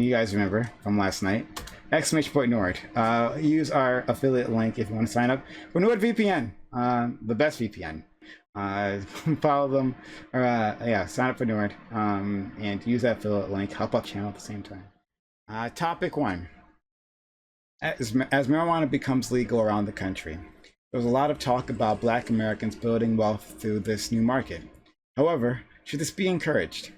you guys remember from last night. Exclamation point Nord. Use our affiliate link if you want to sign up for NordVPN, the best VPN. Uh, Follow them, or yeah, sign up for Nord, and use that affiliate link. Help out the channel at the same time. Topic one: as marijuana becomes legal around the country, there's a lot of talk about Black Americans building wealth through this new market. However, should this be encouraged?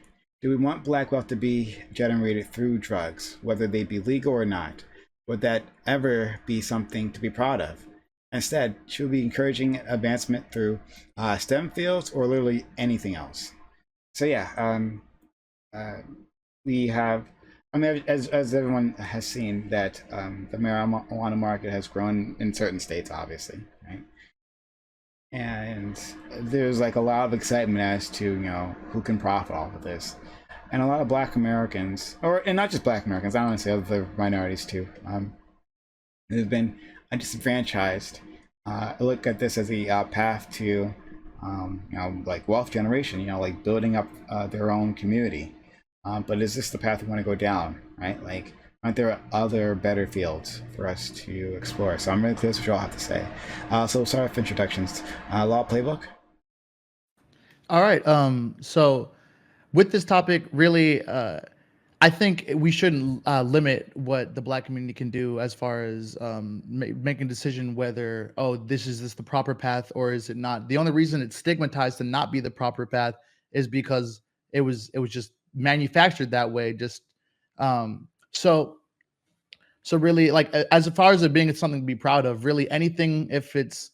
Do we want Black wealth to be generated through drugs, whether they be legal or not? Would that ever be something to be proud of? Instead, should we be encouraging advancement through STEM fields or literally anything else? So yeah, uh, we have. I mean, as everyone has seen, that the marijuana market has grown in certain states, obviously, right? And there's like a lot of excitement as to who can profit off of this, and a lot of Black Americans, and not just Black Americans, I want to say other minorities too, have been disenfranchised. Look at this as a path to like wealth generation, like building up their own community. But is this the path we want to go down, right? Like, aren't there other better fields for us to explore? So I'm really curious what you all have to say. So start with introductions. Law Playbook. All right. So with this topic, really, I think we shouldn't limit what the Black community can do as far as making a decision whether, oh, this the proper path or is it not. The only reason it's stigmatized to not be the proper path is because it was just manufactured that way. Just um, so so really, like as far as it being something to be proud of, really anything if it's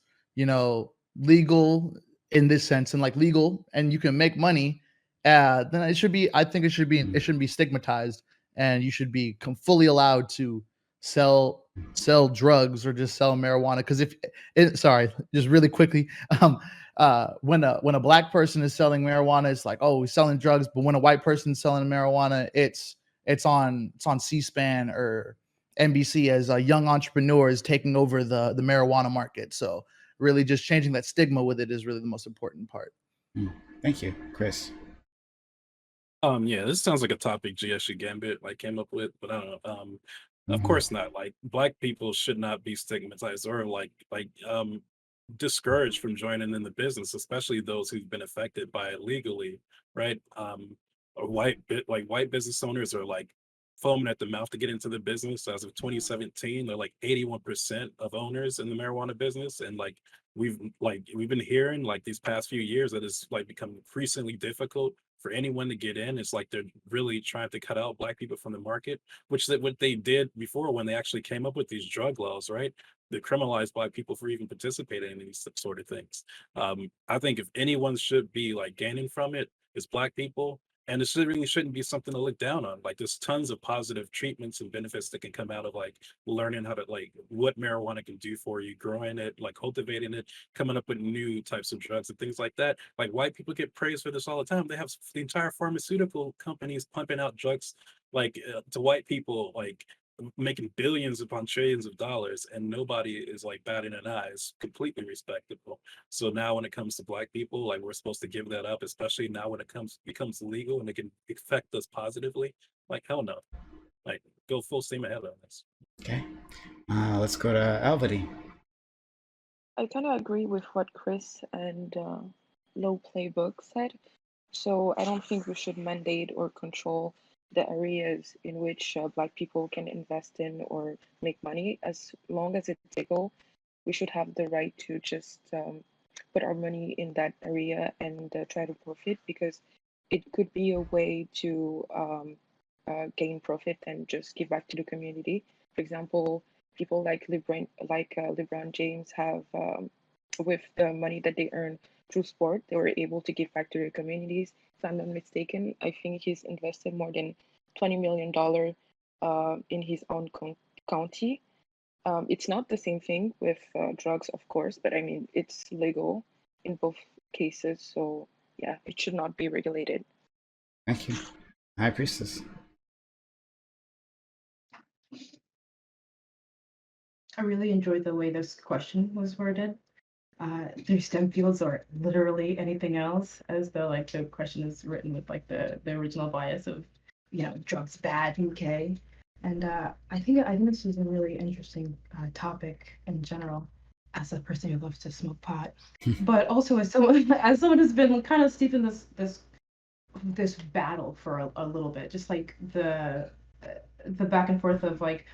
legal in this sense and like legal and you can make money, then it should be. I think it shouldn't be stigmatized, and you should be fully allowed to sell drugs or just sell marijuana. Because sorry, just really quickly, when a Black person is selling marijuana, it's like, oh, he's selling drugs. But when a white person is selling marijuana, it's on C-SPAN or NBC as a young entrepreneur is taking over the marijuana market. So really just changing that stigma with it is really the most important part. Thank you, Chris. Yeah, this sounds like a topic GSU Gambit like came up with, but I don't know. Of Mhm. course not. Like Black people should not be stigmatized or discouraged from joining in the business, especially those who've been affected by it legally, right? Or white business owners are like foaming at the mouth to get into the business. As of 2017, they're like 81% of owners in the marijuana business, and we've been hearing like these past few years that it's like become increasingly difficult for anyone to get in. It's like they're really trying to cut out Black people from the market, which is what they did before when they actually came up with these drug laws, right? They criminalized Black people for even participating in these sort of things. I think if anyone should be like gaining from it, it's Black people. And it really shouldn't be something to look down on. Like there's tons of positive treatments and benefits that can come out of like learning how to like what marijuana can do for you, growing it, like cultivating it, coming up with new types of drugs and things like that. Like white people get praised for this all the time. They have the entire pharmaceutical companies pumping out drugs to white people, like making billions upon trillions of dollars, and nobody is like batting an eye. It's completely respectable. So now when it comes to Black people, like we're supposed to give that up, especially now when it becomes legal and it can affect us positively. Like hell no. Like go full steam ahead on this. Okay. Let's go to Alvity. I kind of agree with what Chris and Low Playbook said. So I don't think we should mandate or control the areas in which Black people can invest in or make money. As long as it's legal, we should have the right to just put our money in that area and try to profit, because it could be a way to gain profit and just give back to the community. For example, people like LeBron James have, with the money that they earn through sport, they were able to give back to their communities. If I'm not mistaken, I think he's invested more than $20 million in his own county. It's not the same thing with drugs, of course, but I mean, it's legal in both cases. So yeah, it should not be regulated. Thank you. High Priestess. I really enjoyed the way this question was worded. Their STEM fields are literally anything else, as though like the question is written with like the original bias of drugs bad in UK. And I think this is a really interesting topic in general, as a person who loves to smoke pot, but also as someone who's been kind of steeped in this battle for a little bit, just like the back and forth of like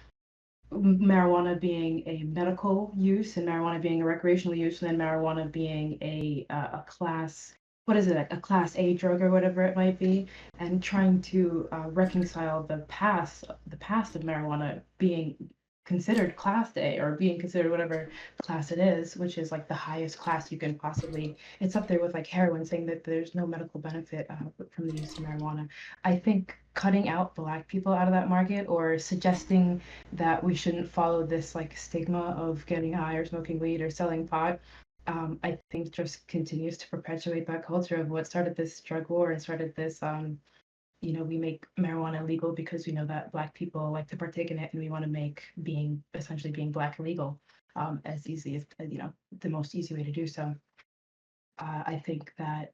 marijuana being a medical use and marijuana being a recreational use, and then marijuana being a class, what is it, a class A drug or whatever it might be, and trying to reconcile the past of marijuana being considered class A or being considered whatever class it is, which is like the highest class you can possibly. It's up there with like heroin, saying that there's no medical benefit from the use of marijuana. I think cutting out Black people out of that market, or suggesting that we shouldn't follow this like stigma of getting high or smoking weed or selling pot, I think just continues to perpetuate that culture of what started this drug war and started this, we make marijuana illegal because we know that Black people like to partake in it, and we want to make essentially being Black illegal as easy as, the most easy way to do so. I think that,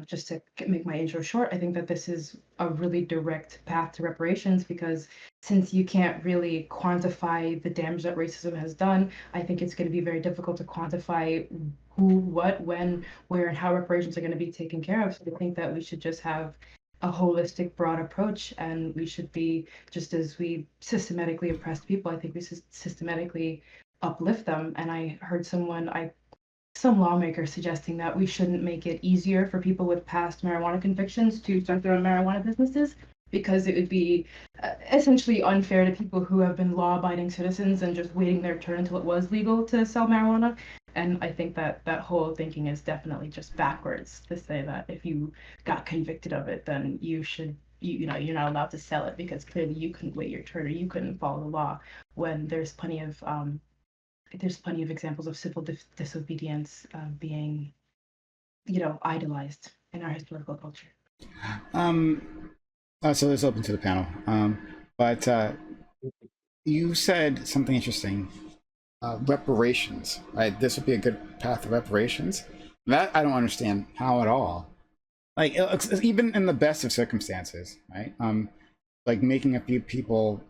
just to make my intro short, I think that this is a really direct path to reparations, because since you can't really quantify the damage that racism has done, I think it's going to be very difficult to quantify who, what, when, where, and how reparations are going to be taken care of. So I think that we should just have a holistic, broad approach, and we should be, just as we systematically oppress people, I think we systematically uplift them. And I heard some lawmaker suggesting that we shouldn't make it easier for people with past marijuana convictions to start their own marijuana businesses, because it would be essentially unfair to people who have been law-abiding citizens and just waiting their turn until it was legal to sell marijuana. And I think that that whole thinking is definitely just backwards, to say that if you got convicted of it, then you should, you're not allowed to sell it because clearly you couldn't wait your turn or you couldn't follow the law, when there's plenty of examples of civil disobedience being, idolized in our historical culture. So this is open to the panel. But you said something interesting. Reparations, right? This would be a good path to reparations. That I don't understand how at all. Like even in the best of circumstances, right? Like making a few people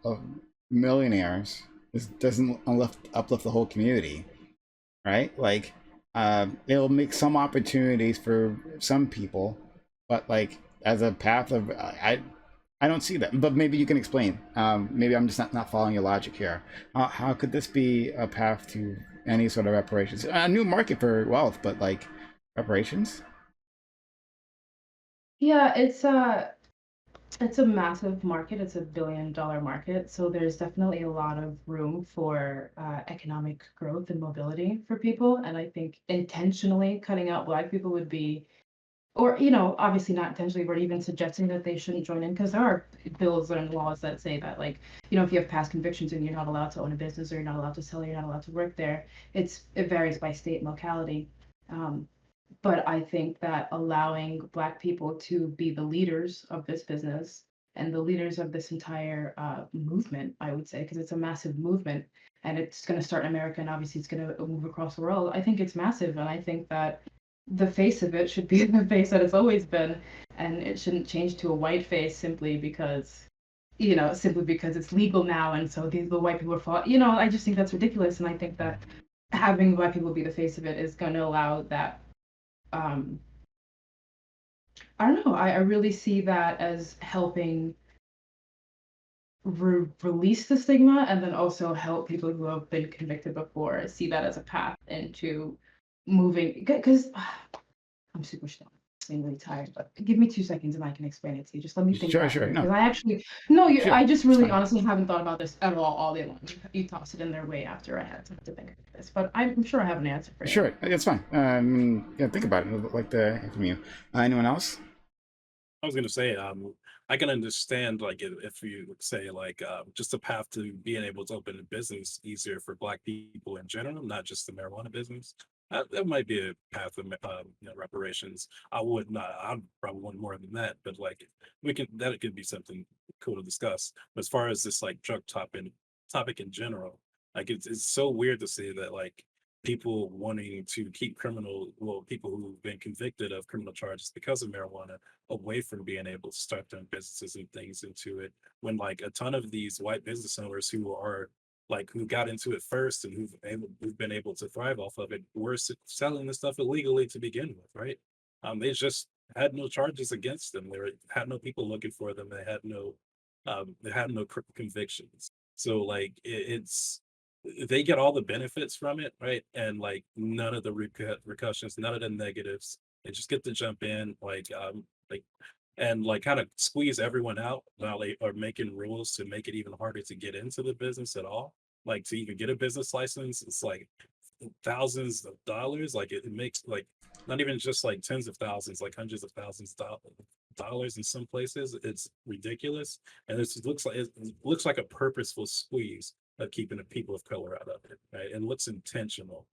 millionaires doesn't uplift the whole community, right? Like it'll make some opportunities for some people, but like as a path of I don't see that. But maybe you can explain. Maybe I'm just not following your logic here. How could this be a path to any sort of reparations? A new market for wealth, but like reparations? Yeah, it's a massive market. It's $1 billion market. So there's definitely a lot of room for economic growth and mobility for people. And I think intentionally cutting out Black people would be, or, obviously not intentionally, but even suggesting that they shouldn't join in, because there are bills and laws that say that, like, if you have past convictions and you're not allowed to own a business, or you're not allowed to sell, or you're not allowed to work there, it varies by state and locality. But I think that allowing Black people to be the leaders of this business and the leaders of this entire movement, I would say, because it's a massive movement, and it's going to start in America, and obviously it's going to move across the world. I think it's massive, and I think that the face of it should be the face that it's always been, and it shouldn't change to a white face simply because it's legal now, and so the white people are I just think that's ridiculous, and I think that having Black people be the face of it is going to allow that. I don't know. I really see that as helping release the stigma, and then also help people who have been convicted before see that as a path into moving. Because I'm super still. I'm really tired, but give me 2 seconds and I can explain it to you. Just let me think Sure, about sure. it, No, because I actually no, sure. I just It's really fine. honestly haven't thought about this at all day long. You tossed it in there way after I had time to think of this, but I'm sure I have an answer for you. Sure, it's fine. Yeah, think about it. I'd like to hear from you. Anyone else? I was gonna say, I can understand like if you would say like just a path to being able to open a business easier for Black people in general, not just the marijuana business. That might be a path of reparations. I would not. I'd probably want more than that, but like that could be something cool to discuss. But as far as this like drug topic in general, like it's so weird to say that like people wanting to keep people who've been convicted of criminal charges because of marijuana away from being able to start their businesses and things into it. When like a ton of these white business owners who are like who got into it first and who've been able to thrive off of it were selling this stuff illegally to begin with, right? They just had no charges against them. Had no people looking for them. They had no convictions. So like it's they get all the benefits from it, right? And like none of the repercussions, none of the negatives. They just get to jump in, like and like kind of squeeze everyone out while they are making rules to make it even harder to get into the business at all. Like to even get a business license, it's like thousands of dollars. Like it makes like not even just like tens of thousands, like hundreds of thousands of dollars in some places. It's ridiculous, and it looks like a purposeful squeeze of keeping the people of color out of it, right? And looks intentional.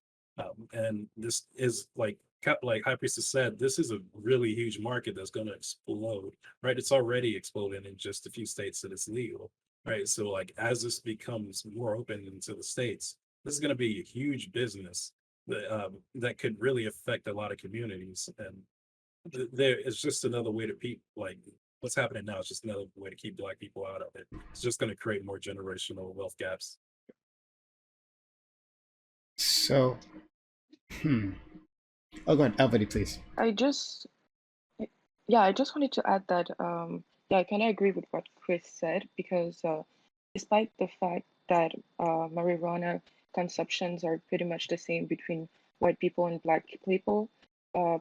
And this is like High Priestess said, this is a really huge market that's going to explode, right? It's already exploding in just a few states that it's legal, right? So like as this becomes more open into the states, this is going to be a huge business that could really affect a lot of communities. And there is just another way to like what's happening now is just another way to keep Black people out of it. It's just going to create more generational wealth gaps. So, oh, go ahead, Elvity, please. I just, yeah, I just wanted to add that, yeah, I kind of agree with what Chris said because despite the fact that marijuana consumptions are pretty much the same between white people and Black people are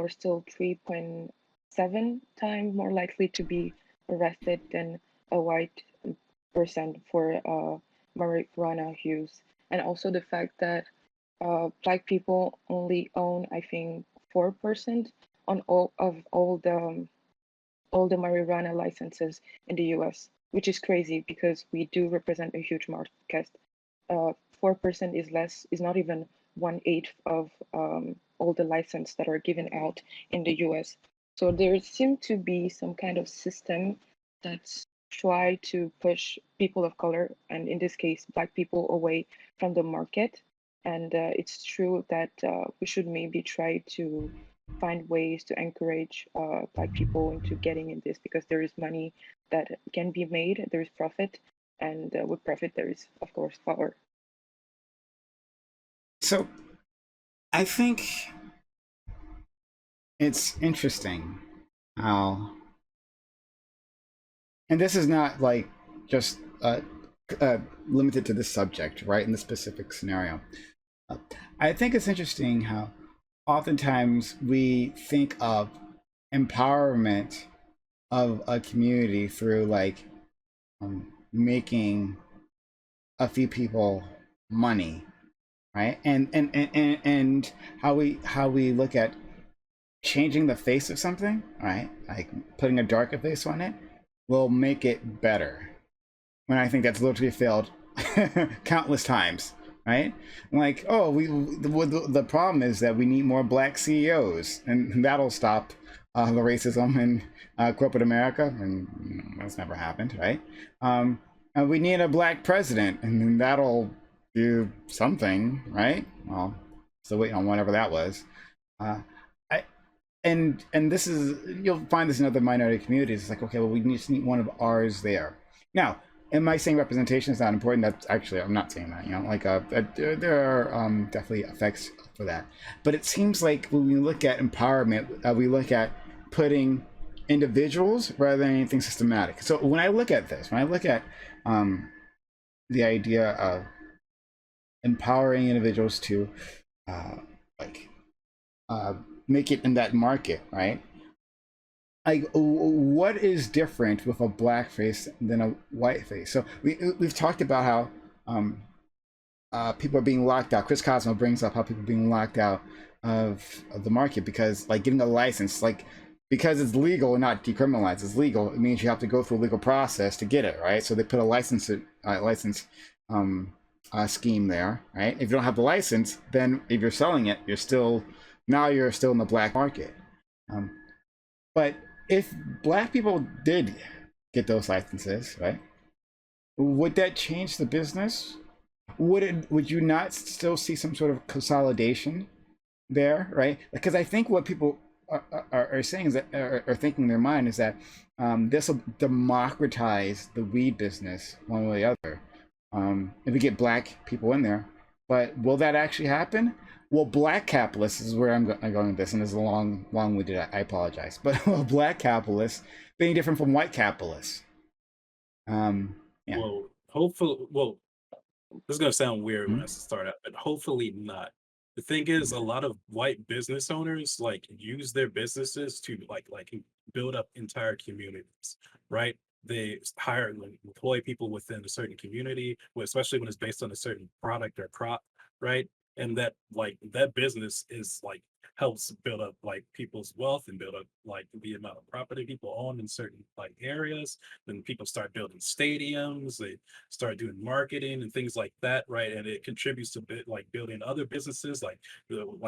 still 3.7 times more likely to be arrested than a white person for marijuana use. And also the fact that Black people only own, I think, 4% on all the marijuana licenses in the U.S., which is crazy because we do represent a huge market. 4% is not even 1/8 of all the licenses that are given out in the U.S. So there seems to be some kind of system that's try to push people of color, and in this case, Black people, away from the market. And it's true that we should maybe try to find ways to encourage Black people into getting in this because there is money that can be made, there is profit, and with profit there is, of course, power. So, I think it's interesting how, and this is not like just limited to this subject, right? In this specific scenario, I think it's interesting how oftentimes we think of empowerment of a community through like making a few people money, right? And how we look at changing the face of something, right? Like putting a darker face on it will make it better. When I think that's literally failed countless times, right? Like, oh, the problem is that we need more Black CEOs, and that'll stop the racism in corporate America, and that's never happened, right? And we need a Black president, and that'll do something, right? Well, still waiting on whatever that was. And this is, you'll find this in other minority communities. It's like, okay, well, we just need one of ours there. Now, am I saying representation is not important? That's actually, I'm not saying that, like there are definitely effects for that. But it seems like when we look at empowerment, we look at putting individuals rather than anything systematic. So when I look at this, when I look at the idea of empowering individuals to make it in that market, right? Like, what is different with a Black face than a white face? So we've talked about how people are being locked out. Chris Cosmo brings up how people are being locked out of the market because, like, getting a license, like, because it's legal and not decriminalized, it's legal. It means you have to go through a legal process to get it, right? So they put a license scheme there, right? If you don't have the license, then if you're selling it, you're still in the Black market. But if Black people did get those licenses, right, would that change the business? would you not still see some sort of consolidation there, right? Because I think what people are saying is that are thinking in their mind is that this will democratize the weed business one way or the other if we get black people in there. But will that actually happen? Well, black capitalists is where I'm going with this, and this is a long-winded. I apologize, but well, black capitalists being different from white capitalists. Yeah. Well, hopefully, well, this is gonna sound weird when Mhm. I start out, but hopefully not. The thing is, a lot of white business owners like use their businesses to build up entire communities, right? They hire and employ people within a certain community, especially when it's based on a certain product or crop, right? And that business is like helps build up like people's wealth and build up like the amount of property people own in certain like areas. Then people start building stadiums. They start doing marketing and things like that, right? And it contributes to bit like building other businesses, like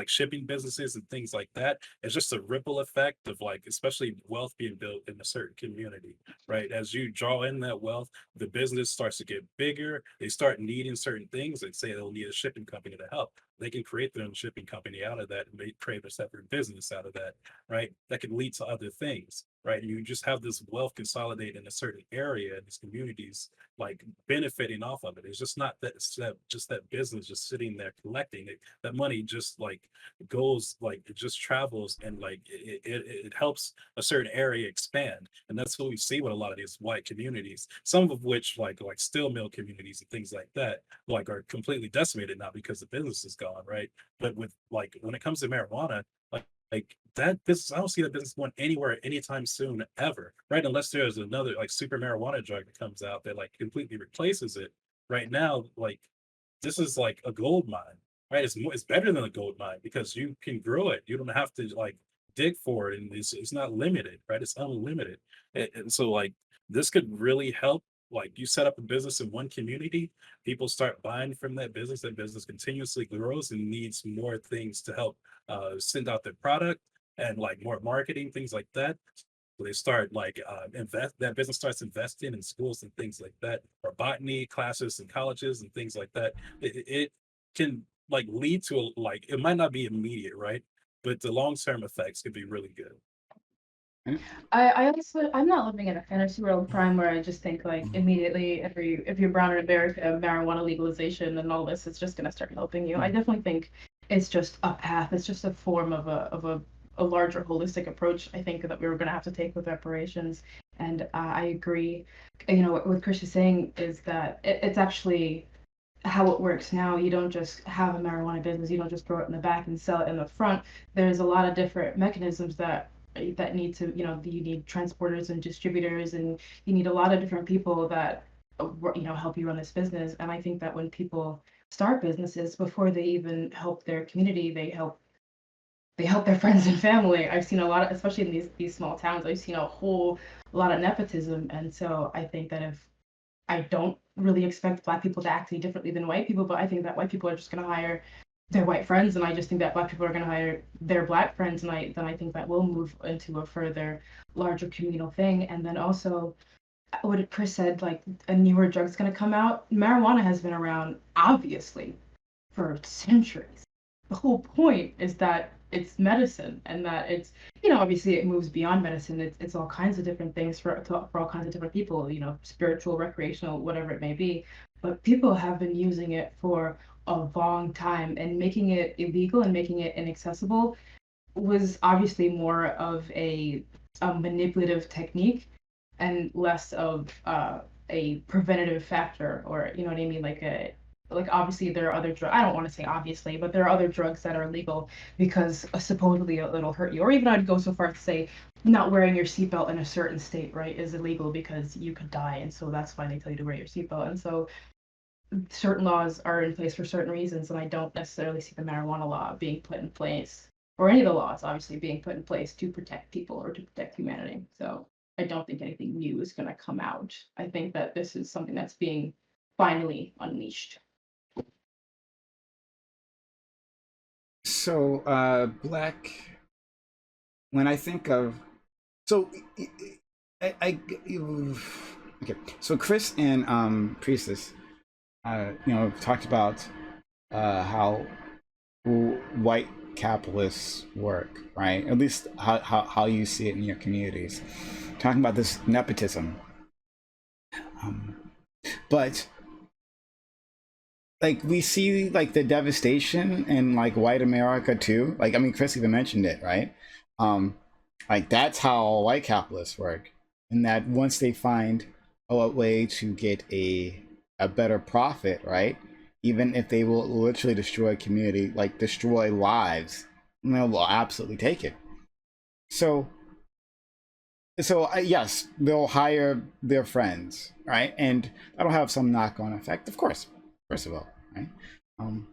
shipping businesses and things like that. It's just a ripple effect of like, especially wealth being built in a certain community, right? As you draw in that wealth, the business starts to get bigger. They start needing certain things. They say they'll need a shipping company to help. They can create their own shipping company out of that and they create a separate business out of that, right? That can lead to other things, right? And you just have this wealth consolidate in a certain area in these communities like benefiting off of it. It's just not that it's just that business just sitting there collecting it. That money just like goes like it just travels and like it helps a certain area expand. And that's what we see with a lot of these white communities, some of which like steel mill communities and things like that, like are completely decimated now because the business is gone, right? But with like when it comes to marijuana, like that business, I don't see that business going anywhere anytime soon, ever, right? Unless there's another like super marijuana drug that comes out that like completely replaces it. Right now, like this is like a gold mine, right? It's better than a gold mine because you can grow it. You don't have to like dig for it, and it's not limited, right? It's unlimited, and so like this could really help. Like you set up a business in one community, people start buying from that business. That business continuously grows and needs more things to help send out their product and like more marketing, things like that. So they start like invest that business starts investing in schools and things like that, or botany classes and colleges and things like that. It can like lead to like it might not be immediate, right? But the long-term effects could be really good. I also I'm not living in a fantasy world prime where I just think like immediately if you're brown in America, marijuana legalization and all this is just gonna start helping you. I definitely think it's just a path. It's just a form of a larger holistic approach. I think that we were gonna have to take with reparations. And I agree. You know what Chris is saying is that it's actually how it works now. You don't just have a marijuana business, you don't just grow it in the back and sell it in the front. There's a lot of different mechanisms that need to, you know, you need transporters and distributors, and you need a lot of different people that you know help you run this business. And I think that when people start businesses, before they even help their community, they help their friends and family. I've seen a lot of, especially in these small towns, I've seen a whole lot of nepotism. And so I think that if I don't really expect Black people to act any differently than white people, but I think that white people are just going to hire their white friends, and I just think that Black people are going to hire their Black friends, and I think that will move into a further larger communal thing. And then also, what Chris said, like a newer drug's going to come out. Marijuana has been around, obviously, for centuries. The whole point is that it's medicine and that it's, you know, obviously it moves beyond medicine. It's all kinds of different things for all kinds of different people, you know, spiritual, recreational, whatever it may be. But people have been using it for a long time, and making it illegal and making it inaccessible was obviously more of a manipulative technique and less of a preventative factor, or you know what I mean, like obviously there are other drugs. I don't want to say obviously, but there are other drugs that are legal because supposedly it'll hurt you. Or even I'd go so far as to say not wearing your seatbelt in a certain state, right, is illegal because you could die, and so that's why they tell you to wear your seatbelt. And so certain laws are in place for certain reasons, and I don't necessarily see the marijuana law being put in place, or any of the laws obviously being put in place to protect people or to protect humanity. So I don't think anything new is going to come out. I think that this is something that's being finally unleashed. So, black. When I think of, so I okay. So Chris and Priestess, talked about how white capitalists work, right? At least how you see it in your communities. Talking about this nepotism. But like we see like the devastation in like white America too. Like I mean, Chris even mentioned it, right? Um, like that's how white capitalists work, and that once they find a way to get a better profit, right? Even if they will literally destroy a community, like destroy lives, they'll absolutely take it. So yes, they'll hire their friends, right? And that'll have some knock-on effect, of course, first of all, right? Um,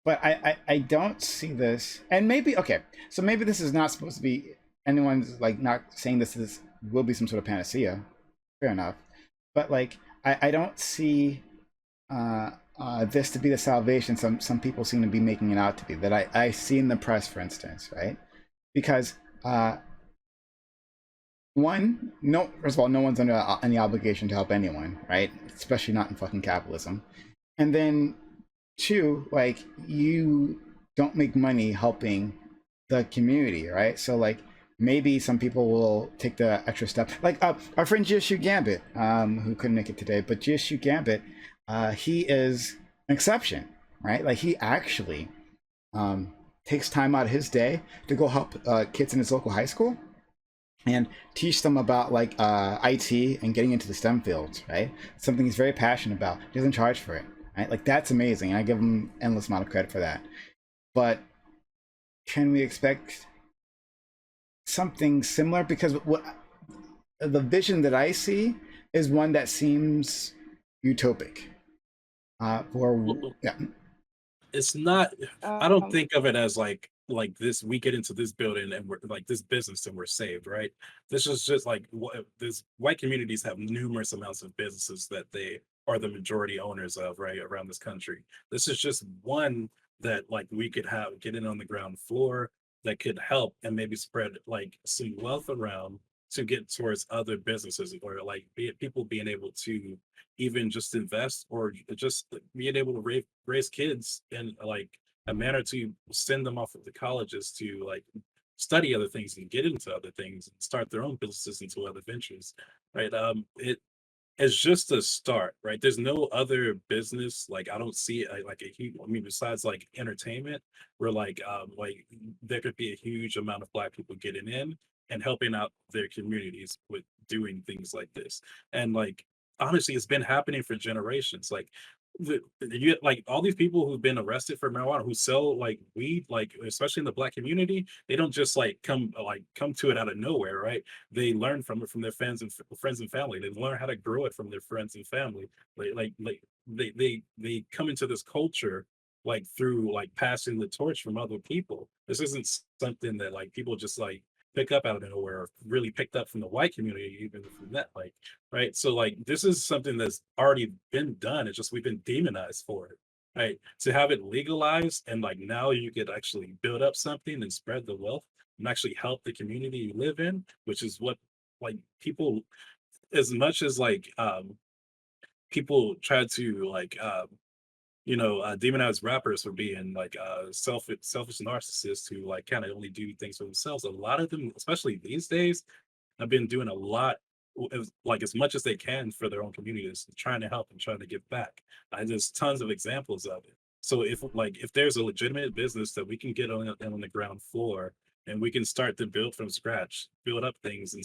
but I don't see this, and maybe okay, so maybe this is not supposed to be anyone's like not saying this is will be some sort of panacea, fair enough, but like I don't see this to be the salvation some people seem to be making it out to be that I see in the press, for instance, right? Because one, no, first of all, no one's under any obligation to help anyone, right? Especially not in fucking capitalism. And then two, like you don't make money helping the community, right? So like maybe some people will take the extra step. Like our friend GSU Gambit, who couldn't make it today, but GSU Gambit, he is an exception, right? Like he actually takes time out of his day to go help kids in his local high school and teach them about like IT and getting into the STEM fields, right? Something he's very passionate about. He doesn't charge for it, right? Like that's amazing. And I give him endless amount of credit for that. But can we expect something similar? Because what the vision that I see is one that seems utopic. Yeah. It's not. I don't Um, think of it as like this. We get into this building and we're like this business and we're saved, right? This is just like this. White communities have numerous amounts of businesses that they are the majority owners of, right, around this country. This is just one that like we could have get in on the ground floor that could help and maybe spread like some wealth around to get towards other businesses or like be it people being able to even just invest or just being able to raise kids in like a manner to send them off to colleges to like study other things and get into other things and start their own businesses into other ventures, right? It's just a start, right? There's no other business like I don't see it like a huge. I mean, besides like entertainment, where like there could be a huge amount of Black people getting in and helping out their communities with doing things like this. And like honestly, it's been happening for generations. Like you like all these people who've been arrested for marijuana who sell like weed, like especially in the Black community, they don't just like come to it out of nowhere, right? They learn from it from their friends and family. They learn how to grow it from their friends and family. They come into this culture like through like passing the torch from other people. This isn't something that like people just like pick up out of nowhere or really picked up from the white community, even from that, like, right? So like this is something that's already been done. It's just we've been demonized for it. Right. To have it legalized and like now you could actually build up something and spread the wealth and actually help the community you live in, which is what like people as much as like people try to like demonize rappers for being like selfish narcissists who like kind of only do things for themselves. A lot of them, especially these days, have been doing a lot as much as they can for their own communities, trying to help and trying to give back. There's tons of examples of it. So if there's a legitimate business that we can get on the ground floor and we can start to build from scratch, build up things and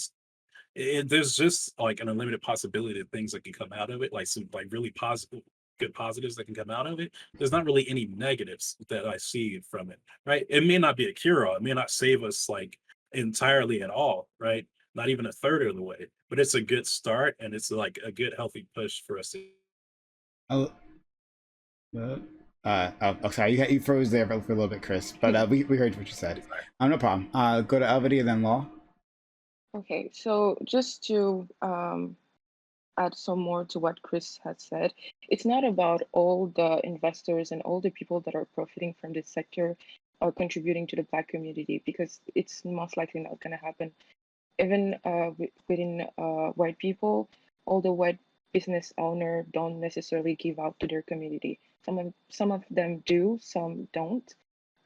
there's just like an unlimited possibility of things that can come out of it, like some like really positive, good positives that can come out of it. There's not really any negatives that I see from it, right? It may not be a cure all, it may not save us like entirely at all, right? Not even a third of the way, but it's a good start and it's like a good healthy push for us to. Oh, sorry, you froze there for a little bit, Chris, but we heard what you said. No problem. Go to Elvity and then Law. okay, so just to add some more to what Chris had said, it's not about all the investors and all the people that are profiting from this sector are contributing to the Black community, because it's most likely not going to happen. Even within white people, all the white business owner don't necessarily give out to their community. Some of them do, some don't.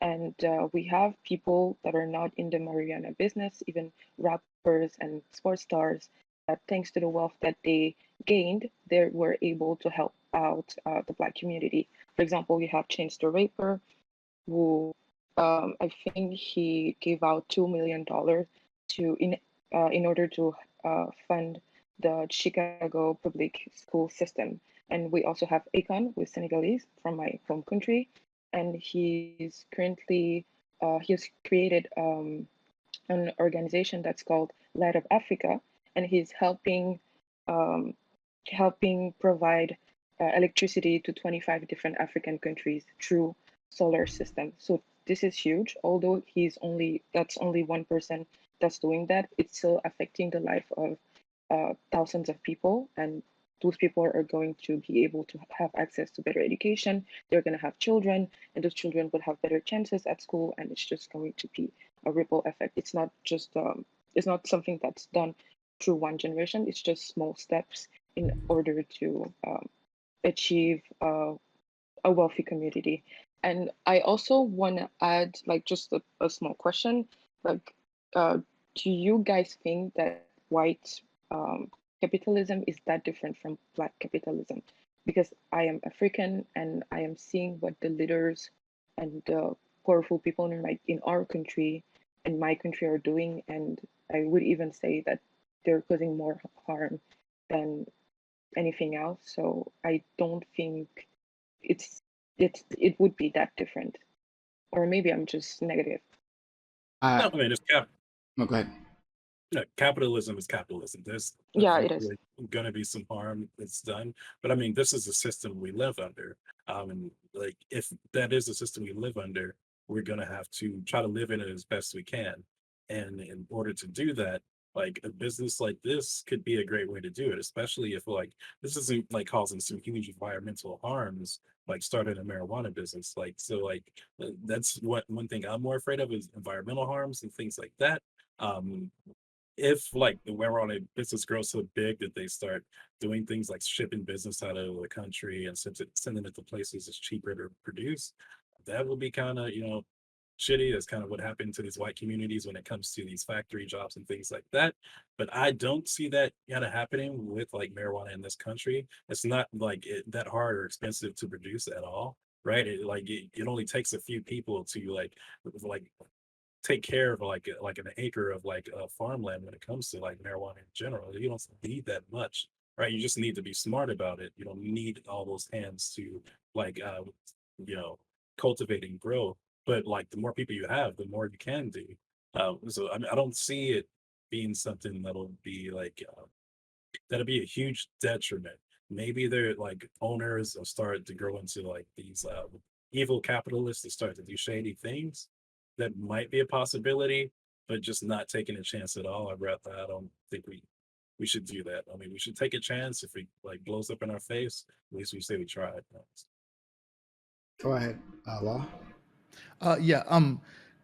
And we have people that are not in the marijuana business, even rappers and sports stars, that thanks to the wealth that they gained, they were able to help out the Black community. For example, we have Chance the Rapper, who I think he gave out $2 million to in order to fund the Chicago public school system. And we also have Akon, who is Senegalese from my home country, and he's created an organization that's called Light Up Africa, and he's um, helping provide electricity to 25 different African countries through solar system. So this is huge. Although that's only 1% that's doing that, it's still affecting the life of thousands of people, and those people are going to be able to have access to better education. They're going to have children, and those children will have better chances at school, and it's just going to be a ripple effect. It's not something that's done through one generation. It's just small steps in order to achieve a wealthy community. And I also want to add, like, just a small question, like, do you guys think that white capitalism is that different from Black capitalism? Because I am African and I am seeing what the leaders and the powerful people in our country and my country are doing, and I would even say that they're causing more harm than anything else. So I don't think it's it would be that different. Or maybe I'm just negative. Uh, No, I mean, no, go ahead. capitalism is capitalism. There's Yeah, it is. eventually going to be some harm that's done, but I mean, this is the system we live under. And like, if that is the system we live under, we're going to have to try to live in it as best we can. And in order to do that, like a business like this could be a great way to do it, especially if like this isn't like causing some huge environmental harms, like starting a marijuana business. Like, so like that's what one thing I'm more afraid of is environmental harms and things like that. Um, if like the marijuana business grows so big that they start doing things like shipping business out of the country and sending it to places that's cheaper to produce, that will be kind of, shitty. That's kind of what happened to these white communities when it comes to these factory jobs and things like that. But I don't see that kind of happening with like marijuana in this country. It's not like that hard or expensive to produce at all, right? It only takes a few people to like take care of like an acre of like farmland when it comes to like marijuana in general. You don't need that much, right? You just need to be smart about it. You don't need all those hands to like you know cultivate and grow. But like the more people you have, the more you can do. So I mean, I don't see it being something that'll be a huge detriment. Maybe they're like owners will start to grow into like these evil capitalists that start to do shady things. That might be a possibility, but just not taking a chance at all. I don't think we should do that. I mean, we should take a chance. If it like blows up in our face, at least we say we tried. Go ahead, Law. Yeah,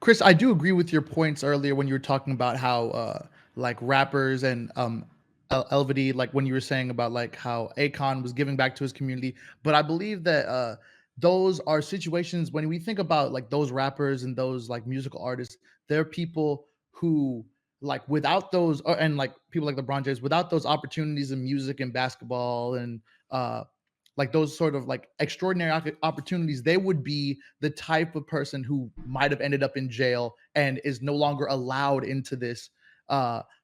Chris, I do agree with your points earlier when you were talking about how like rappers and Elvity, like when you were saying about like how Akon was giving back to his community. But I believe that those are situations when we think about like those rappers and those like musical artists, they're people who like without those and like people like LeBron James, without those opportunities in music and basketball and like those sort of like extraordinary opportunities, they would be the type of person who might have ended up in jail and is no longer allowed into this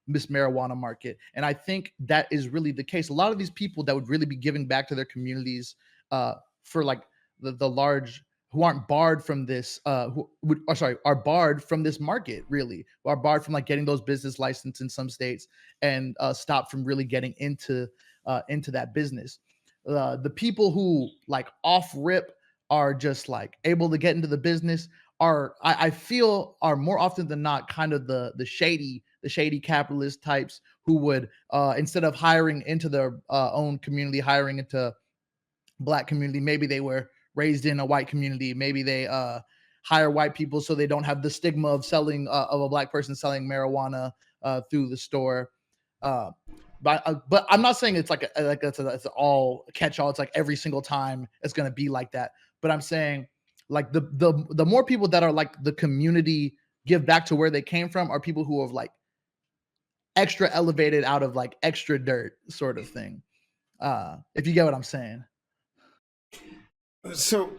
Miss Marijuana market. And I think that is really the case. A lot of these people that would really be giving back to their communities for like the large who aren't barred from this are barred from this market, really, are barred from like getting those business license in some states and stopped from really getting into that business. The people who like off rip are just like able to get into the business are I feel are more often than not kind of the shady capitalist types who would instead of hiring into their own community, hiring into Black community, maybe they were raised in a white community, maybe they hire white people so they don't have the stigma of selling of a Black person selling marijuana through the store. uh, but I'm not saying it's like it's all catch all. It's like every single time it's gonna be like that. But I'm saying like the more people that are like the community give back to where they came from are people who have like extra elevated out of like extra dirt sort of thing. If you get what I'm saying. So,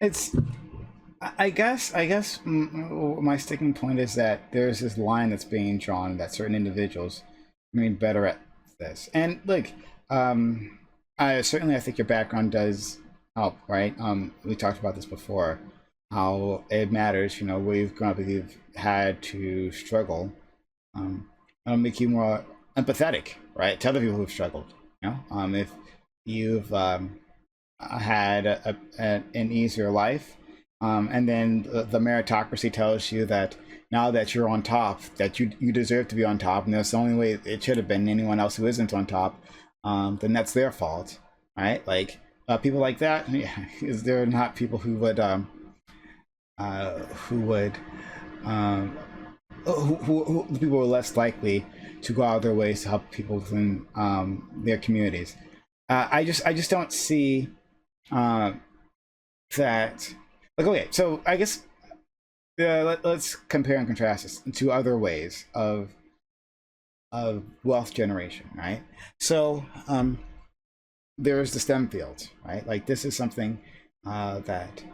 it's I guess my sticking point is that there's this line that's being drawn that certain individuals may be better at this. And like, I think your background does help, right? We talked about this before, how it matters. You know, where you've grown up, if you've had to struggle, it'll make you more empathetic, right, to other people who've struggled. You know, if you've had an easier life, and then the meritocracy tells you that now that you're on top, that you deserve to be on top, and that's the only way it should have been. Anyone else who isn't on top, then that's their fault, right? Like people like that. Is there not people who would who people are less likely to go out of their ways to help people within their communities? I just don't see that. Like, okay, so I guess let's compare and contrast this to other ways of wealth generation, right? So there's the STEM fields, right? Like this is something that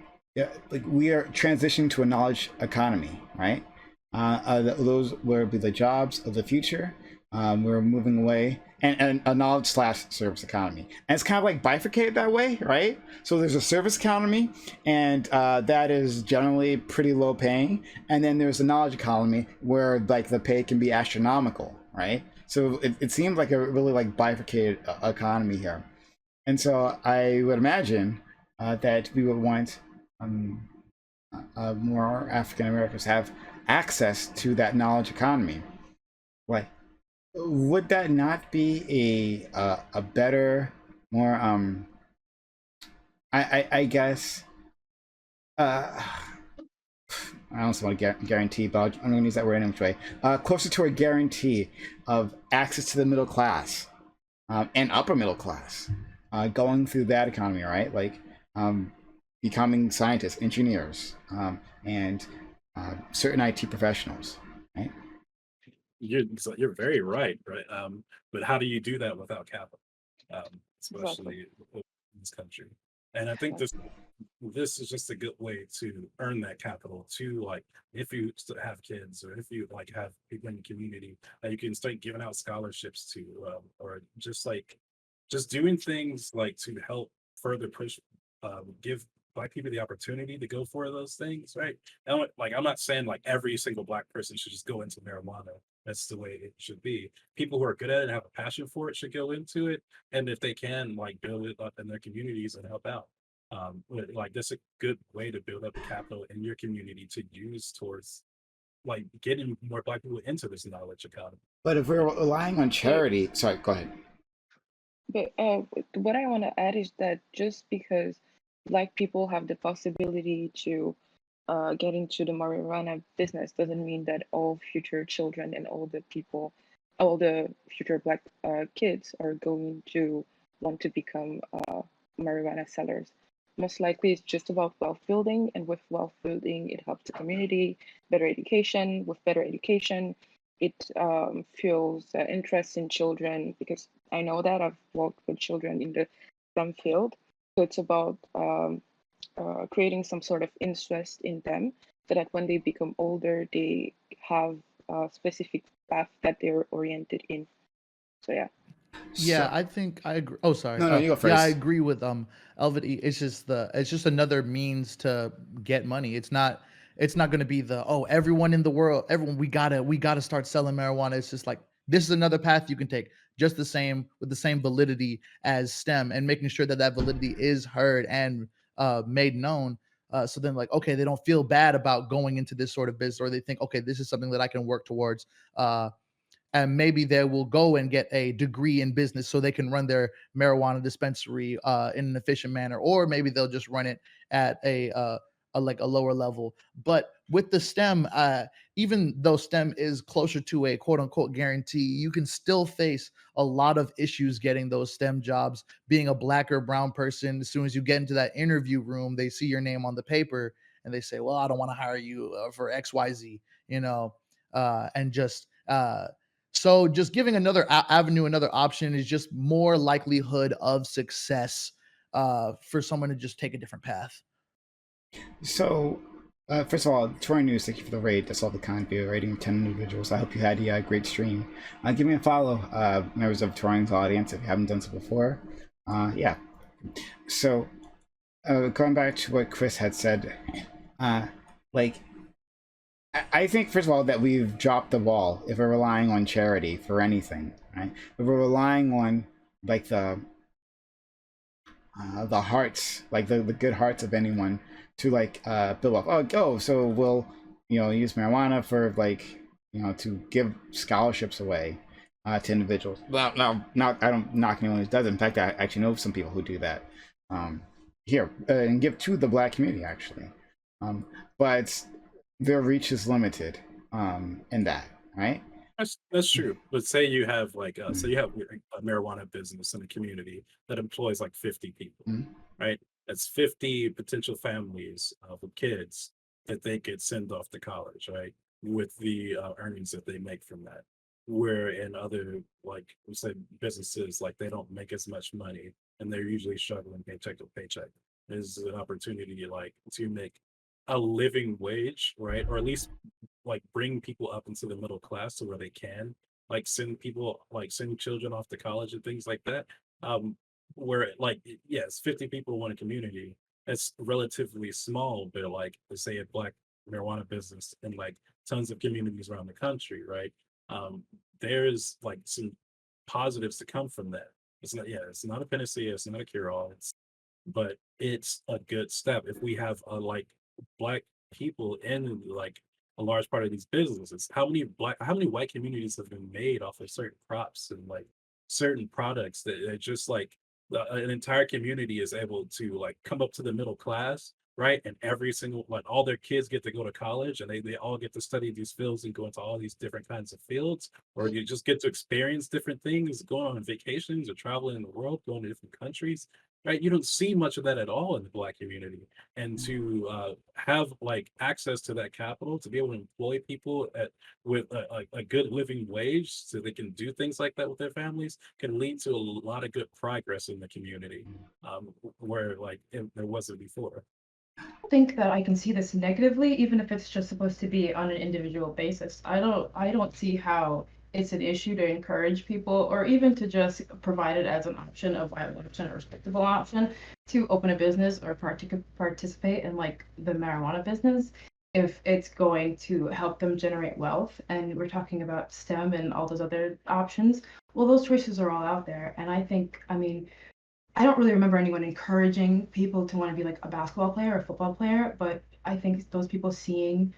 like we are transitioning to a knowledge economy, right? Those will be the jobs of the future. We're moving away and a knowledge / service economy, and it's kind of like bifurcated that way, right? So there's a service economy, and that is generally pretty low paying, and then there's a knowledge economy where like the pay can be astronomical, right? So it seems like a really like bifurcated economy here, and so I would imagine that we would want more African Americans have access to that knowledge economy. Like, would that not be a better, more I guess I don't want to guarantee, but I'm going to use that word anyway. Closer to a guarantee of access to the middle class and upper middle class, going through that economy, right? Like becoming scientists, engineers, and certain IT professionals, right? You're very right, right? But how do you do that without capital, especially in this country? And I think this is just a good way to earn that capital to, like, if you still have kids or if you like have people in the community that you can start giving out scholarships to, or just doing things like to help further push, give Black people the opportunity to go for those things, right? And like, I'm not saying like every single Black person should just go into marijuana. That's the way it should be. People who are good at it and have a passion for it should go into it, and if they can, like, build it up in their communities and help out. Like that's a good way to build up the capital in your community to use towards like getting more Black people into this knowledge economy. But if we're relying on charity, sorry, go ahead. But what I want to add is that just because Black people have the possibility to get into the marijuana business doesn't mean that all future children and all the people, all the future Black kids are going to want to become marijuana sellers. Most likely, it's just about wealth building, and with wealth building, it helps the community, better education. With better education, it fuels interest in children, because I know that I've worked with children in the STEM field. So it's about creating some sort of interest in them so that when they become older, they have a specific path that they're oriented in. So yeah. Yeah, I think I agree. Oh, sorry. No, you go first. Yeah, I agree with Elvid. It's just another means to get money. It's not going to be the, oh, everyone in the world, everyone, we gotta start selling marijuana. It's just like, this is another path you can take, just the same, with the same validity as STEM, and making sure that validity is heard and made known. So then, like, okay, they don't feel bad about going into this sort of business, or they think, okay, this is something that I can work towards. And maybe they will go and get a degree in business so they can run their marijuana dispensary in an efficient manner, or maybe they'll just run it at a like a lower level. But with the STEM, even though STEM is closer to a quote unquote guarantee, you can still face a lot of issues getting those STEM jobs. Being a black or brown person, as soon as you get into that interview room, they see your name on the paper and they say, well, I don't want to hire you for XYZ, you know, and just so just giving another avenue, another option is just more likelihood of success for someone to just take a different path. So, first of all, Troy News, thank you for the raid. That's all the kind video rating of 10 individuals. I hope you had a great stream. Give me a follow, members of Troy's audience, if you haven't done so before. Yeah. So, going back to what Chris had said, like, I think, first of all, that we've dropped the ball if we're relying on charity for anything, right? If we're relying on, like, the hearts, like the good hearts of anyone to like build up. So we'll use marijuana for like to give scholarships away to individuals. Not I don't knock anyone who does it. In fact, I actually know some people who do that here and give to the black community actually, but their reach is limited in that, right? That's true. But say you have like so you have a marijuana business in a community that employs like 50 people, Mhm. right? That's 50 potential families with kids that they could send off to college, right? With the earnings that they make from that. Where in other like we said businesses like they don't make as much money and they're usually struggling paycheck to paycheck. There's an opportunity like to make a living wage, right? Or at least like bring people up into the middle class to where they can like send children off to college and things like that. Where like yes, 50 people in one community, that's relatively small, but like let's say a black marijuana business in like tons of communities around the country, right? Um, there's like some positives to come from that. It's not a panacea, it's not a cure-all, but it's a good step if we have like black people in like a large part of these businesses. How many white communities have been made off of certain crops and like certain products that just like an entire community is able to like come up to the middle class, right? And every single like all their kids get to go to college and they all get to study these fields and go into all these different kinds of fields, or you just get to experience different things, going on vacations or traveling in the world, going to different countries, right? You don't see much of that at all in the black community. And to have like access to that capital, to be able to employ people with a good living wage so they can do things like that with their families can lead to a lot of good progress in the community, where like there wasn't before. Think that I can see this negatively, even if it's just supposed to be on an individual basis. I don't see how it's an issue to encourage people or even to just provide it as an option, a viable option, a respectable option to open a business or participate in like the marijuana business if it's going to help them generate wealth. And we're talking about STEM and all those other options. Well, those choices are all out there. And I think, I mean, I don't really remember anyone encouraging people to want to be like a basketball player or a football player, but I think those people seeing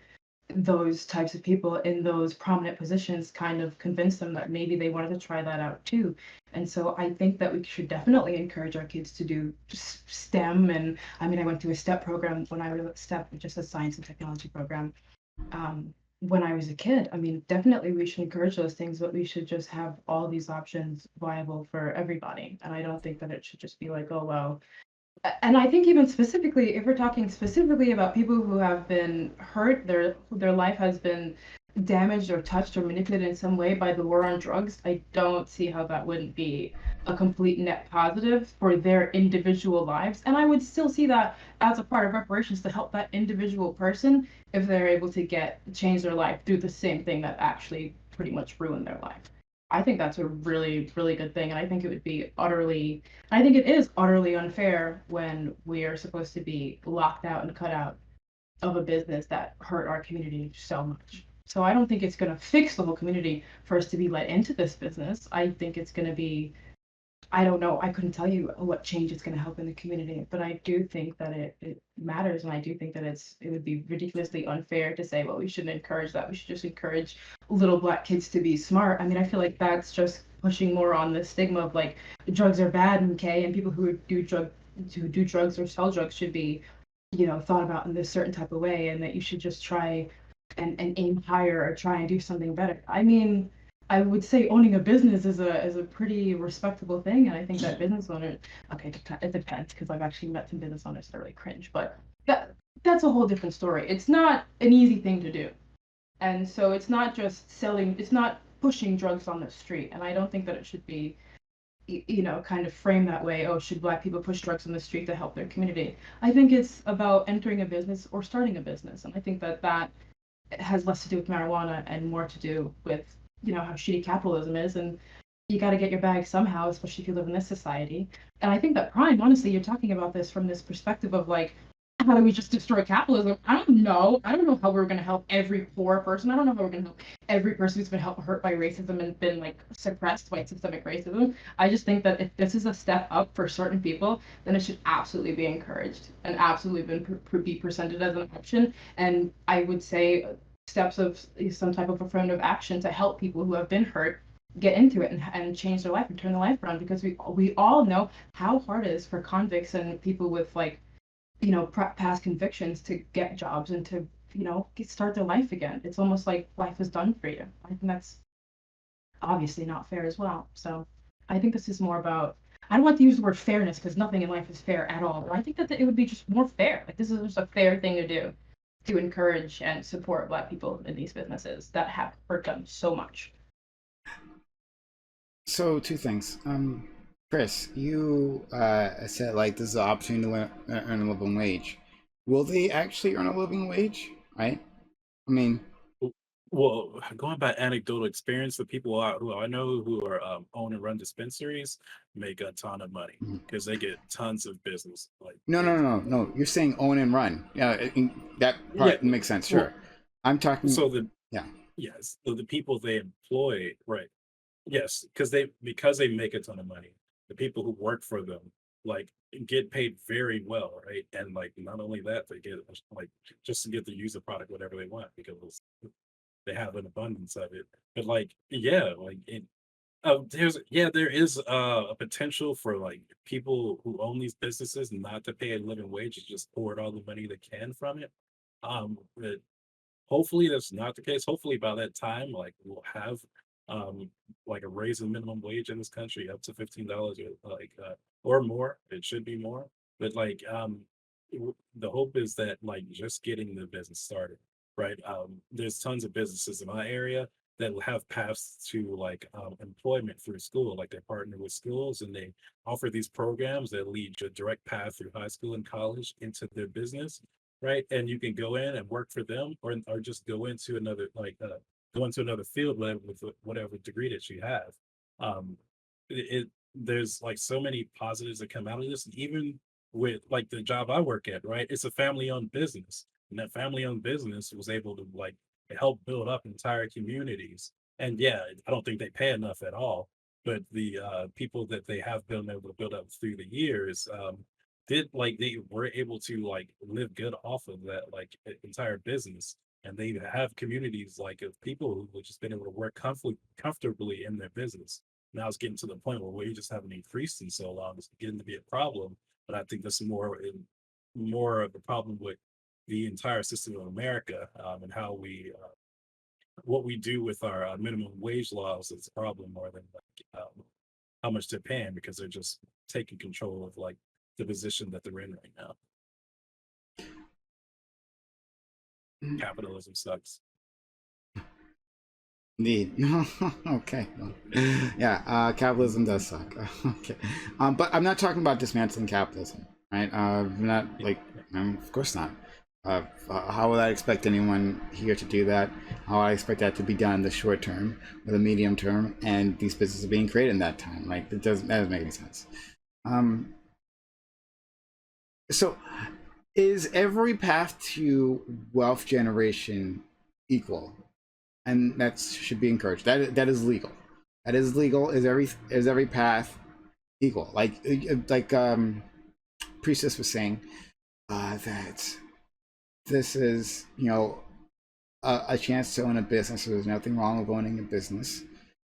those types of people in those prominent positions kind of convinced them that maybe they wanted to try that out too. And so I think that we should definitely encourage our kids to do STEM. And I mean, I went through a STEP program when I was at STEP, just a science and technology program. When I was a kid. I mean, definitely we should encourage those things, but we should just have all these options viable for everybody. And I don't think that it should just be like, oh, well. And I think even specifically, if we're talking specifically about people who have been hurt, their life has been damaged or touched or manipulated in some way by the war on drugs, I don't see how that wouldn't be a complete net positive for their individual lives. And I would still see that as a part of reparations to help that individual person if they're able to change their life through the same thing that actually pretty much ruined their life. I think that's a really, really good thing. And I think I think it is utterly unfair when we are supposed to be locked out and cut out of a business that hurt our community so much. So I don't think it's going to fix the whole community for us to be let into this business. I think it's going to be, I don't know, I couldn't tell you what change it's going to help in the community, but I do think that it matters. And I do think that it would be ridiculously unfair to say, well, we shouldn't encourage that. We should just encourage little black kids to be smart. I mean, I feel like that's just pushing more on the stigma of like drugs are bad, okay, and people who do drugs or sell drugs should be thought about in this certain type of way, and that you should just try and aim higher or try and do something better. I mean, I would say owning a business is a pretty respectable thing, and I think that business owners, okay, it depends, because I've actually met some business owners that are really cringe, but that's a whole different story. It's not an easy thing to do, and so it's not just selling, it's not pushing drugs on the street, and I don't think that it should be kind of framed that way. Oh, should Black people push drugs on the street to help their community? I think it's about entering a business or starting a business, and I think that has less to do with marijuana and more to do with how shitty capitalism is, and you got to get your bag somehow, especially if you live in this society. And I think that Prime, honestly, you're talking about this from this perspective of like, how do we just destroy capitalism? I don't know. I don't know how we're going to help every poor person. I don't know how we're going to help every person who's been hurt by racism and been like suppressed by systemic racism. I just think that if this is a step up for certain people, then it should absolutely be encouraged and absolutely be presented as an option. And I would say steps of some type of affirmative action to help people who have been hurt get into it and change their life and turn their life around, because we all know how hard it is for convicts and people with like past convictions to get jobs and to start their life again. It's almost like life is done for you. I think that's obviously not fair as well. So I think this is more about, I don't want to use the word fairness because nothing in life is fair at all, but I think that it would be just more fair. Like, this is just a fair thing to do, to encourage and support Black people in these businesses that have hurt them so much. So two things. Chris, you said like this is an opportunity to earn a living wage. Will they actually earn a living wage? Right? I mean, Well, going by anecdotal experience, the people who I know who are own and run dispensaries make a ton of money mhm. because they get tons of business. Like No, no, they, no, no, no. You're saying own and run. Yeah, that yeah. part makes sense. Well, Sure. I'm talking. so the Yeah. yes, the people they employ, right? Yes, because they make a ton of money. The people who work for them like get paid very well, right? And like not only that, they get like just to get to use the product whatever they want because they have an abundance of it. But like, yeah, like there is a potential for like people who own these businesses not to pay a living wage, just hoard all the money they can from it. But hopefully that's not the case. Hopefully by that time, like we'll have um like a raise in minimum wage in this country up to $15 or more. It should be more. But like the hope is that like just getting the business started, right? There's tons of businesses in my area that will have paths to like employment through school. Like they partner with schools and they offer these programs that lead to a direct path through high school and college into their business, right? And you can go in and work for them, or just go into another field with whatever degree that you have. Um, there's like so many positives that come out of this, and even with like the job I work at, right? It's a family-owned business, and that family-owned business was able to like help build up entire communities. And yeah, I don't think they pay enough at all, but the people that they have been able to build up through the years did like they were able to like live good off of that like entire business, and they have communities like of people who have just been able to work comfortably in their business. Now it's getting to the point where we just haven't increased in so long, it's getting to be a problem. But I think that's more of a problem with the entire system of America, and how we what we do with our minimum wage laws is a problem more than like how much they're paying, because they're just taking control of like the position that they're in right now. Capitalism sucks. Indeed. Okay. Well, yeah, capitalism does suck. Okay. But I'm not talking about dismantling capitalism, right? I'm not like, of course not. How would I expect anyone here to do that? How would I expect that to be done in the short term or the medium term, and these businesses are being created in that time? Like, that doesn't make any sense. So, is every path to wealth generation equal? And that should be encouraged. That is legal. That is legal. Is every path equal? Like Priestess was saying, that this is a chance to own a business. So there's nothing wrong with owning a business,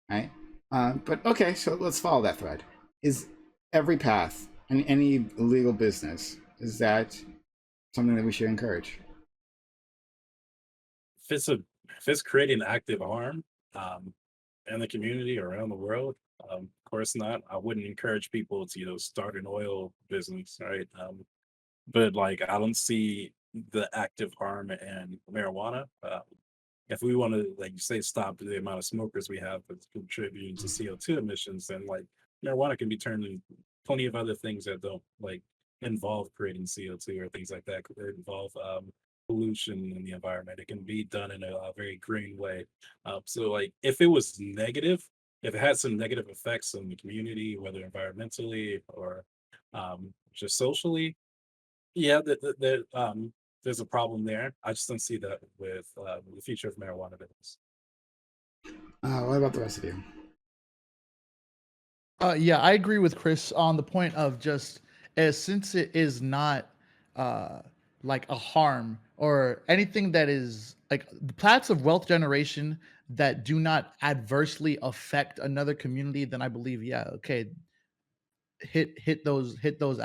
right? But okay, so let's follow that thread. Is every path in any legal business, is that something that we should encourage? If it's creating active harm um, in the community or around the world, of course not. I wouldn't encourage people to start an oil business, right? But like I don't see the active harm in marijuana. If we want to, like you say, stop the amount of smokers we have that's contributing to CO2 emissions, then like marijuana can be turned into plenty of other things that don't like involve creating CO2 or things like that. Could involve pollution in the environment. It can be done in a very green way. So like if it was negative, if it had some negative effects on the community, whether environmentally or just socially, yeah, there's a problem there. I just don't see that with the future of marijuana business. What about the rest of you? Yeah, I agree with Chris on the point of just since it is not uh, like a harm or anything that is like the paths of wealth generation that do not adversely affect another community, then I believe, yeah, okay, hit those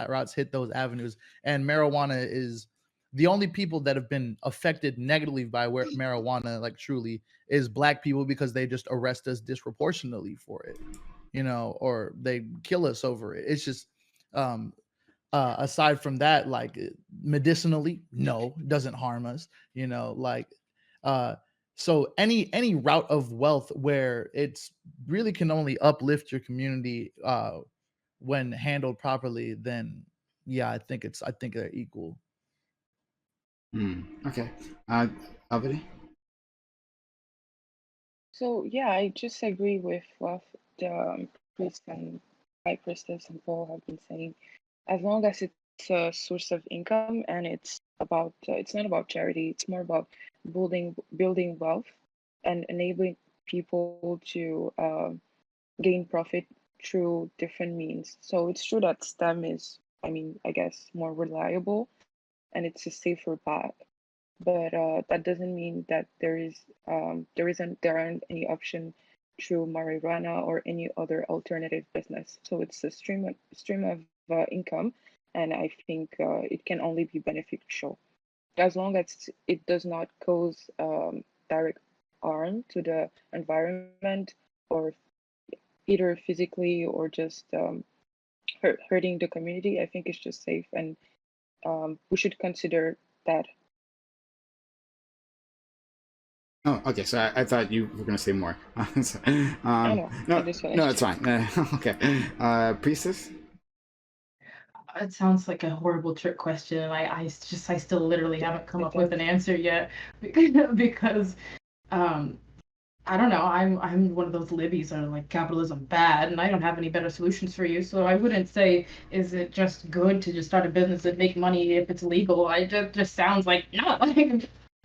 routes, hit those avenues. And marijuana is the only people that have been affected negatively by marijuana, like truly, is black people because they just arrest us disproportionately for it, or they kill us over it. It's just um aside from that, like medicinally, no, it doesn't harm us, like uh so any route of wealth where it's really can only uplift your community when handled properly, then yeah, I think they're equal. Okay. Albany? So yeah, I just agree with what the priest and high priestess and Paul have been saying. As long as it's a source of income and it's not about charity, it's more about building wealth and enabling people to gain profit through different means. So it's true that STEM is, I mean, I guess more reliable and it's a safer path, but that doesn't mean that there aren't any option through marijuana or any other alternative business. So it's a stream of income, and I think it can only be beneficial as long as it does not cause direct harm to the environment or either physically or just hurting the community. I think it's just safe, and we should consider that. Oh, okay. So I thought you were going to say more. So, I know. I no, just no, finished. it's fine. Okay. Priestess? It sounds like a horrible trick question. I still literally haven't come It up with does. an answer yet because um, I don't know. I'm one of those libbies that are like capitalism bad, and I don't have any better solutions for you. So I wouldn't say is it just good to just start a business and make money if it's legal. I just sounds like no.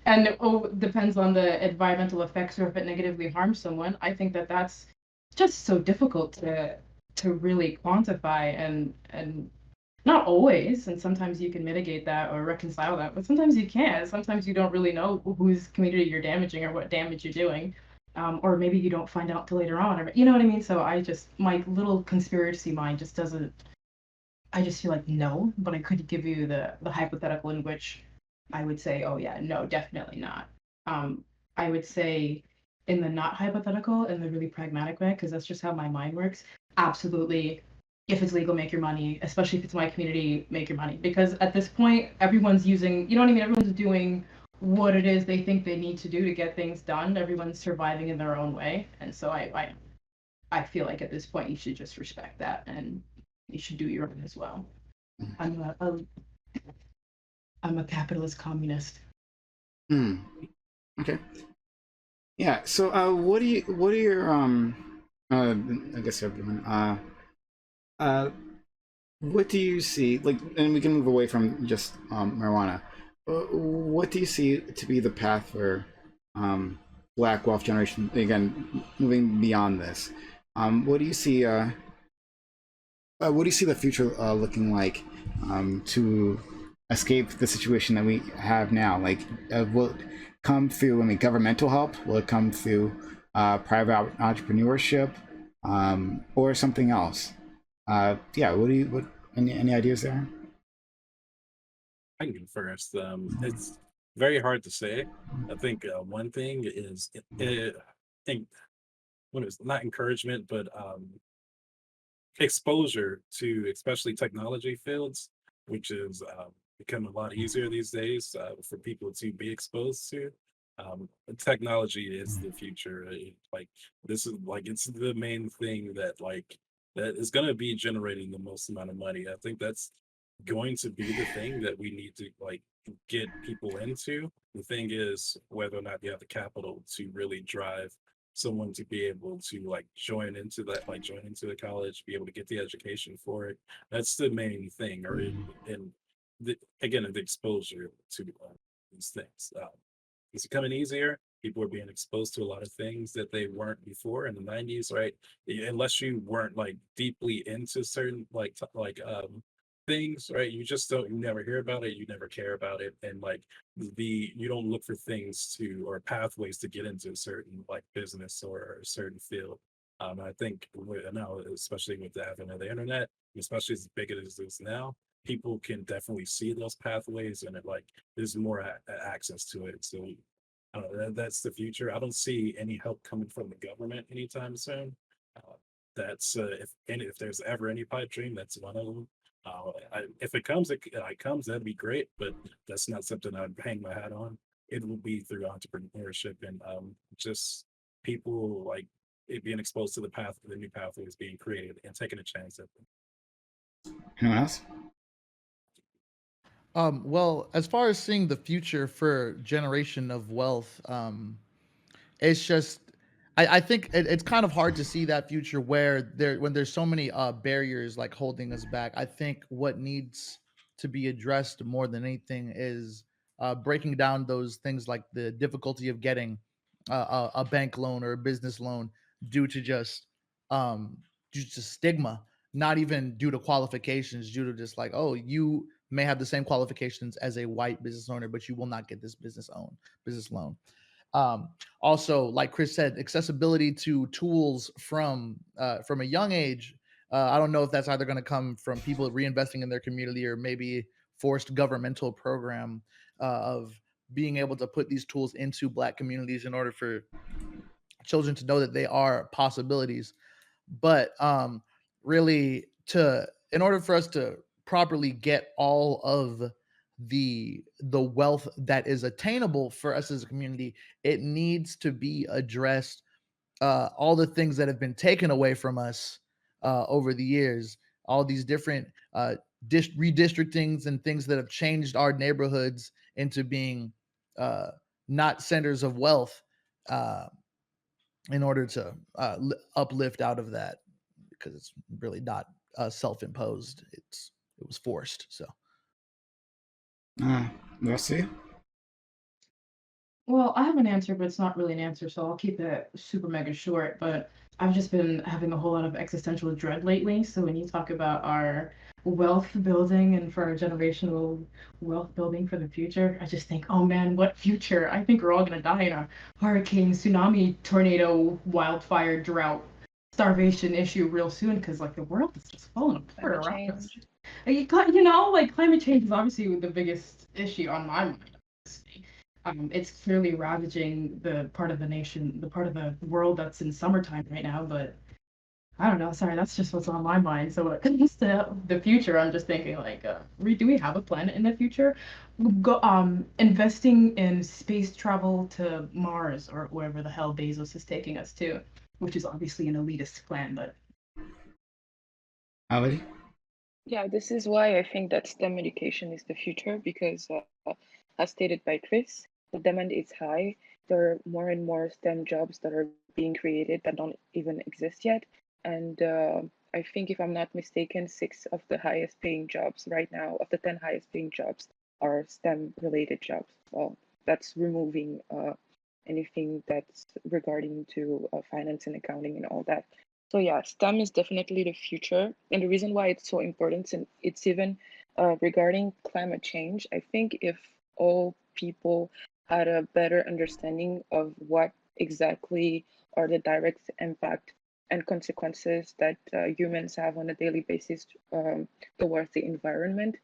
And depends on the environmental effects or if it negatively harms someone. I think that that's just so difficult to really quantify and not always, and sometimes you can mitigate that or reconcile that, but sometimes you can't. Sometimes you don't really know whose community you're damaging or what damage you're doing. Or maybe you don't find out till later on, or you know what I mean? So my little conspiracy mind just doesn't, I just feel like no, but I could give you the hypothetical in which I would say, oh yeah, no, definitely not. Um, I would say in the not hypothetical, in the really pragmatic way, because that's just how my mind works. Absolutely, if it's legal, make your money. Especially if it's my community, make your money. Because at this point, everyone's using, you know what I mean? Everyone's doing what it is they think they need to do to get things done. Everyone's surviving in their own way, and so I feel like at this point you should just respect that and you should do your own as well. I'm I'm a capitalist communist. Hmm. Okay. Yeah. So, what are your, I guess everyone, uh, what do you see, like, and we can move away from just, marijuana. What do you see to be the path for, Black wealth generation? Again, moving beyond this, what do you see, what do you see the future looking like to escape the situation that we have now? Like, will it come through, I mean, governmental help? Will it come through private entrepreneurship, or something else? Yeah. What any ideas there? I can go first. It's very hard to say. I think one thing is, I think what is not encouragement, but exposure to especially technology fields, which is becoming a lot easier these days for people to be exposed to. Technology is the future. Like this is like it's the main thing that that is going to be generating the most amount of money. I think that's going to be the thing that we need to get people into. The thing is whether or not you have the capital to really drive someone to be able to join into that, join into the college, be able to get the education for it. That's the main thing, or and again, the exposure to these things. It's becoming easier. People are being exposed to a lot of things that they weren't before in the 90s, right? Unless you weren't deeply into certain things, right? You just don't, you never hear about it, you never care about it. And you don't look for things to, or pathways to get into a certain business or a certain field. I think now, especially with the advent of the internet, especially as big as it is now, people can definitely see those pathways, and there's more access to it. So I don't know, that's the future. I don't see any help coming from the government anytime soon. Uh, that's if there's ever any pipe dream, that's one of them. If it comes, it comes. That'd be great, but that's not something I'd hang my hat on. It will be through entrepreneurship and just people it being exposed to the new pathways being created and taking a chance at them. Anyone else? Well, as far as seeing the future for generation of wealth, it's just I think it's kind of hard to see that future where when there's so many barriers holding us back. I think what needs to be addressed more than anything is breaking down those things like the difficulty of getting a bank loan or a business loan due to just due to stigma, not even due to qualifications, due to just oh, you may have the same qualifications as a white business owner, but you will not get this business loan. Also, like Chris said, accessibility to tools from a young age. I don't know if that's either going to come from people reinvesting in their community or maybe forced governmental program of being able to put these tools into Black communities in order for children to know that they are possibilities. But really, to in order for us to properly get all of the wealth that is attainable for us as a community, it needs to be addressed. All the things that have been taken away from us over the years, all these different redistrictings and things that have changed our neighborhoods into being uh, not centers of wealth, uh, in order to uplift out of that, because it's really not self-imposed. It was forced. So Let's see. Well, I have an answer, but it's not really an answer, so I'll keep it super mega short. But I've just been having a whole lot of existential dread lately. So when you talk about our wealth building and for our generational wealth building for the future, I just think, oh man, what future? I think we're all gonna die in a hurricane, tsunami, tornado, wildfire, drought, starvation issue real soon because the world is just falling apart Climate around us. change. Climate change is obviously the biggest issue on my mind. Honestly. It's clearly ravaging the part of the nation, the part of the world that's in summertime right now. But I don't know. Sorry, that's just what's on my mind. So when it comes to the future, I'm just thinking do we have a planet in the future? Investing in space travel to Mars or wherever the hell Bezos is taking us to, which is obviously an elitist plan, but Ali? Yeah, this is why I think that STEM education is the future because, as stated by Chris, the demand is high. There are more and more STEM jobs that are being created that don't even exist yet. And I think, if I'm not mistaken, 6 of the highest paying jobs right now, of the 10 highest paying jobs, are STEM related jobs. Well, that's removing anything that's regarding to finance and accounting and all that. So yeah, STEM is definitely the future, and the reason why it's so important, and it's even regarding climate change. I think if all people had a better understanding of what exactly are the direct impact and consequences that humans have on a daily basis towards the environment,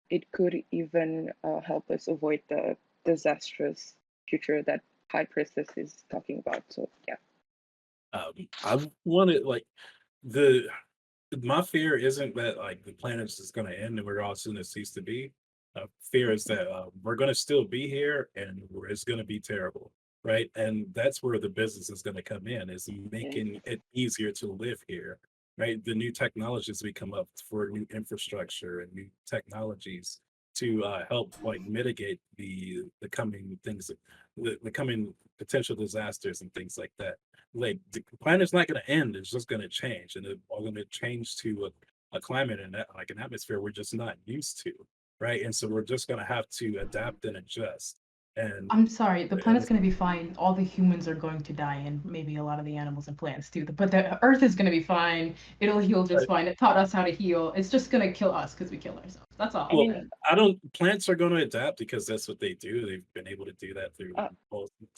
it could even help us avoid the disastrous future that High Priestess is talking about. So yeah. I wanted like the my fear isn't that like the planet is just going to end and we're all soon to cease to be. Fear is that we're going to still be here and it's going to be terrible, right? And that's where the business is going to come in, is Yeah. making it easier to live here, right? The new technologies we come up for new infrastructure and new technologies to help like mitigate the coming things, the coming potential disasters and things like that. Like the planet's not going to end; it's just going to change, and it's all going to change to a climate and like an atmosphere we're just not used to, right? And so we're just going to have to adapt and adjust. And I'm sorry, the and planet's gonna be fine. All the humans are going to die, and maybe a lot of the animals and plants too. But the Earth is gonna be fine. It'll heal just fine. It taught us how to heal. It's just gonna kill us because we kill ourselves. That's I all. well, mean, I don't. Plants are going to adapt because that's what they do. They've been able to do that through uh,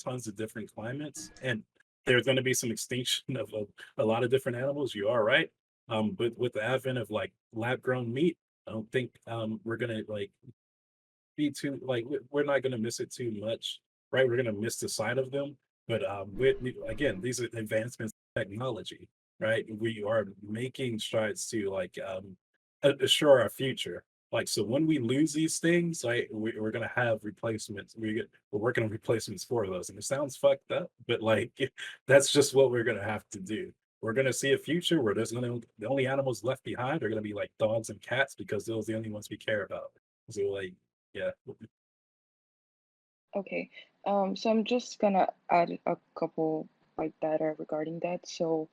tons of different climates, and there's going to be some extinction of a lot of different animals. You are right, but with the advent of like lab grown meat, I don't think we're gonna like be too like we're not going to miss it too much, right? We're going to miss the sight of them, but again, these are advancements in technology, right? We are making strides to like assure our future. Like so, when we lose these things, like we're going to have replacements. We're working on replacements for those, and it sounds fucked up, but like that's just what we're going to have to do. We're going to see a future where there's going to the only animals left behind are going to be like dogs and cats because those are the only ones we care about. So like yeah. okay. So I'm just gonna add a couple like data regarding that. So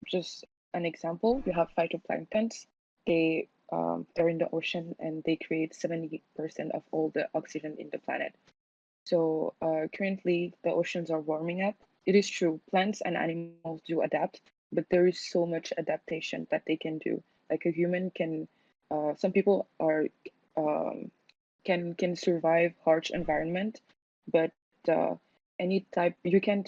just an example, you have phytoplanktons. They're in the ocean and they create 70% of all the oxygen in the planet. So currently the oceans are warming up. It is true, plants and animals do adapt, but there is so much adaptation that they can do. Like a human can, some people are um, can survive harsh environment, but uh, any type you can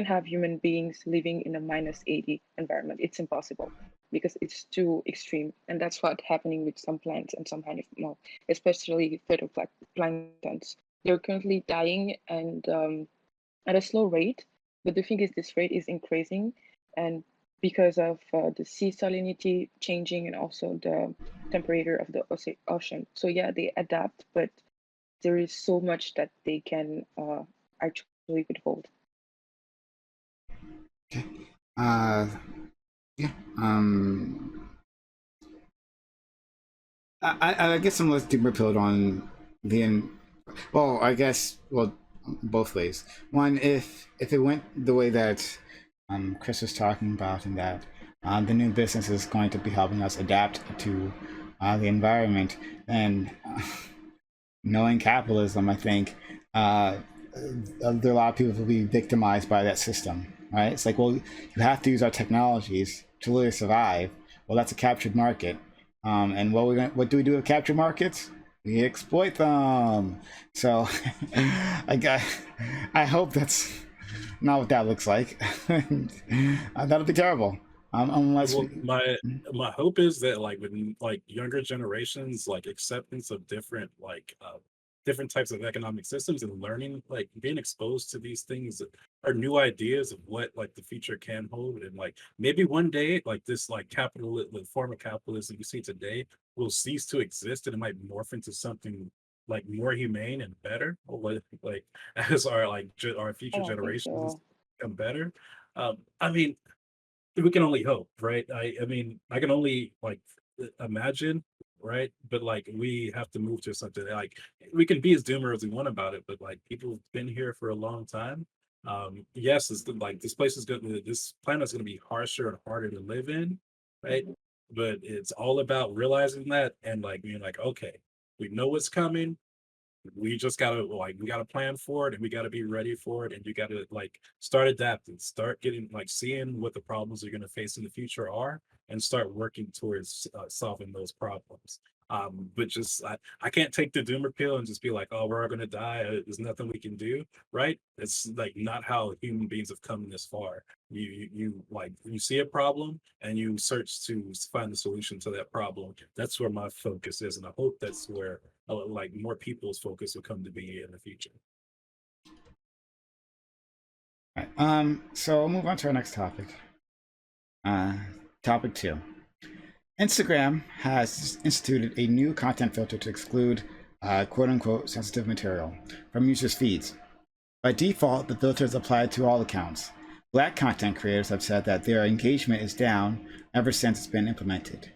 have human beings living in a -80 environment. It's impossible because it's too extreme, and that's what's happening with some plants and some animals, especially phytoplanktons. They're currently dying and at a slow rate, but the thing is, this rate is increasing, and because of the sea salinity changing and also the temperature of the ocean. So yeah, they adapt, but there is so much that they can actually withhold. Okay. Uh, yeah. I guess I'm less deeper pilled on the well, I guess both ways. One, if it went the way that Chris was talking about, and that the new business is going to be helping us adapt to the environment, then knowing capitalism, I think there are a lot of people who will be victimized by that system. Right? It's like, well, you have to use our technologies to really survive. Well, that's a captured market. And what do we do with captured markets? We exploit them. So, I hope that's not what that looks like. That'll be terrible. Unless Well, we, my hope is that like with like younger generations, like acceptance of different types of economic systems and learning, like being exposed to these things are new ideas of what like the future can hold, and like maybe one day like this like capital the form of capitalism you see today will cease to exist and it might morph into something like more humane and better, or like as our like our I future don't think generations so. become better. I mean, we can only hope, right? I mean, I can only like imagine, right? But like we have to move to something like we can be as doomer as we want about it, but like people have been here for a long time. Yes, like this place is going this planet's gonna be harsher and harder to live in, right? Mhm. But it's all about realizing that and like being like, okay, we know what's coming, we just gotta like we gotta plan for it and we gotta be ready for it and you gotta like start adapting, start getting like seeing what the problems you're gonna face in the future are and start working towards solving those problems. But just I can't take the doomer pill and just be like, oh, we're all gonna die. There's nothing we can do, right? It's like not how human beings have come this far. You like you see a problem and you search to find the solution to that problem. That's where my focus is, and I hope that's where like more people's focus will come to be in the future. Right. So we'll move on to our next topic. Topic 2. Instagram has instituted a new content filter to exclude quote-unquote sensitive material from users' feeds. By default, the filter is applied to all accounts. Black content creators have said that their engagement is down ever since it's been implemented.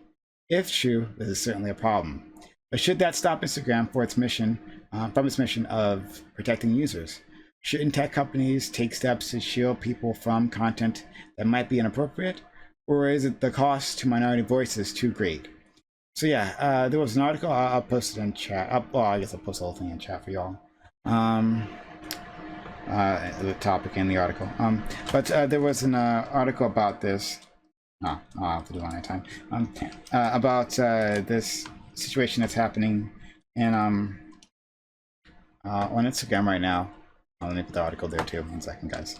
If true, this is certainly a problem. But should that stop Instagram from its mission of protecting users? Shouldn't tech companies take steps to shield people from content that might be inappropriate? Or is it the cost to minority voices too great? So yeah, there was an article. I'll post it in chat. Well, I guess I'll post the whole thing in chat for y'all. The topic in the article. But there was an article about this. I'll have to do one at a time. About this situation that's happening in on Instagram right now. Let me put the article there too. 1 second, guys.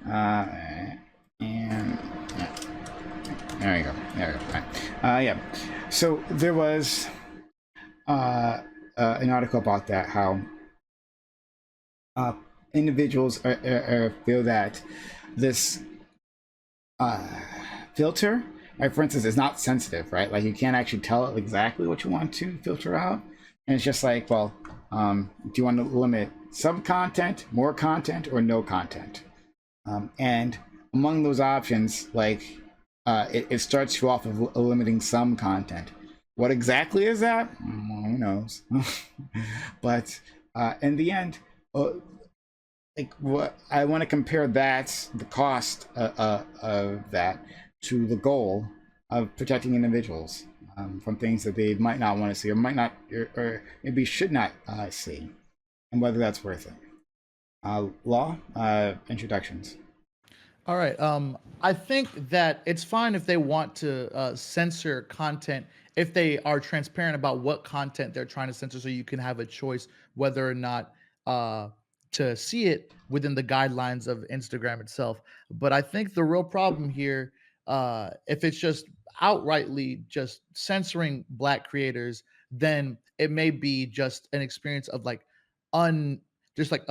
And yeah. There you go. There we go. Right. Yeah. So there was an article about that, how individuals feel that this filter, right, for instance, is not sensitive, right? Like you can't actually tell it exactly what you want to filter out. And it's just like, well, do you want to limit some content, more content, or no content? And among those options, like, it starts you off of limiting some content. What exactly is that? Who knows? But in the end, like, what I want to compare that, the cost of that, to the goal of protecting individuals from things that they might not want to see, or might not, or maybe should not see, and whether that's worth it. Law, introductions. All right. I think that it's fine if they want to censor content if they are transparent about what content they're trying to censor, so you can have a choice whether or not to see it within the guidelines of Instagram itself. But I think the real problem here, if it's just outrightly just censoring Black creators, then it may be just an experience of like just like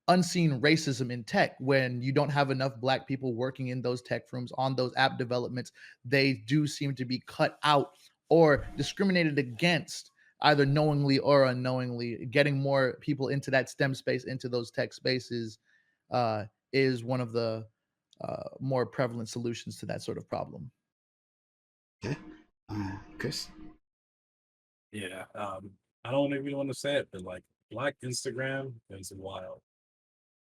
unseen racism in tech. When you don't have enough Black people working in those tech firms on those app developments, they do seem to be cut out or discriminated against, either knowingly or unknowingly. Getting more people into that STEM space, into those tech spaces, is one of the more prevalent solutions to that sort of problem. Okay, Chris. Yeah, I don't even want to say it, but like Black Instagram is wild.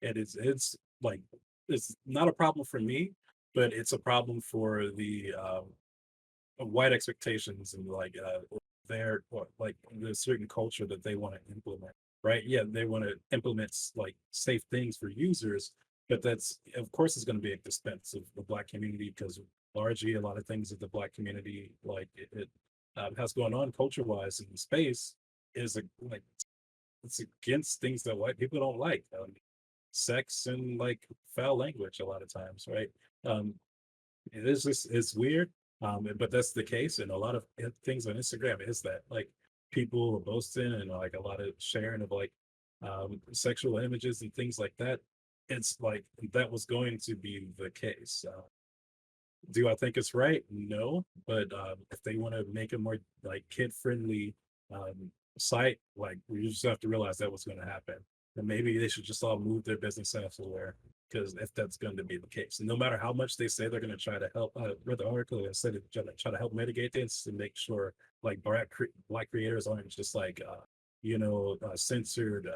It's like it's not a problem for me, but it's a problem for the white expectations and like their like the certain culture that they want to implement, right? Yeah, they want to implement like safe things for users, but that's of course is going to be at the expense of the Black community, because largely a lot of things that the Black community like it has going on culture wise in the space is like it's against things that white people don't like. Sex and like foul language a lot of times, right? It is just it's weird, but that's the case, and a lot of things on Instagram is that like people are boasting and like a lot of sharing of like sexual images and things like that. It's like that was going to be the case. Do I think it's right? No, but if they want to make a more like kid friendly site, like we just have to realize that was going to happen. And maybe they should just all move their business elsewhere, because if that's going to be the case, and no matter how much they say they're going to try to help, read the article and said try to help mitigate this to make sure like Black creators aren't just like censored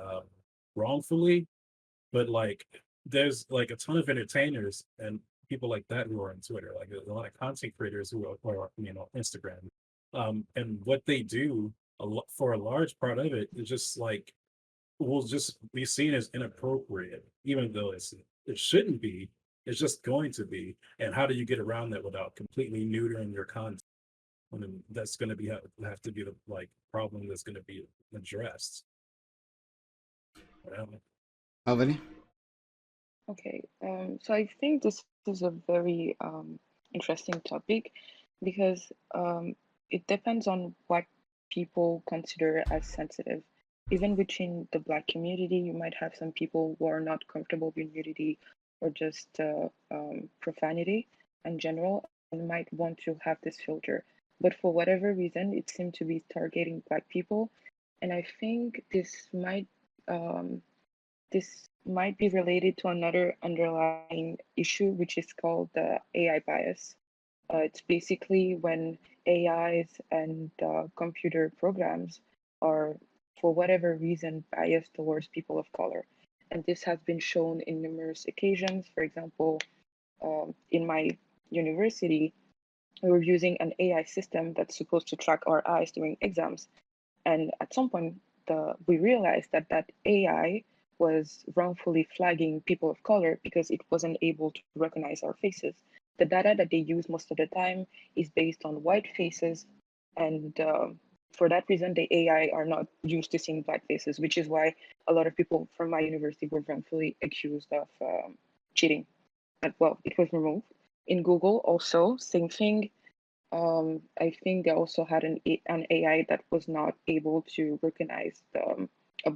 wrongfully, but like there's like a ton of entertainers and people like that who are on Twitter. Like there's a lot of content creators who are Instagram, and what they do for a large part of it is just like will just be seen as inappropriate, even though it shouldn't be. It's just going to be. And how do you get around that without completely neutering your content? And that's going to be have to be the like problem that's going to be addressed. Well, Albany? Okay, so I think this is a very interesting topic because it depends on what people consider as sensitive. Even within the Black community, you might have some people who are not comfortable with nudity or just profanity in general and might want to have this filter. But for whatever reason, it seemed to be targeting Black people. And I think um, this might be related to another underlying issue, which is called the AI bias. It's basically when AIs and computer programs are, for whatever reason, biased towards people of color. And this has been shown in numerous occasions. For example, in my university, we were using an AI system that's supposed to track our eyes during exams. And at some point, we realized that that AI was wrongfully flagging people of color because it wasn't able to recognize our faces. The data that they use most of the time is based on white faces, and for that reason, the AI are not used to seeing Black faces, which is why a lot of people from my university were wrongfully accused of cheating. And well, it was removed. In Google, also, same thing. I think they also had an AI that was not able to recognize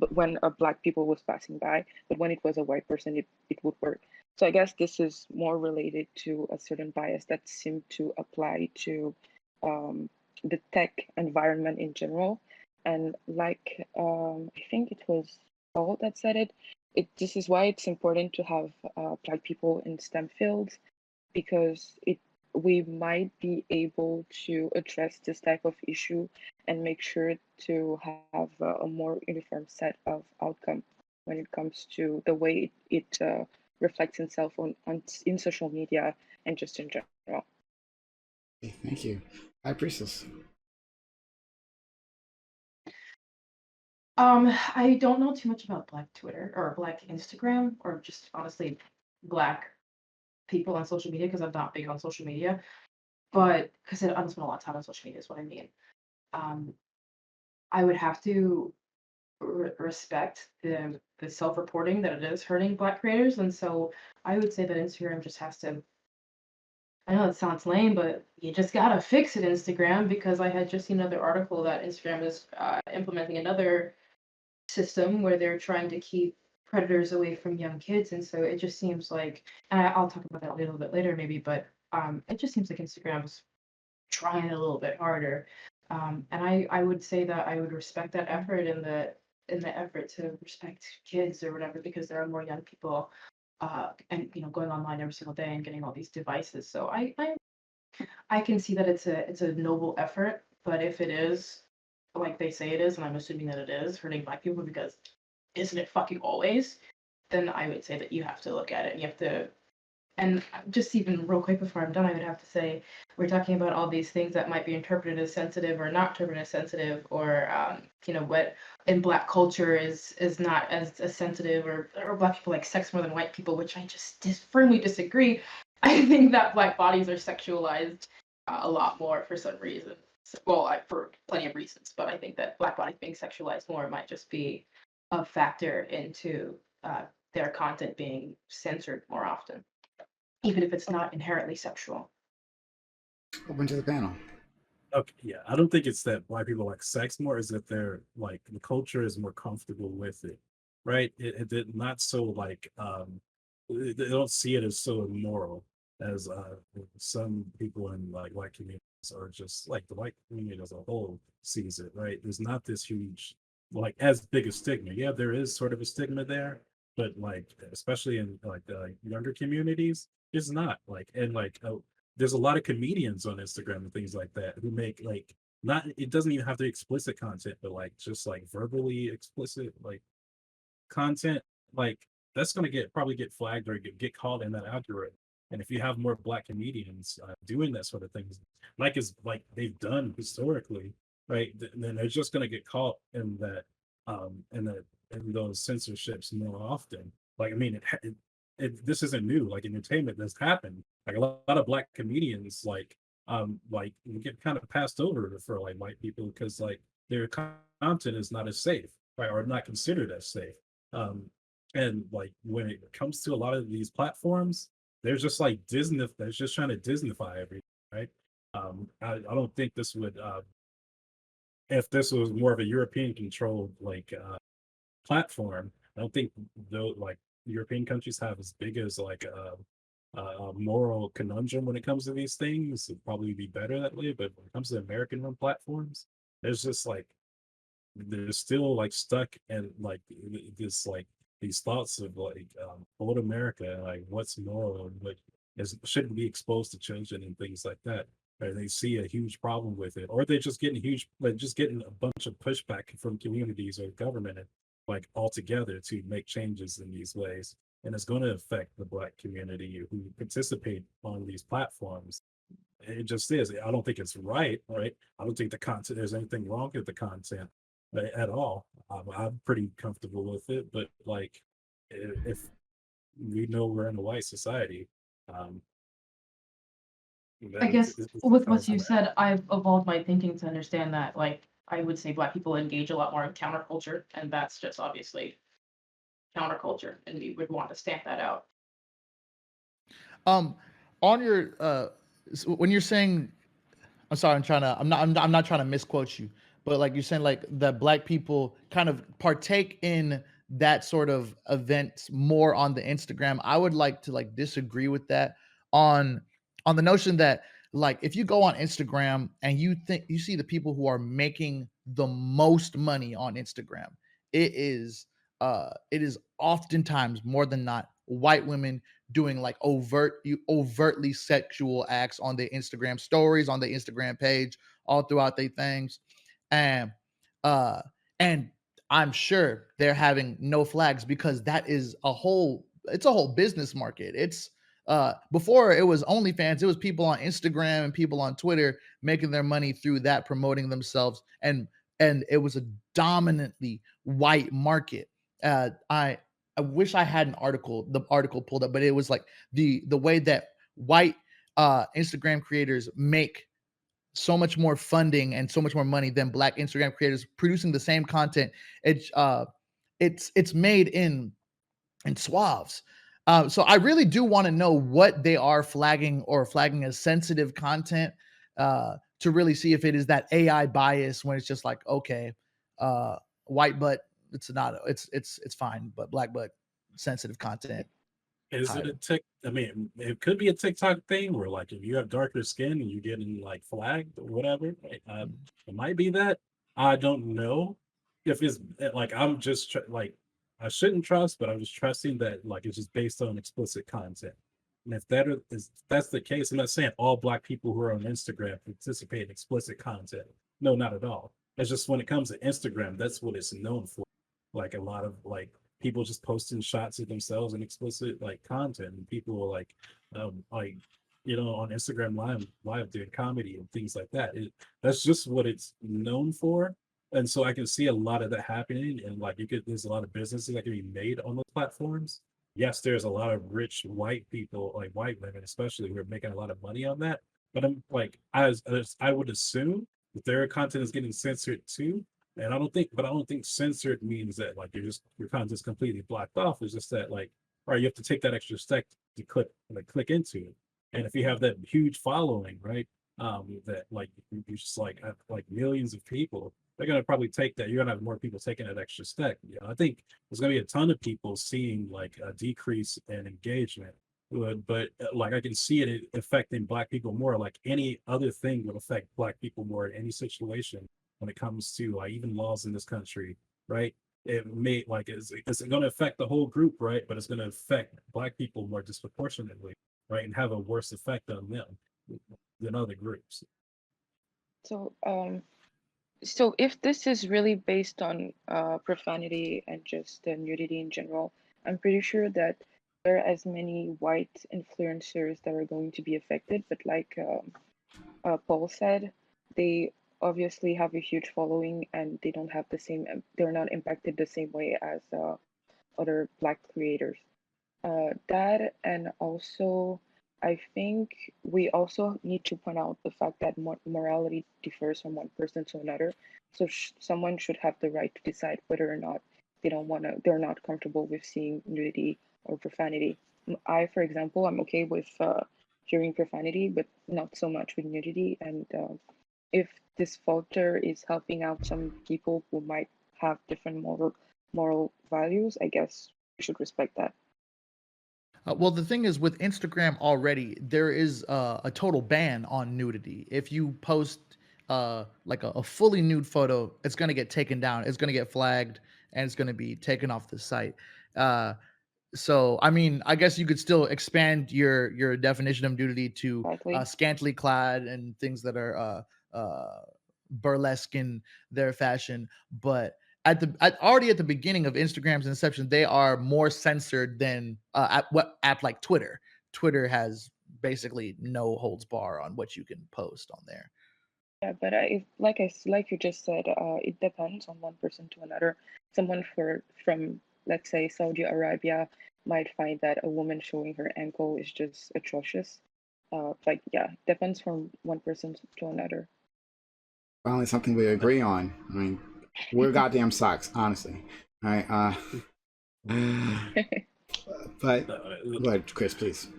when a Black people was passing by, but when it was a white person, it would work. So I guess this is more related to a certain bias that seemed to apply to um, the tech environment in general. And like I think it was Paul that said it. This is why it's important to have Black people in STEM fields because it we might be able to address this type of issue and make sure to have a more uniform set of outcome when it comes to the way it reflects itself in social media and just in general. Okay, thank you. High Priestess. I don't know too much about Black Twitter or Black Instagram or just honestly Black people on social media because I'm not big on social media. But because I don't spend a lot of time on social media is what I mean. Um, I would have to respect the self-reporting that it is hurting Black creators, and so I would say that Instagram just has to. I know it sounds lame, but you just gotta fix it, Instagram, because I had just seen another article that Instagram is implementing another system where they're trying to keep predators away from young kids, and so it just seems like, and I'll talk about that a little bit later, maybe, but it just seems like Instagram's trying a little bit harder. And I would say that I would respect that effort in the effort to respect kids or whatever, because there are more young people and going online every single day and getting all these devices. So I can see that it's a noble effort, but if it is like they say it is, and I'm assuming that it is hurting Black people because isn't it fucking always? Then I would say that you have to look at it and you have to and just even real quick before I'm done, I would have to say we're talking about all these things that might be interpreted as sensitive or not interpreted as sensitive, or what in Black culture is not as sensitive, or Black people like sex more than white people, which I just firmly disagree. I think that Black bodies are sexualized a lot more for some reason. Well, for plenty of reasons, but I think that Black bodies being sexualized more might just be a factor into their content being censored more often, even if it's not inherently sexual. Open to the panel. okay, yeah, I don't think it's that Black people like sex more. Is that they're like the culture is more comfortable with it, right? It not so like they don't see it as so immoral as some people in like white communities or just like the white community as a whole sees it, right? There's not this huge like as big a stigma. Yeah, there is sort of a stigma there, but like especially in like younger communities, it's not like and like there's a lot of comedians on Instagram and things like that who make like not it doesn't even have to be explicit content, but like just like verbally explicit like content, like that's gonna probably get flagged or get called in that algorithm. And if you have more Black comedians doing that sort of things, like is like they've done historically, right? Then they're just gonna get caught in that in those censorships more often. Like I mean, this isn't new. Like entertainment, this happened. Like a lot of black comedians, like get kind of passed over for like white people because like their content is not as safe, right, or not considered as safe. Um, and like when it comes to a lot of these platforms, they're just like Disney. They're just trying to Disneyfy everything, right? I don't think this would if this was more of a European controlled like platform. I don't think though like European countries have as big as like a moral conundrum when it comes to these things. It'd probably be better that way. But when it comes to American run platforms, there's just like they're still like stuck in like this like these thoughts of like old America, like what's moral and what is shouldn't be exposed to children and things like that. And they see a huge problem with it, or they're just getting huge, like just getting a bunch of pushback from communities or government, like altogether to make changes in these ways. And it's going to affect the black community who participate on these platforms. It just is. I don't think it's right, right? I don't think the content, there's anything wrong with the content at all. I'm pretty comfortable with it, but like, if we know we're in a white society, um, I then guess it's with what because you said, I've evolved my thinking to understand that, like, I would say Black people engage a lot more in counterculture, and that's just obviously counterculture, and we would want to stamp that out. Um, on your when you're saying, I'm sorry, I'm not trying to misquote you, but like you're saying, like that black people kind of partake in that sort of events more on the Instagram. I would like to like disagree with that on on the notion that like if you go on Instagram and you think you see the people who are making the most money on Instagram, it is oftentimes more than not white women doing like overtly sexual acts on their Instagram stories, on their Instagram page, all throughout their things. And uh and I'm sure they're having no flags because that is a whole it's a whole business market. It's before it was OnlyFans, it was people on Instagram and people on Twitter making their money through that, promoting themselves, and it was a dominantly white market. I wish I had the article pulled up, but it was like the way that white Instagram creators make so much more funding and so much more money than black Instagram creators producing the same content. It's it's made in swaths. So I really do want to know what they are flagging or flagging as sensitive content to really see if it is that AI bias when it's just like, okay, white butt, it's not, it's fine, but black butt, sensitive content. is it Hide a them. tick? I mean, it could be a TikTok thing where, like, if you have darker skin and you're getting like flagged or whatever, right? It might be that. I don't know if it's like like I shouldn't trust, but I'm just trusting that like it's just based on explicit content. And if that's the case, I'm not saying all black people who are on Instagram participate in explicit content. No, not at all. It's just when it comes to Instagram, that's what it's known for. Like a lot of like people just posting shots of themselves and explicit like content, and people were like on Instagram live doing comedy and things like that. That's just what it's known for. And so I can see a lot of that happening, and like there's a lot of businesses that can be made on those platforms. Yes, there's a lot of rich white people, like white women especially, who are making a lot of money on that. But I'm like, as I would assume that their content is getting censored too. And I don't think censored means that like your content's completely blocked off. It's just that like, all right, you have to take that extra step to click into it. And if you have that huge following, right, that like you just like have like millions of people, they're gonna probably take that. You're gonna have more people taking that extra step. I think there's gonna be a ton of people seeing like a decrease in engagement. But like I can see it affecting black people more. Like any other thing would affect black people more in any situation when it comes to like even laws in this country, right? It may like it's going to affect the whole group, right? But it's going to affect black people more disproportionately, right? And have a worse effect on them than other groups. So, so if this is really based on profanity and just nudity in general, I'm pretty sure that there are as many white influencers that are going to be affected. But like Paul said, they obviously have a huge following and they don't have the same, they're not impacted the same way as other Black creators. That, and also I think we also need to point out the fact that morality differs from one person to another. So someone should have the right to decide whether or not they're not comfortable with seeing nudity or profanity. I, for example, I'm okay with hearing profanity, but not so much with nudity. And if this filter is helping out some people who might have different moral values, I guess we should respect that. Well, the thing is, with Instagram already, there is a total ban on nudity. If you post like a fully nude photo, it's going to get taken down. It's going to get flagged, and it's going to be taken off the site. Uh, so, I mean, I guess you could still expand your definition of nudity to Exactly. scantily clad and things that are burlesque in their fashion. But already at the beginning of Instagram's inception, they are more censored than app like Twitter. Twitter has basically no holds bar on what you can post on there. Yeah, but like you just said, it depends on one person to another. Someone from, let's say, Saudi Arabia might find that a woman showing her ankle is just atrocious. Like, yeah, depends from one person to another. Finally, something we agree on. I mean, we're goddamn socks, honestly. All right. But go ahead, Chris, please.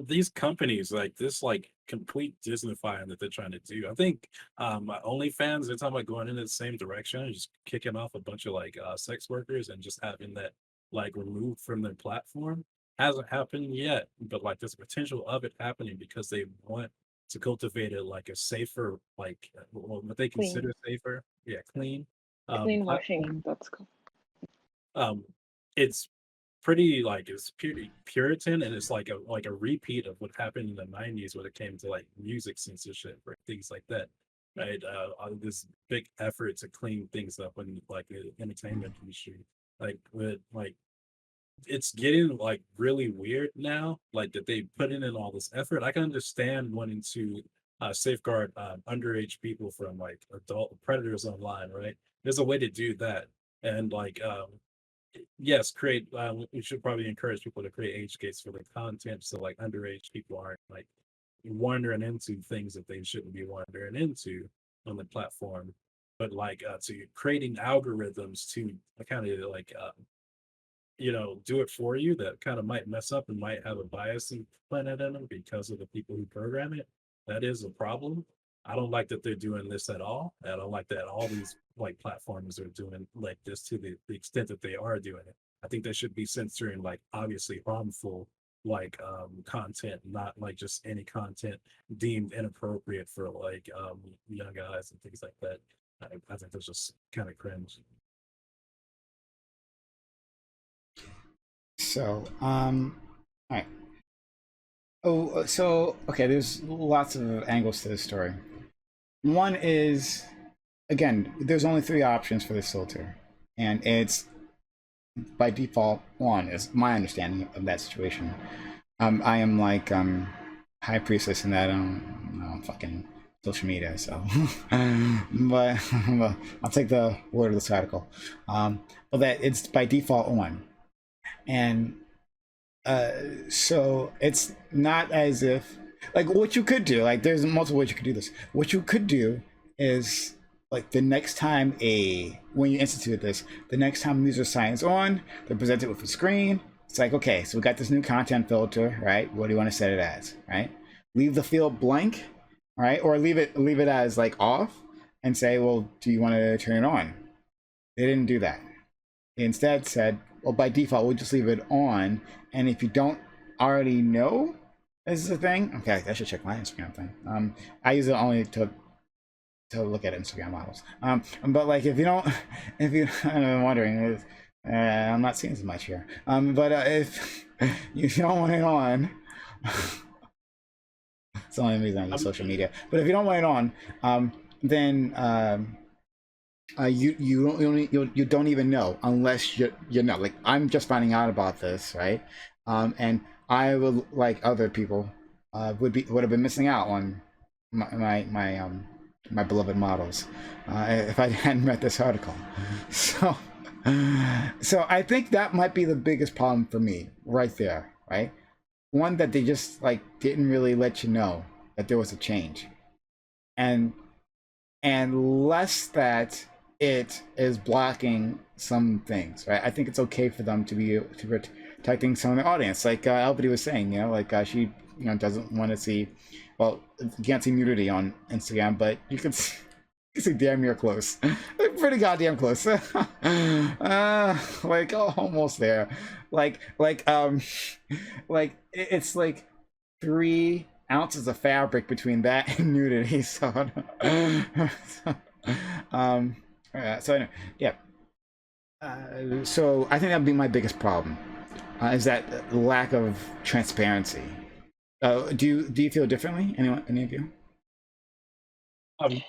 These companies, like this, like complete Disneyfying that they're trying to do. I think OnlyFans, they're talking about going in the same direction, just kicking off a bunch of like sex workers and just having that like removed from their platform. Hasn't happened yet, but like there's potential of it happening because they want to cultivate it like a safer, like what they Clean, consider safer, yeah, clean clean washing. platform. That's cool. It's pretty like it's Puritan, and it's like a repeat of what happened in the '90s when it came to like music censorship or things like that, right? This big effort to clean things up in like the entertainment industry, like with like it's getting like really weird now, like that they put in all this effort. I can understand wanting to safeguard underage people from like adult predators online, right? There's a way to do that, and like yes, create. We should probably encourage people to create age gates for the content, so like underage people aren't like wandering into things that they shouldn't be wandering into on the platform. But like to creating algorithms to kind of like do it for you that kind of might mess up and might have a bias implanted in them because of the people who program it. That is a problem. I don't like that they're doing this at all. I don't like that all these like platforms are doing like this to the extent that they are doing it. I think they should be censoring like obviously harmful like content, not like just any content deemed inappropriate for like young guys and things like that. I think that's just kind of cringe. So, all right. Oh, so okay. There's lots of angles to this story. One is, again, there's only three options for this filter, and it's by default one is my understanding of that situation. I am like high priestess in that fucking social media, so but well, I'll take the word of this article. But that it's by default one, and so it's not as if like what you could do, like there's multiple ways you could do this. What you could do is like the next time when you institute this, the next time a user signs on, they're presented with a screen. It's like, okay, so we got this new content filter, right? What do you want to set it as, right? Leave the field blank, right? Or leave it as like off and say, well, do you want to turn it on? They didn't do that. They instead said, well, by default, we'll just leave it on. And if you don't already know this is a thing, okay, I should check my Instagram thing. I use it only to look at Instagram models. But like if you don't, I'm wondering, I'm not seeing as much here. But if you don't want it on, it's the only reason I use social media. But if you don't want it on, then you don't even know unless you know. Like I'm just finding out about this, right? And I would like other people would have been missing out on my beloved models if I hadn't read this article. So So I think that might be the biggest problem for me right there, right? One that they just like didn't really let you know that there was a change. And less that it is blocking some things, right? I think it's okay for them to be to protecting some of the audience, like Albany was saying, like she, doesn't want to see, well, you can't see nudity on Instagram, but you can see, damn near close, pretty goddamn close, like almost there, like it's like 3 ounces of fabric between that and nudity. So, um, so anyway, yeah. So I think that'd be my biggest problem, is that lack of transparency. Do you feel differently? Any of you?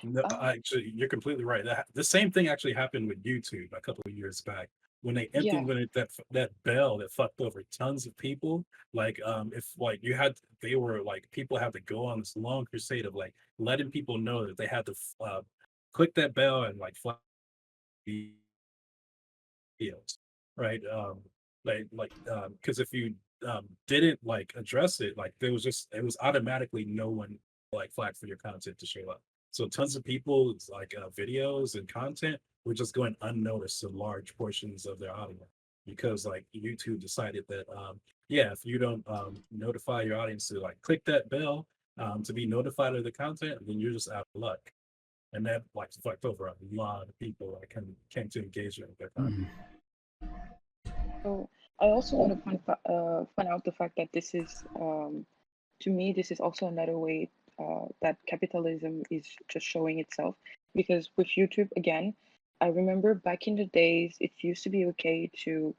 No, Oh, actually, you're completely right. The same thing actually happened with YouTube a couple of years back when they yeah. implemented that bell that fucked over tons of people. Like, if like they were like people had to go on this long crusade of like letting people know that they had to click that bell and like flag videos, right? Because if you didn't like address it, like there was just it was automatically no one like flagged for your content to show up. So tons of people like videos and content were just going unnoticed to large portions of their audience because like YouTube decided that yeah, if you don't notify your audience to like click that bell to be notified of the content, then you're just out of luck. And that like fucked over a lot of people that came to engagement with their content. Mm. So I also want to point out the fact that this is, to me, this is also another way that capitalism is just showing itself. Because with YouTube, again, I remember back in the days, it used to be okay to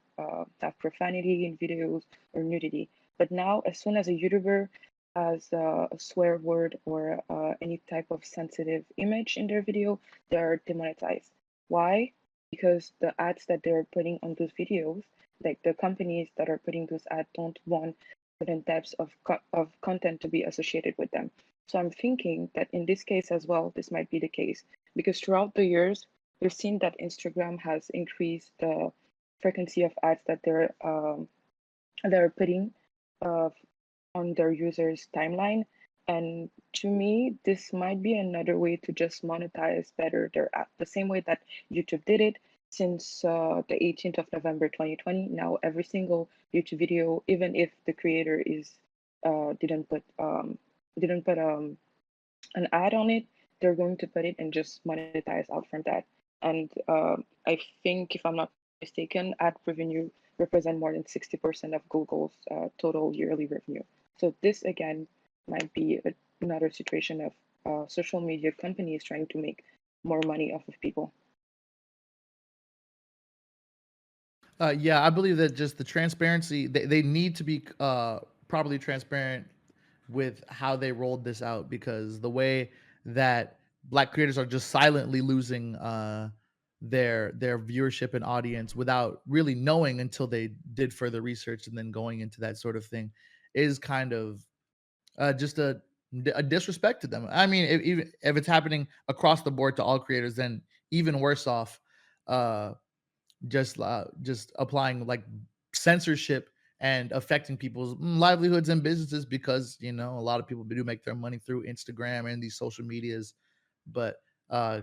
have profanity in videos or nudity. But now, as soon as a YouTuber has a swear word or any type of sensitive image in their video, they're demonetized. Why? Because the ads that they're putting on those videos, like the companies that are putting those ads, don't want certain types of content to be associated with them. So I'm thinking that in this case as well, this might be the case because throughout the years, we've seen that Instagram has increased the frequency of ads that they're putting uh, on their users' timeline. And to me, this might be another way to just monetize better their app, the same way that YouTube did it since the 18th of November 2020. Now, every single YouTube video, even if the creator is didn't put an ad on it, they're going to put it and just monetize out from that. And I think, if I'm not mistaken, ad revenue represent more than 60% of Google's total yearly revenue. So this again might be another situation of social media companies trying to make more money off of people. Yeah, I believe that just the transparency, they need to be properly transparent with how they rolled this out, because the way that black creators are just silently losing their viewership and audience without really knowing until they did further research and then going into that sort of thing is kind of just a disrespect to them. I mean, even if it's happening across the board to all creators, then even worse off. Uh, just applying like censorship and affecting people's livelihoods and businesses, because a lot of people do make their money through Instagram and these social medias. But uh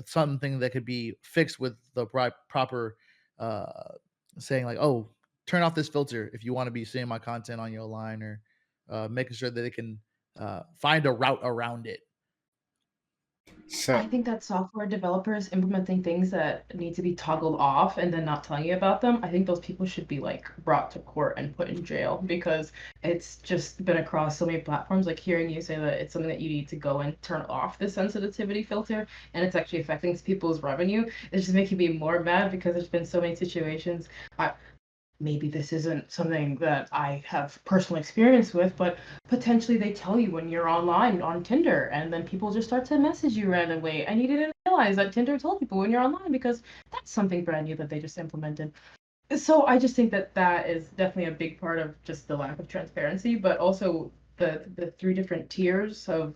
something that could be fixed with the proper uh saying like, oh, turn off this filter if you want to be seeing my content on your line, or making sure that they can find a route around it. So I think that software developers implementing things that need to be toggled off and then not telling you about them, I think those people should be like brought to court and put in jail, because it's just been across so many platforms. Like hearing you say that it's something that you need to go and turn off the sensitivity filter and it's actually affecting people's revenue, it's just making me more mad because there's been so many situations. Maybe this isn't something that I have personal experience with, but potentially they tell you when you're online on Tinder, and then people just start to message you randomly, and you didn't realize that Tinder told people when you're online, because that's something brand new that they just implemented. So I just think that that is definitely a big part of just the lack of transparency, but also the three different tiers of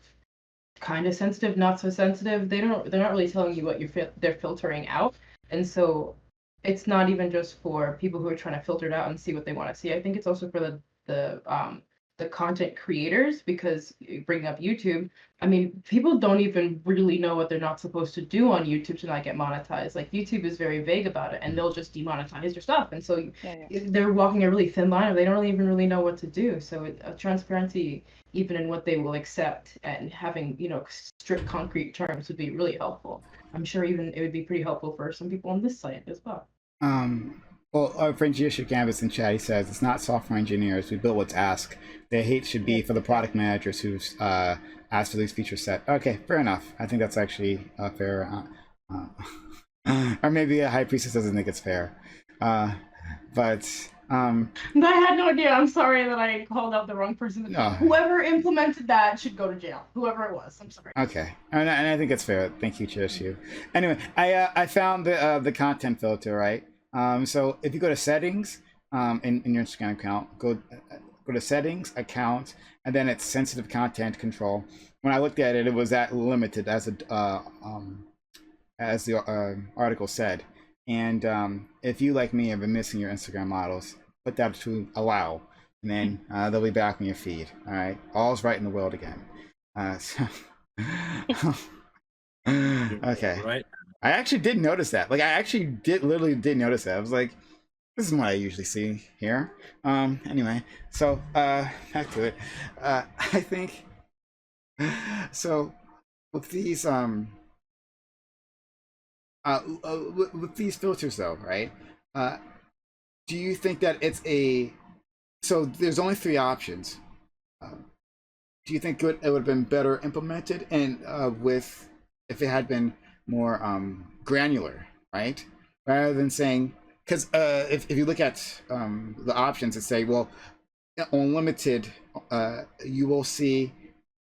kind of sensitive, not so sensitive. They're not really telling you what they're filtering out, and so it's not even just for people who are trying to filter it out and see what they want to see. I think it's also for the content creators, because bringing up YouTube, I mean, people don't even really know what they're not supposed to do on YouTube to not get monetized. Like YouTube is very vague about it, and they'll just demonetize your stuff, and so they're walking a really thin line, or they don't even really know what to do. So transparency, even in what they will accept, and having strict concrete terms would be really helpful. I'm sure even it would be pretty helpful for some people on this site as well. Well, our friend Yusha Canvas in chat, he says it's not software engineers. We build what's asked. The hate should be for the product managers who asked for these features set. Okay, fair enough. I think that's actually fair. Or maybe a high priestess doesn't think it's fair. But I had no idea. I'm sorry that I called out the wrong person. No. Whoever implemented that should go to jail. Whoever it was. I'm sorry. Okay, and I think it's fair. Thank you, Chishu. Anyway, I found the content filter, right? So if you go to settings in your Instagram account, go to settings, account, and then it's sensitive content control. When I looked at it, it was that limited as the article said. And if you, like me, have been missing your Instagram models, put that to allow, and then they'll be back on your feed. All right, all's right in the world again. So okay. Right. I actually did notice that. Like, I actually literally did notice that. I was like, this is what I usually see here. Anyway, so back to it. I think so with these with these filters though, right? Do you think that it's so there's only 3 options. Do you think it would have been better implemented and with if it had been more granular, right? Rather than saying, because if you look at the options that say, well, unlimited, you will see,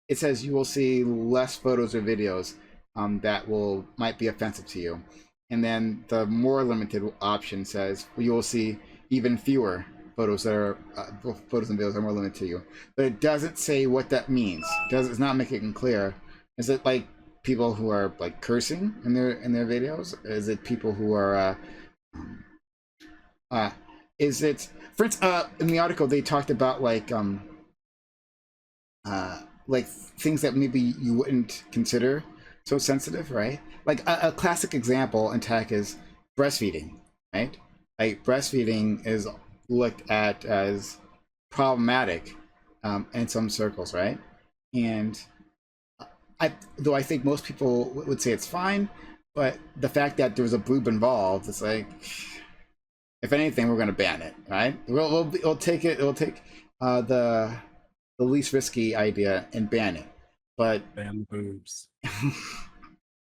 it says you will see less photos or videos that might be offensive to you. And then the more limited option says you will see even fewer photos that are photos and videos that are more limited to you. But it doesn't say what that means. It's not making it clear. Is it like people who are like cursing in their videos? Is it people who are is it, for instance, in the article they talked about like things that maybe you wouldn't consider so sensitive, right? Like a classic example in tech is breastfeeding, right? Like breastfeeding is looked at as problematic in some circles, right? And though I think most people would say it's fine, but the fact that there was a boob involved, it's like, if anything, we're going to ban it, right? We'll take it. We'll take the least risky idea and ban it. But ban the boobs.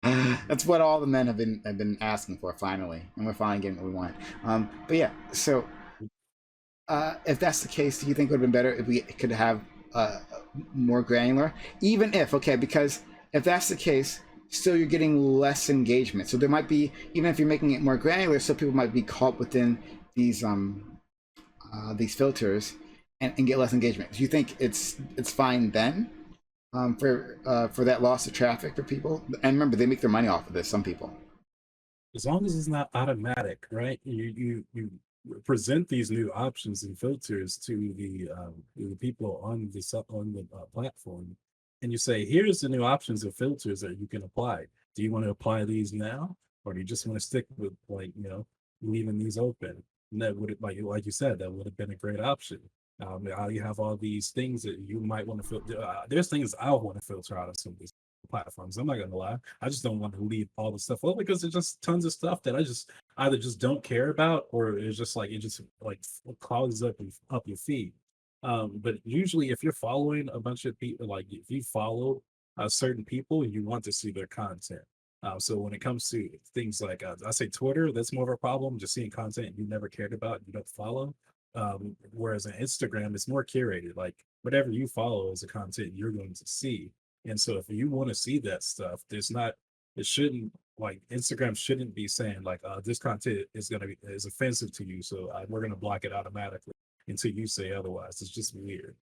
That's what all the men have been asking for finally, and we're finally getting what we want. But yeah, so if that's the case, do you think it would have been better if we could have more granular? Even if, okay, because if that's the case, still you're getting less engagement. So there might be, even if you're making it more granular, some people might be caught within these filters and get less engagement. Do you think it's fine then? For that loss of traffic for people, and remember they make their money off of this. Some people, As long as it's not automatic, right? You present these new options and filters to the people on the platform, and you say, "Here's the new options and filters that you can apply. Do you want to apply these now, or do you just want to stick with leaving these open?" And that would, like you said, that would have been a great option. You have all these things that you might want to filter. There's things I want to filter out of some of these platforms. I'm not gonna lie. I just don't want to leave all the stuff up because there's just tons of stuff that I just either just don't care about, or it's just like it just like clogs up your feed. But usually, if you're following a bunch of people, like if you follow certain people, you want to see their content. So when it comes to things like I say Twitter, that's more of a problem. Just seeing content you never cared about, you don't follow. Whereas on Instagram, it's more curated. Like whatever you follow is the content you're going to see. And so if you want to see that stuff, it shouldn't, like Instagram shouldn't be saying like, this content is offensive to you, so we're going to block it automatically until you say otherwise. It's just weird.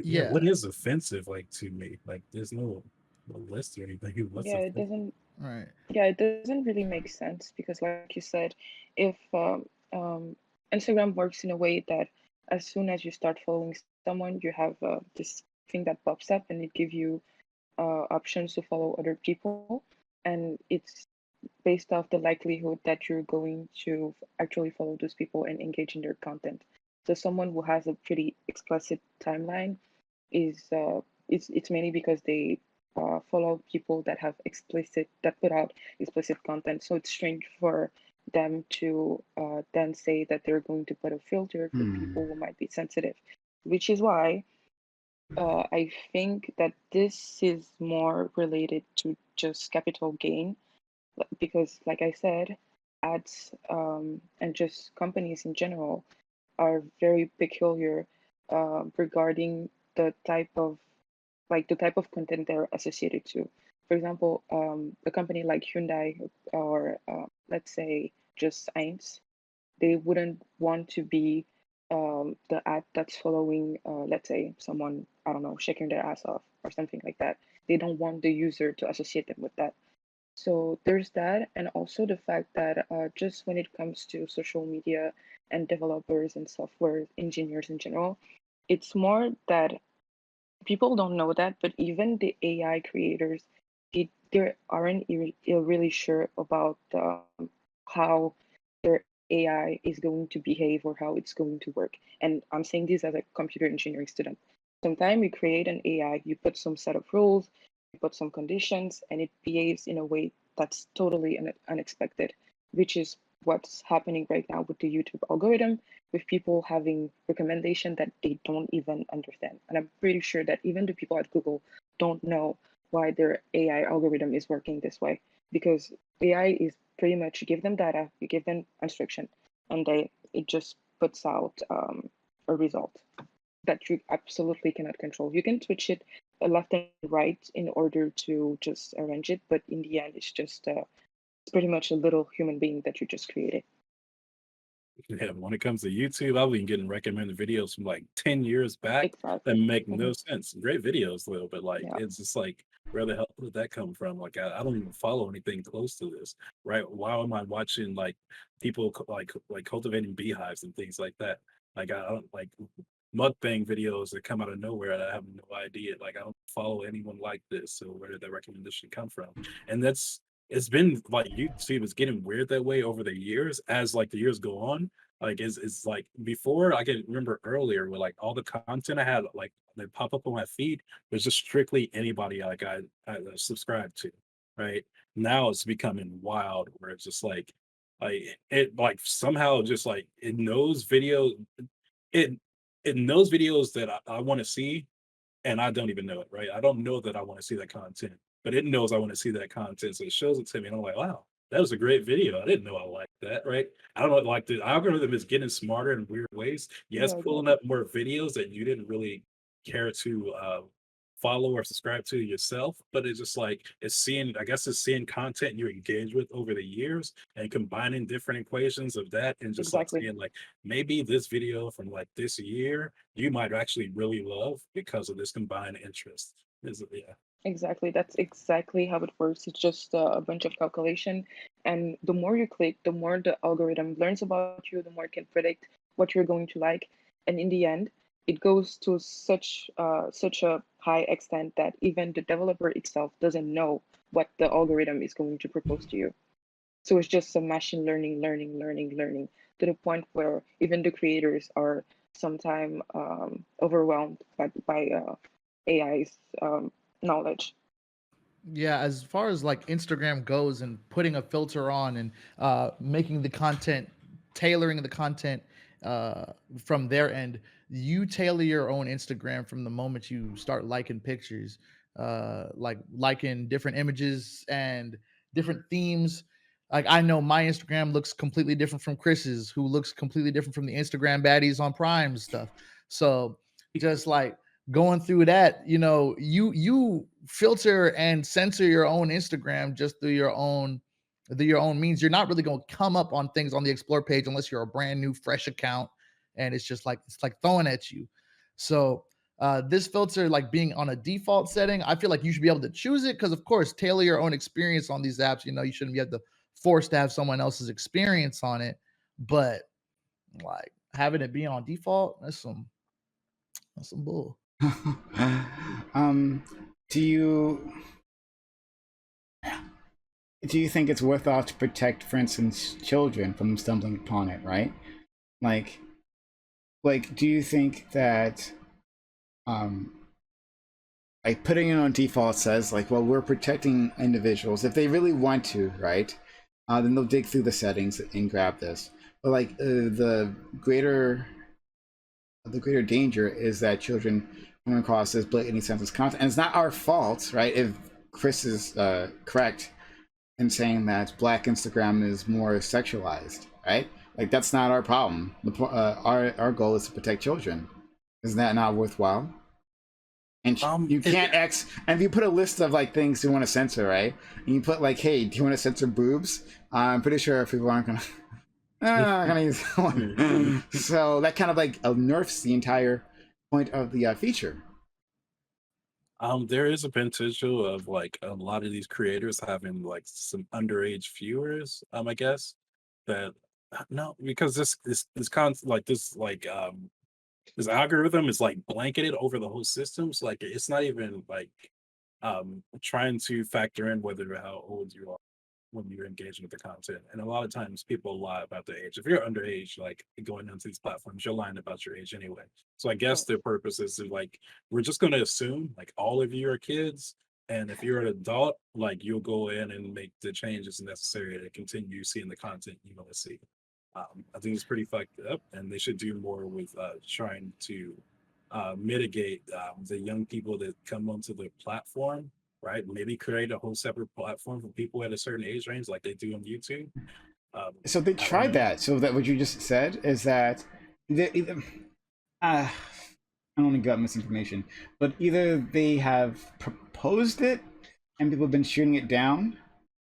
Yeah. What is offensive like to me? Like there's no list or anything. Yeah, it doesn't Right. Yeah, it doesn't really make sense because, like you said, if Instagram works in a way that as soon as you start following someone, you have this thing that pops up and it gives you options to follow other people, and it's based off the likelihood that you're going to actually follow those people and engage in their content. So someone who has a pretty explicit timeline is it's mainly because they follow people that have explicit that put out explicit content. So it's strange for them to then say that they're going to put a filter for Hmm. people who might be sensitive, which is why I think that this is more related to just capital gain because, like I said, ads and just companies in general are very peculiar regarding the type of the type of content they're associated to. For example, a company like Hyundai or let's say just Eins, they wouldn't want to be the ad that's following, let's say, someone, I don't know, shaking their ass off or something like that. They don't want the user to associate them with that. So there's that, and also the fact that just when it comes to social media and developers and software engineers in general, it's more that people don't know that, but even the AI creators, they aren't really sure about how their AI is going to behave or how it's going to work. And I'm saying this as a computer engineering student. Sometimes you create an AI, you put some set of rules, you put some conditions, and it behaves in a way that's totally unexpected, which is what's happening right now with the YouTube algorithm, with people having recommendation that they don't even understand. And I'm pretty sure that even the people at Google don't know why their AI algorithm is working this way, because AI is pretty much you give them data, you give them instruction, and it just puts out a result that you absolutely cannot control. You can switch it left and right in order to just arrange it, but in the end, it's pretty much a little human being that you just created. Yeah, when it comes to YouTube, I've been getting recommended videos from like 10 years back that Exactly. make Hmm. no sense. Great videos, though, but like Yeah. it's just like, where the hell did that come from? Like, I don't even follow anything close to this, right? Why am I watching like people like cultivating beehives and things like that? Like, I don't like mukbang videos that come out of nowhere and I have no idea. Like, I don't follow anyone like this. So where did that recommendation come from? And that's it's been like YouTube is getting weird that way over the years as like the years go on. Like it's like before I can remember earlier where like all the content I had like they pop up on my feed was just strictly anybody like I subscribed to. Right. Now it's becoming wild where it's just like it like somehow just like it knows videos it it knows videos that I want to see and I don't even know it, right? I don't know that I want to see that content, but it knows I want to see that content. So it shows it to me. And I'm like, wow, that was a great video. I didn't know I liked that, right? I don't know, like the algorithm is getting smarter in weird ways. Yes, Yeah, pulling exactly. up more videos that you didn't really care to follow or subscribe to yourself, but it's just like it's seeing, I guess it's seeing content you engage with over the years and combining different equations of that and just like Exactly. seeing like maybe this video from like this year you might actually really love because of this combined interest. Yeah. Exactly. That's exactly how it works. It's just a bunch of calculation. And the more you click, the more the algorithm learns about you, the more it can predict what you're going to like. And in the end, it goes to such a high extent that even the developer itself doesn't know what the algorithm is going to propose to you. So it's just some machine learning to the point where even the creators are sometimes overwhelmed by AI's knowledge. Yeah, as far as like Instagram goes and putting a filter on and making the content, tailoring the content uh, from their end, you tailor your own Instagram from the moment you start liking pictures, like liking different images and different themes. Like I know my Instagram looks completely different from Chris's, who looks completely different from the Instagram baddies on Prime stuff. So just like going through that, you filter and censor your own Instagram just through your own means. You're not really going to come up on things on the explore page unless you're a brand new fresh account and it's like throwing at you. So This filter, like being on a default setting, I feel like you should be able to choose it because, of course, tailor your own experience on these apps. You shouldn't be able to force to have someone else's experience on it. But like having it be on default, that's some bull. um, do you think it's worthwhile to protect, for instance, children from stumbling upon it? Right, like do you think that um like putting it on default says like, well, we're protecting individuals if they really want to, right? Then they'll dig through the settings and grab this. But like the greater danger is that children come across this blatantly senseless content, and it's not our fault, right? If Chris is correct in saying that Black Instagram is more sexualized, right? Like that's not our problem. Our goal is to protect children. Isn't that not worthwhile? And you can't and if you put a list of like things you want to censor, right? And you put like, hey, do you want to censor boobs? I'm pretty sure people aren't gonna I'm gonna use that one. So that kind of like nerfs the entire point of the feature. There is a potential of like a lot of these creators having like some underage viewers, I guess that no, because this algorithm is like blanketed over the whole system. So like it's not even like trying to factor in whether how old you are when you're engaging with the content. And a lot of times people lie about their age. If you're underage, like going onto these platforms, you're lying about your age anyway. So I guess their purpose is to like, we're just going to assume like all of you are kids. And if you're an adult, like you'll go in and make the changes necessary to continue seeing the content you want to see. I think it's pretty fucked up, and they should do more with trying to mitigate the young people that come onto the platform, right? Maybe create a whole separate platform for people at a certain age range, like they do on YouTube. So they tried that. So that what you just said is that either, I don't want to gut misinformation, but either they have proposed it and people have been shooting it down,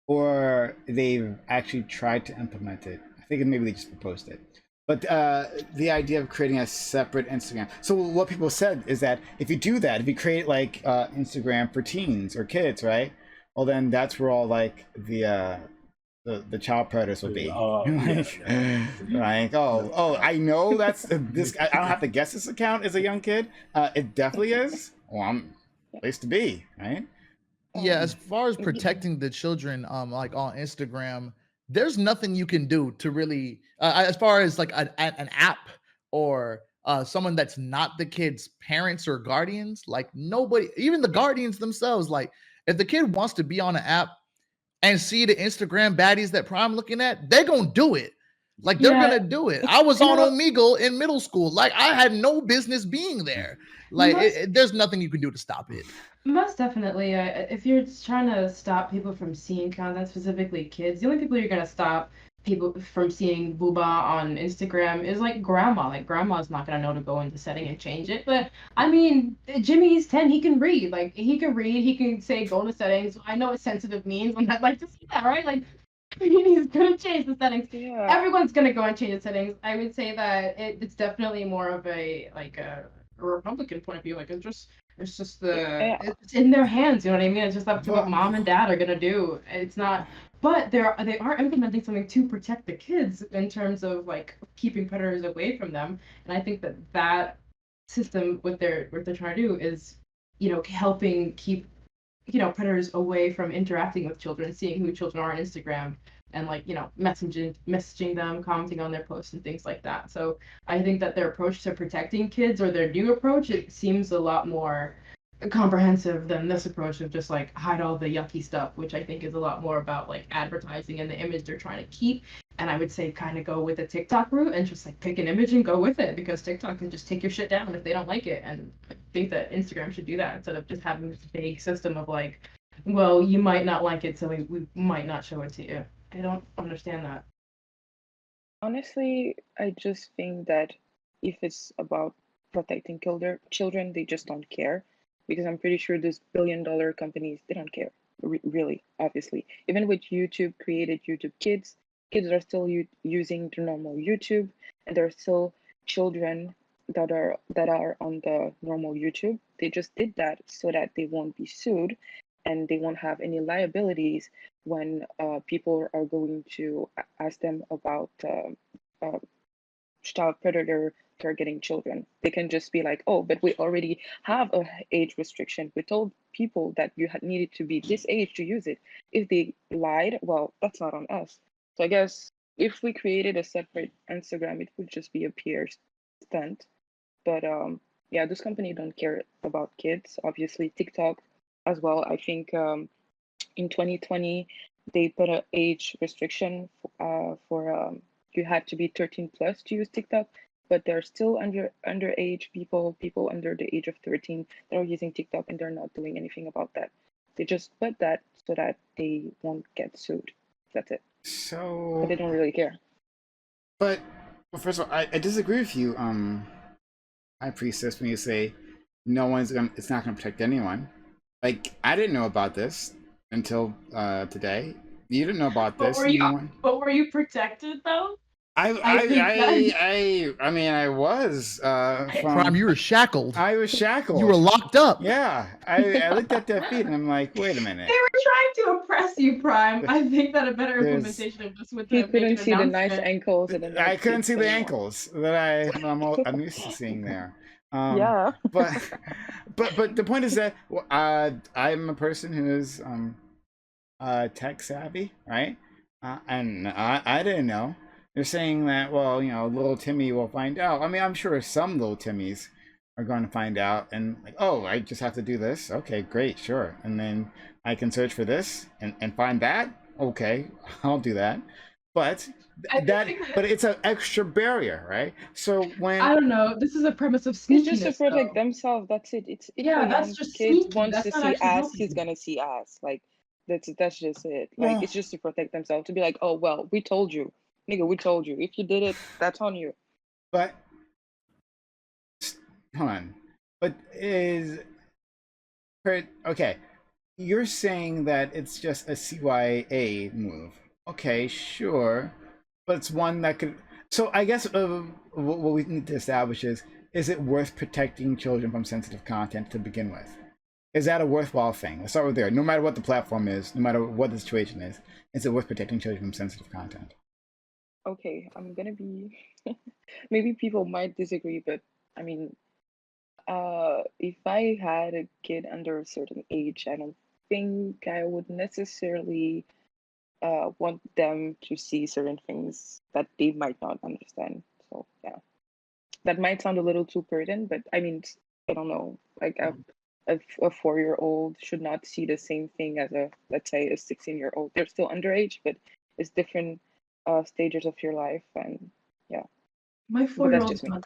or they've actually tried to implement it. I think maybe they just proposed it. But the idea of creating a separate Instagram. So what people said is that if you do that, if you create like Instagram for teens or kids, right? Well, then that's where all like the child predators would be. Like, oh, I know that's this. I don't have to guess this account is a young kid. It definitely is. Well, I'm place to be, right? Yeah, as far as protecting the children, like on Instagram, there's nothing you can do to really, as far as like an app or someone that's not the kid's parents or guardians, like nobody, even the guardians themselves, like if the kid wants to be on an app and see the Instagram baddies that Prime looking at, they're gonna do it. Like they're gonna do it. I was on Omegle in middle school. Like I had no business being there. Like there's nothing you can do to stop it. Most definitely. If you're just trying to stop people from seeing content, specifically kids, the only people you're going to stop people from seeing booba on Instagram is like grandma. Like grandma's not going to know to go into setting and change it. But I mean, Jimmy's 10, he can read. Like he can read, he can say go to settings. I know what sensitive means, and I'd like to see that, right? Like he's going to change the settings. Yeah. Everyone's going to go and change the settings. I would say that it's definitely more of a Republican point of view. Like it's just it's in their hands, you know what I mean? It's just up to what mom and dad are gonna do. It's not, but they are implementing something to protect the kids in terms of like keeping predators away from them. And I think that system, what they're trying to do is, helping keep, predators away from interacting with children, seeing who children are on Instagram, and like messaging them, commenting on their posts and things like that. So I think that their approach to protecting kids, or their new approach, it seems a lot more comprehensive than this approach of just like hide all the yucky stuff, which I think is a lot more about like advertising and the image they're trying to keep. And I would say kind of go with the TikTok route and just like pick an image and go with it, because TikTok can just take your shit down if they don't like it. And I think that Instagram should do that instead of just having this vague system of like, well, you might not like it, so we might not show it to you. I don't understand that. Honestly, I just think that if it's about protecting children, they just don't care, because I'm pretty sure those billion-dollar companies, they don't care, really, obviously. Even with YouTube created YouTube Kids are still using the normal YouTube, and there are still children that are on the normal YouTube. They just did that so that they won't be sued, and they won't have any liabilities when people are going to ask them about uh, child predator targeting children. They can just be like, oh, but we already have a age restriction. We told people that you had needed to be this age to use it. If they lied, well, that's not on us. So I guess if we created a separate Instagram, it would just be a PR stunt. But yeah, this company don't care about kids. Obviously, TikTok as well. I think in 2020 they put an age restriction for you had to be 13 plus to use TikTok, but there are still underage people under the age of 13 that are using TikTok, and they're not doing anything about that. They just put that so that they won't get sued. That's it. But So, they don't really care. but well, first of all, I disagree with you, High Priestess, when you say it's not gonna protect anyone. Like, I didn't know about this until today. You didn't know about But this. No one. were you protected though? I I think that I mean, I was Prime, you were shackled. I was shackled. You were locked up. Yeah, I looked at that feed and I'm like, wait a minute. they were trying to oppress you, Prime. I think that a better There's- implementation of this would You have made couldn't an see the nice announcement. ankles and the nice I couldn't tits see the anymore. ankles that I'm used to seeing there. Yeah. But the point is that I'm a person who is tech savvy, right? And I didn't know. They're saying that, well, little Timmy will find out. I mean, I'm sure some little Timmys are going to find out and like, oh, I just have to do this. Okay, great, sure. And then I can search for this and find that. Okay, I'll do that. But but it's an extra barrier, right? So when I don't know. This is a premise of It's just to sneakiness, protect though. themselves. That's it. It's if Yeah, a that's young just kid sneaky. wants That's to not see actually ass, he's helping. gonna see ass. Like that's just it. Like Well- it's just to protect themselves. To be like, oh well, we told you, nigga, we told you. If you did it, that's on you. but hold on. But okay, you're saying that it's just a CYA move. Okay, sure, but it's one that could. So I guess what we need to establish is it worth protecting children from sensitive content to begin with? Is that a worthwhile thing? Let's start with there. No matter what the platform is, no matter what the situation is it worth protecting children from sensitive content? Okay, I'm gonna be. Maybe people might disagree, but I mean, if I had a kid under a certain age, I don't think I would necessarily want them to see certain things that they might not understand. So yeah, that might sound a little too burden, but I mean, I don't know. Like a 4-year-old should not see the same thing as a, let's say, a 16-year-old. They're still underage, but it's different stages of your life, and yeah. My But that's 4-year-old's just me. my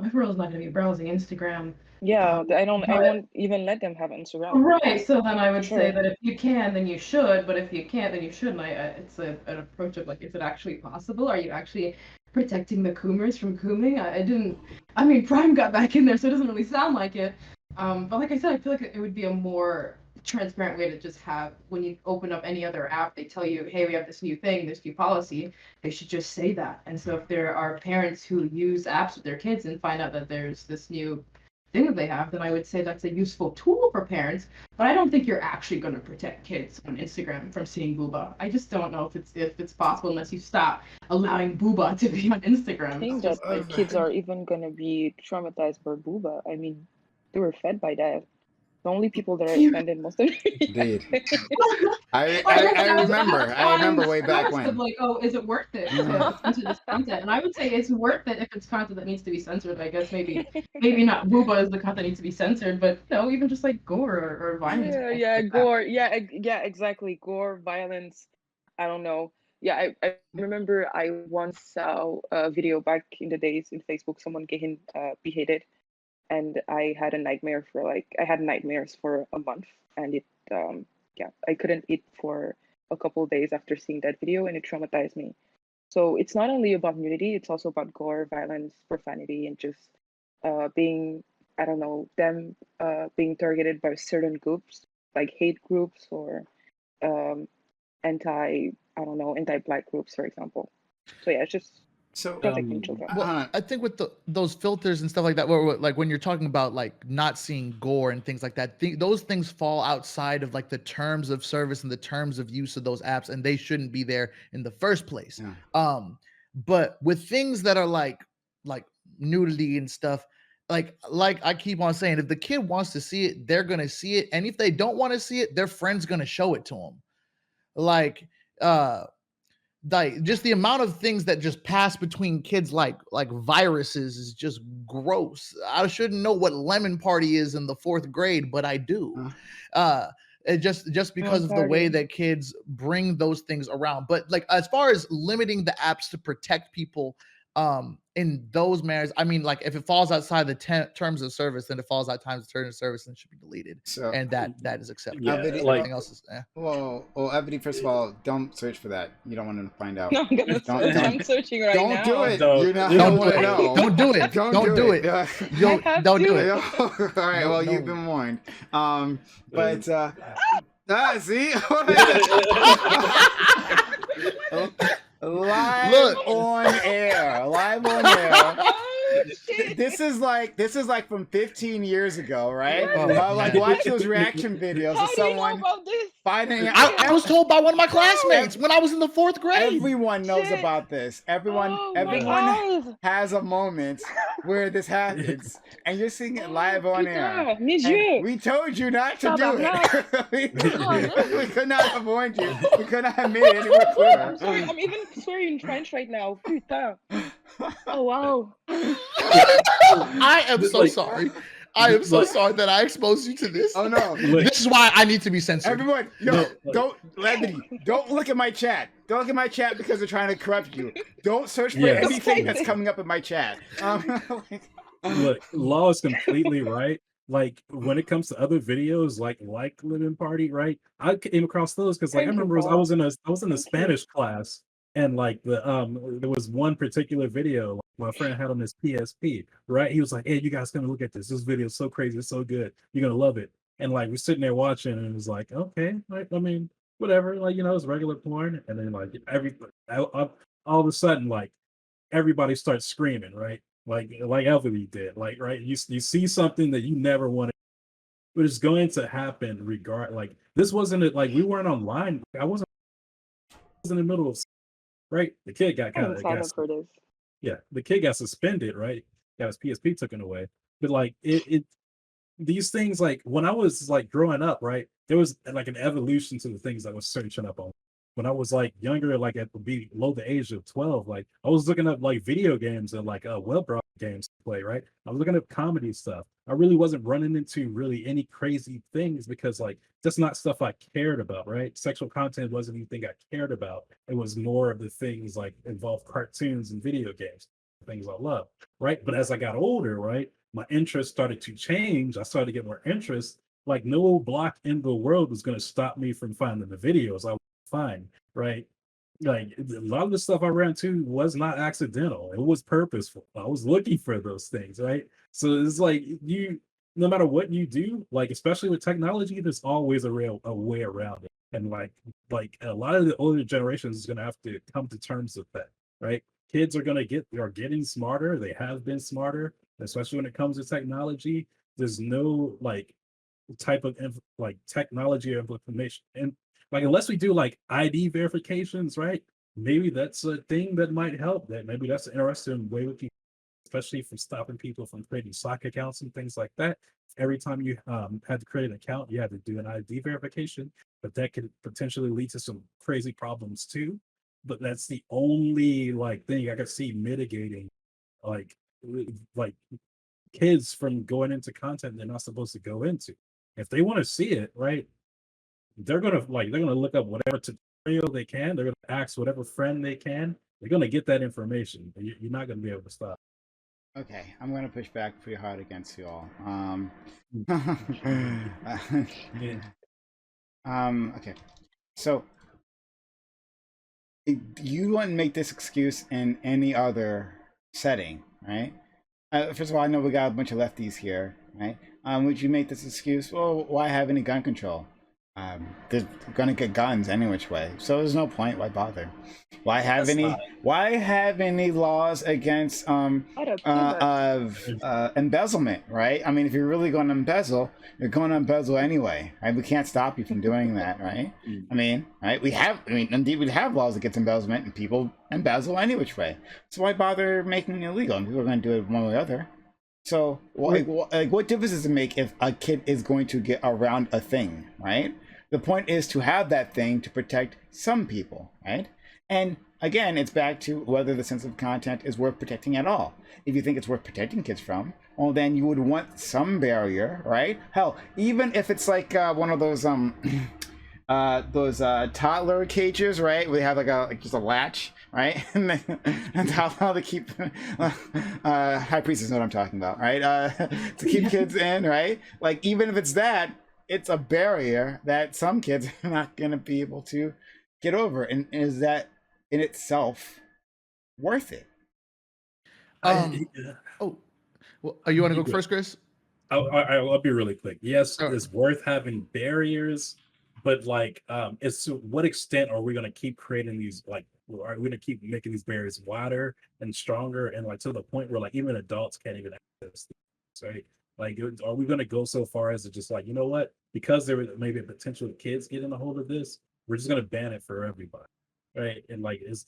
4-year-old's not gonna be browsing Instagram. Yeah, I but- won't even let them have Instagram. Right. So then I would Sure. say that if you can, then you should. But if you can't, then you shouldn't. It's an approach of like, is it actually possible? Are you actually protecting the Coomers from cooming? I didn't. I mean, Prime got back in there, so it doesn't really sound like it. But like I said, I feel like it would be a more transparent way to just have when you open up any other app, they tell you, hey, we have this new thing, this new policy. They should just say that. And so if there are parents who use apps with their kids and find out that there's this new thing that they have, then I would say that's a useful tool for parents. But I don't think you're actually going to protect kids on Instagram from seeing booba. I just don't know if it's possible unless you stop allowing booba to be on Instagram. I think It's that just like kids are even gonna be traumatized by booba. I mean, they were fed by that. The only people that are offended most of Indeed. I That's remember way back of when. like, oh, is it worth it to censor this content? And I would say it's worth it if it's content that needs to be censored. I guess maybe not booba is the content that needs to be censored, but even just like gore or violence. yeah, gore. Yeah, exactly. Gore, violence. I don't know. Yeah, I remember I once saw a video back in the days in Facebook, someone getting beheaded, and I had nightmares for a month, and it I couldn't eat for a couple of days after seeing that video, and it traumatized me. So it's not only about nudity, it's also about gore, violence, profanity, and just being, I don't know, them being targeted by certain groups, like hate groups or um, anti-black groups, for example. So yeah, it's just So Protecting children. Well, I think with those filters and stuff like that, where like when you're talking about like not seeing gore and things like that, those things fall outside of like the terms of service and the terms of use of those apps, and they shouldn't be there in the first place. Yeah. But with things that are like nudity and stuff, like I keep on saying, if the kid wants to see it, they're gonna see it, and if they don't want to see it, their friend's gonna show it to them. Like just the amount of things that just pass between kids like viruses is just gross. I shouldn't know what lemon party is in the 4th grade, but I do. It just because of the way that kids bring those things around. But like as far as limiting the apps to protect people in those manners, I mean, like if it falls outside the terms of service, then it falls outside terms of service and it should be deleted. So, and that is acceptable. Yeah, Everything else is Well, Ebony, first of all, don't search for that. You don't want to find out. No, I'm gonna search. I'm searching right now. Don't do it. No, You're not don't gonna do it. know. Don't do it. Don't do it. Don't do it. All right. Well, you've been warned. But see. Live on air. This is like from 15 years ago, right? Like watch those reaction videos of someone finding out. I was told by one of my classmates when I was in the 4th grade. Everyone knows about this. Everyone has a moment where this happens, and you're seeing it live on air. And we told you not to do it. We could not have warned you. We could not have made it any more clear. I'm even swearing in French right now. Putain. Oh wow. I am so sorry. I am so sorry that I exposed you to this. Oh no! This is why I need to be censored. Everyone, don't look at my chat. Don't look at my chat because they're trying to corrupt you. Don't search for anything that's coming up in my chat. Look, Law is completely right. Like when it comes to other videos, like Living Party, right? I came across those because like I remember I was in a Spanish class. And like there was one particular video my friend had on his PSP, right? He was like, "Hey, you guys gonna look at this? This video is so crazy, it's so good. You're gonna love it." And like we're sitting there watching, and it was like, okay, like I mean, whatever, like it's regular porn. And then like all of a sudden, like everybody starts screaming, right? Like Elvie did, like right. You see something that you never wanted, but it's going to happen regard. Like this wasn't like we weren't online. I was in the middle of. Right, the kid got the kid got suspended, right? Got his PSP taken away. But like these things, like when I was like growing up, right, there was like an evolution to the things I was searching up on. When I was like younger, like at below the age of 12, like I was looking up like video games and like web browser games to play, right? I was looking up comedy stuff. I really wasn't running into really any crazy things because like that's not stuff I cared about, right? Sexual content wasn't anything I cared about. It was more of the things like involved cartoons and video games, things I love, right? But as I got older, right, my interest started to change. I started to get more interest. Like no block in the world was going to stop me from finding the videos I would find, right? Like a lot of the stuff I ran to was not accidental. It was purposeful. I was looking for those things, right? So it's like no matter what you do, like especially with technology, there's always a way around it. And like a lot of the older generations is gonna have to come to terms with that, right? Kids are getting smarter. They have been smarter, especially when it comes to technology. There's no like type of like technology or information and like unless we do like ID verifications, right? Maybe that's a thing that might help. That maybe that's an interesting way with people, especially from stopping people from creating stock accounts and things like that. Every time you had to create an account, you had to do an ID verification, but that could potentially lead to some crazy problems too. But that's the only like thing I could see mitigating like kids from going into content they're not supposed to go into. If they want to see it, right? They're gonna look up whatever tutorial they can. They're gonna ask whatever friend they can. They're gonna get that information. You're not gonna be able to stop. Okay, I'm gonna push back pretty hard against you all. Okay, so you wouldn't make this excuse in any other setting, right? First of all, I know we got a bunch of lefties here, right? Would you make this excuse? Well, why have any gun control? They're gonna get guns any which way, so there's no point. Why bother? Why have any? Why have any laws against Out of peanuts. embezzlement, right? I mean, if you're really going to embezzle, you're going to embezzle anyway, right? We can't stop you from doing that, right? Mm. I mean, right? Indeed, we have laws against embezzlement, and people embezzle any which way. So why bother making it illegal? And people are going to do it one way or the other. So, what difference does it make if a kid is going to get around a thing, right? The point is to have that thing to protect some people, right? And again, it's back to whether the sensitive content is worth protecting at all. If you think it's worth protecting kids from, well, then you would want some barrier, right? Hell, even if it's like one of those toddler cages, right? We have just a latch, right? And how to keep high priestess know what I'm talking about, right? To keep kids in, right? Like even if it's that, it's a barrier that some kids are not going to be able to get over, and is that in itself worth it? Oh, well, you want to You go go. first, Chris? I'll be really quick. Yes, Sure. it's worth having barriers, but like, it's to what extent are we going to keep creating these? Like, are we going to keep making these barriers wider and stronger, and like to the point where like even adults can't even access this, right? Like, are we going to go so far as to just like, you know what? Because there may be a potential of kids getting a hold of this, we're just going to ban it for everybody, right? And like, it's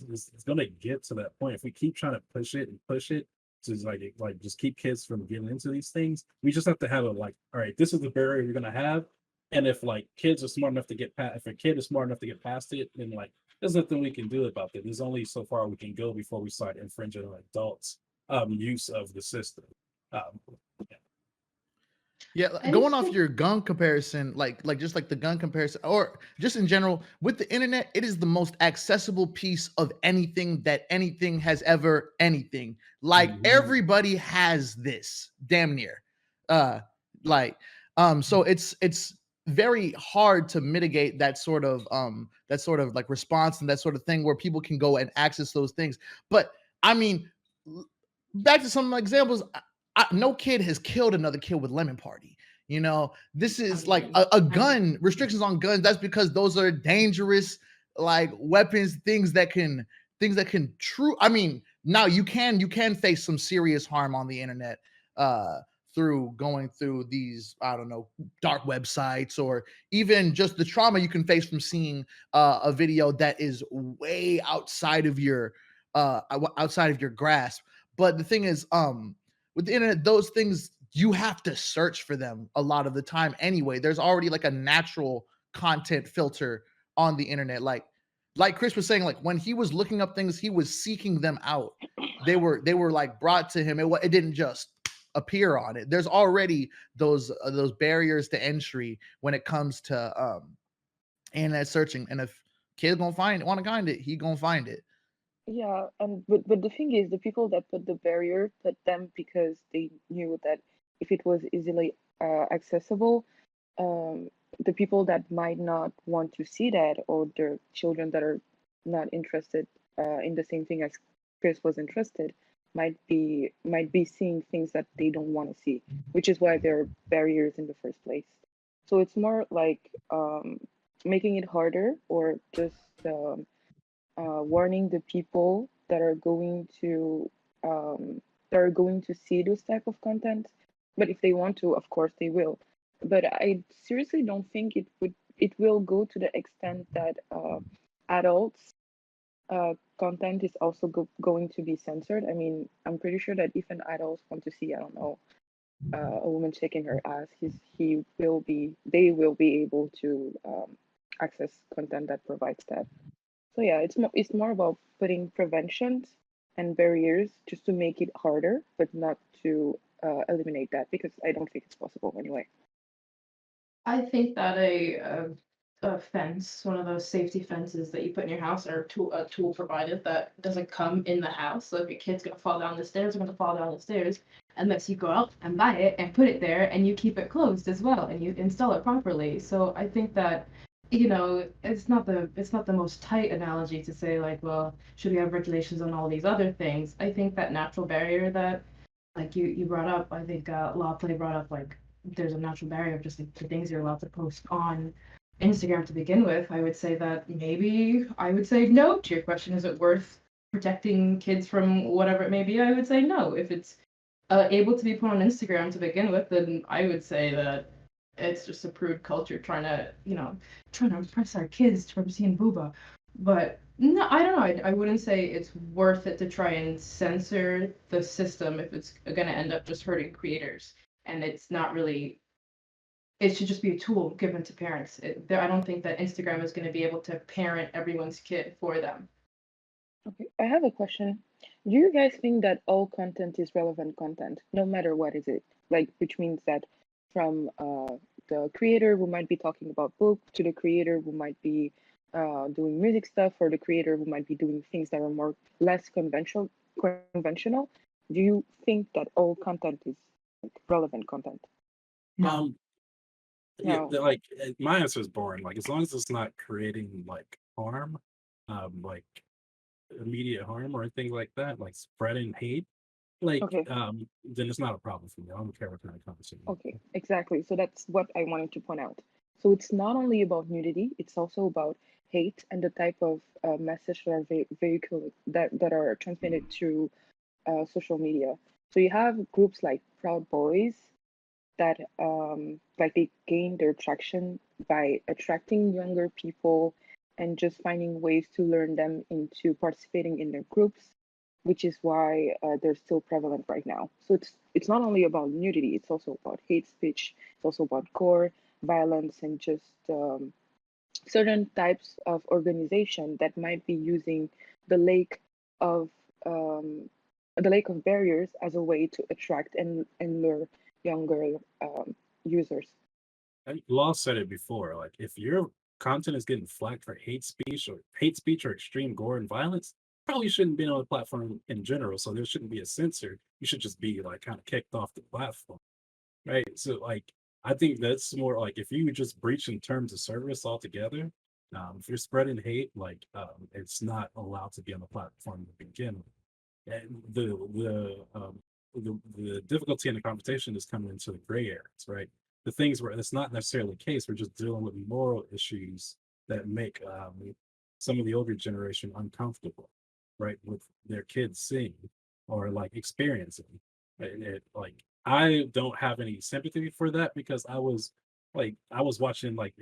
going to get to that point if we keep trying to push it and push it to like just keep kids from getting into these things. We just have to have a like, all right, this is the barrier you're gonna have. And if like kids are smart enough to get past, if a kid is smart enough to get past it, then like there's nothing we can do about it. There's only so far we can go before we start infringing on adults' use of the system. Um, Yeah, I going just off think your gun comparison, like just like the gun comparison, or just in general with the internet, it is the most accessible piece of anything that anything has ever anything. Like mhm. everybody has this, damn near. Uh, like so it's very hard to mitigate that sort of like response and that sort of thing where people can go and access those things. But I mean, back to some examples. No kid has killed another kid with lemon party. You know, this is like a gun restrictions on guns. That's because those are dangerous, like weapons, things that can true. I mean, now you can face some serious harm on the internet uh through going through these, I don't know, dark websites, or even just the trauma you can face from seeing a video that is way outside of your grasp. But the thing is, with the internet, those things you have to search for them a lot of the time anyway. There's already like a natural content filter on the internet. Like Chris was saying, like when he was looking up things, he was seeking them out. They were like brought to him. It didn't just appear on it. There's already those barriers to entry when it comes to internet searching. And if kids want to find it, he gonna find it. Yeah, and but the thing is, the people that put the barrier put them because they knew that if it was easily accessible, um, the people that might not want to see that, or the children that are not interested in the same thing as Chris was interested, might be seeing things that they don't want to see, which is why there are barriers in the first place. So it's more like making it harder, or just warning the people that are going to see this type of content. But if they want to, of course they will. But I seriously don't think it will go to the extent that adults content is also going to be censored. I mean, I'm pretty sure that if an adult want to see, I don't know, a woman shaking her ass, they will be able to access content that provides that. So yeah, it's more about putting preventions and barriers just to make it harder, but not to eliminate that, because I don't think it's possible anyway. I think that a fence, one of those safety fences that you put in your house, or a tool provided that doesn't come in the house. So if your kid's gonna fall down the stairs, they're gonna fall down the stairs, unless you go out and buy it and put it there, and you keep it closed as well, and you install it properly. So I think that, it's not the most tight analogy to say like, well, should we have regulations on all these other things? I think that natural barrier that, like you brought up, I think Law Play brought up, like there's a natural barrier of just like the things you're allowed to post on Instagram to begin with. I would say that maybe I would say no to your question. Is it worth protecting kids from whatever it may be, I would say no. If it's able to be put on Instagram to begin with, then I would say that it's just a prude culture trying to impress our kids from seeing booba. But no, I don't know. I wouldn't say it's worth it to try and censor the system if it's going to end up just hurting creators. And it's not really. It should just be a tool given to parents. I don't think that Instagram is going to be able to parent everyone's kid for them. Okay, I have a question. Do you guys think that all content is relevant content, no matter what is it? Like, which means that from the creator who might be talking about book to the creator who might be doing music stuff, or the creator who might be doing things that are more less conventional. Do you think that all content is like, relevant content? No. Yeah, No. like my answer is boring. Like as long as it's not creating like harm, like immediate harm or anything like that, like spreading hate, like Okay. then it's not a problem for me. I don't care what kind of conversation. Okay, exactly. So that's what I wanted to point out. So it's not only about nudity, it's also about hate and the type of message that are vehicle that are transmitted through social media. So you have groups like Proud Boys that like they gain their traction by attracting younger people and just finding ways to learn them into participating in their groups, which is why they're still prevalent right now. So it's not only about nudity, it's also about hate speech, it's also about gore, violence, and just certain types of organization that might be using the lake of um, the lake of barriers as a way to attract and lure younger users. And Law said it before. Like if your content is getting flagged for hate speech or extreme gore and violence, probably shouldn't be on the platform in general. So there shouldn't be a censor. You should just be like kind of kicked off the platform. Right. So like I think that's more like if you just breach in terms of service altogether, if you're spreading hate, like it's not allowed to be on the platform to begin with. And the difficulty in the conversation is coming into the gray areas, right? The things where it's not necessarily the case, we're just dealing with moral issues that make some of the older generation uncomfortable, right, with their kids seeing or like experiencing. Like I don't have any sympathy for that because I was watching like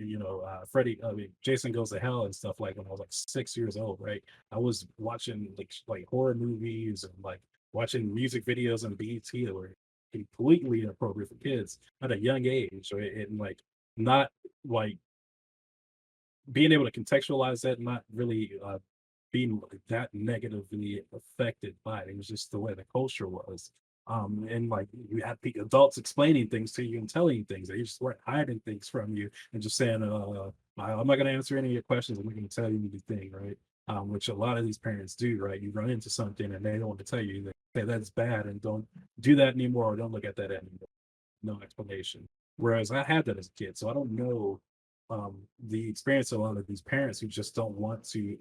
Jason Goes to Hell and stuff like when I was like 6 years old, right? I was watching like horror movies and like watching music videos on BET that were completely inappropriate for kids at a young age, right? And like not like being able to contextualize that, not really being that negatively affected by it. It was just the way the culture was. And like you had adults explaining things to you and telling you things. They just weren't hiding things from you and just saying, I'm not going to answer any of your questions. I'm not going to tell you anything, right? Which a lot of these parents do, right? You run into something and they don't want to tell you, they say that's bad and don't do that anymore or don't look at that anymore. No explanation. Whereas I had that as a kid, so I don't know the experience of a lot of these parents who just don't want to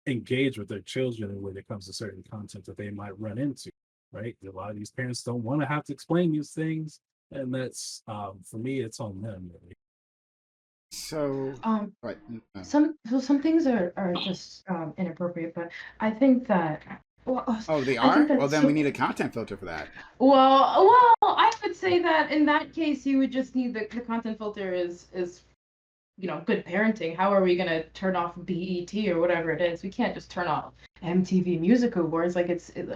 engage with their children when it comes to certain content that they might run into, right? A lot of these parents don't want to have to explain these things, and that's for me, it's on them. Really. So, Um, right. some things are just inappropriate, but I think that well, Oh, they I think are? Well, that then we so need a content filter for that. well, I would say that in that case you would just need the content filter is good parenting. How are we going to turn off BET or whatever it is? We can't just turn off MTV Music Awards. Like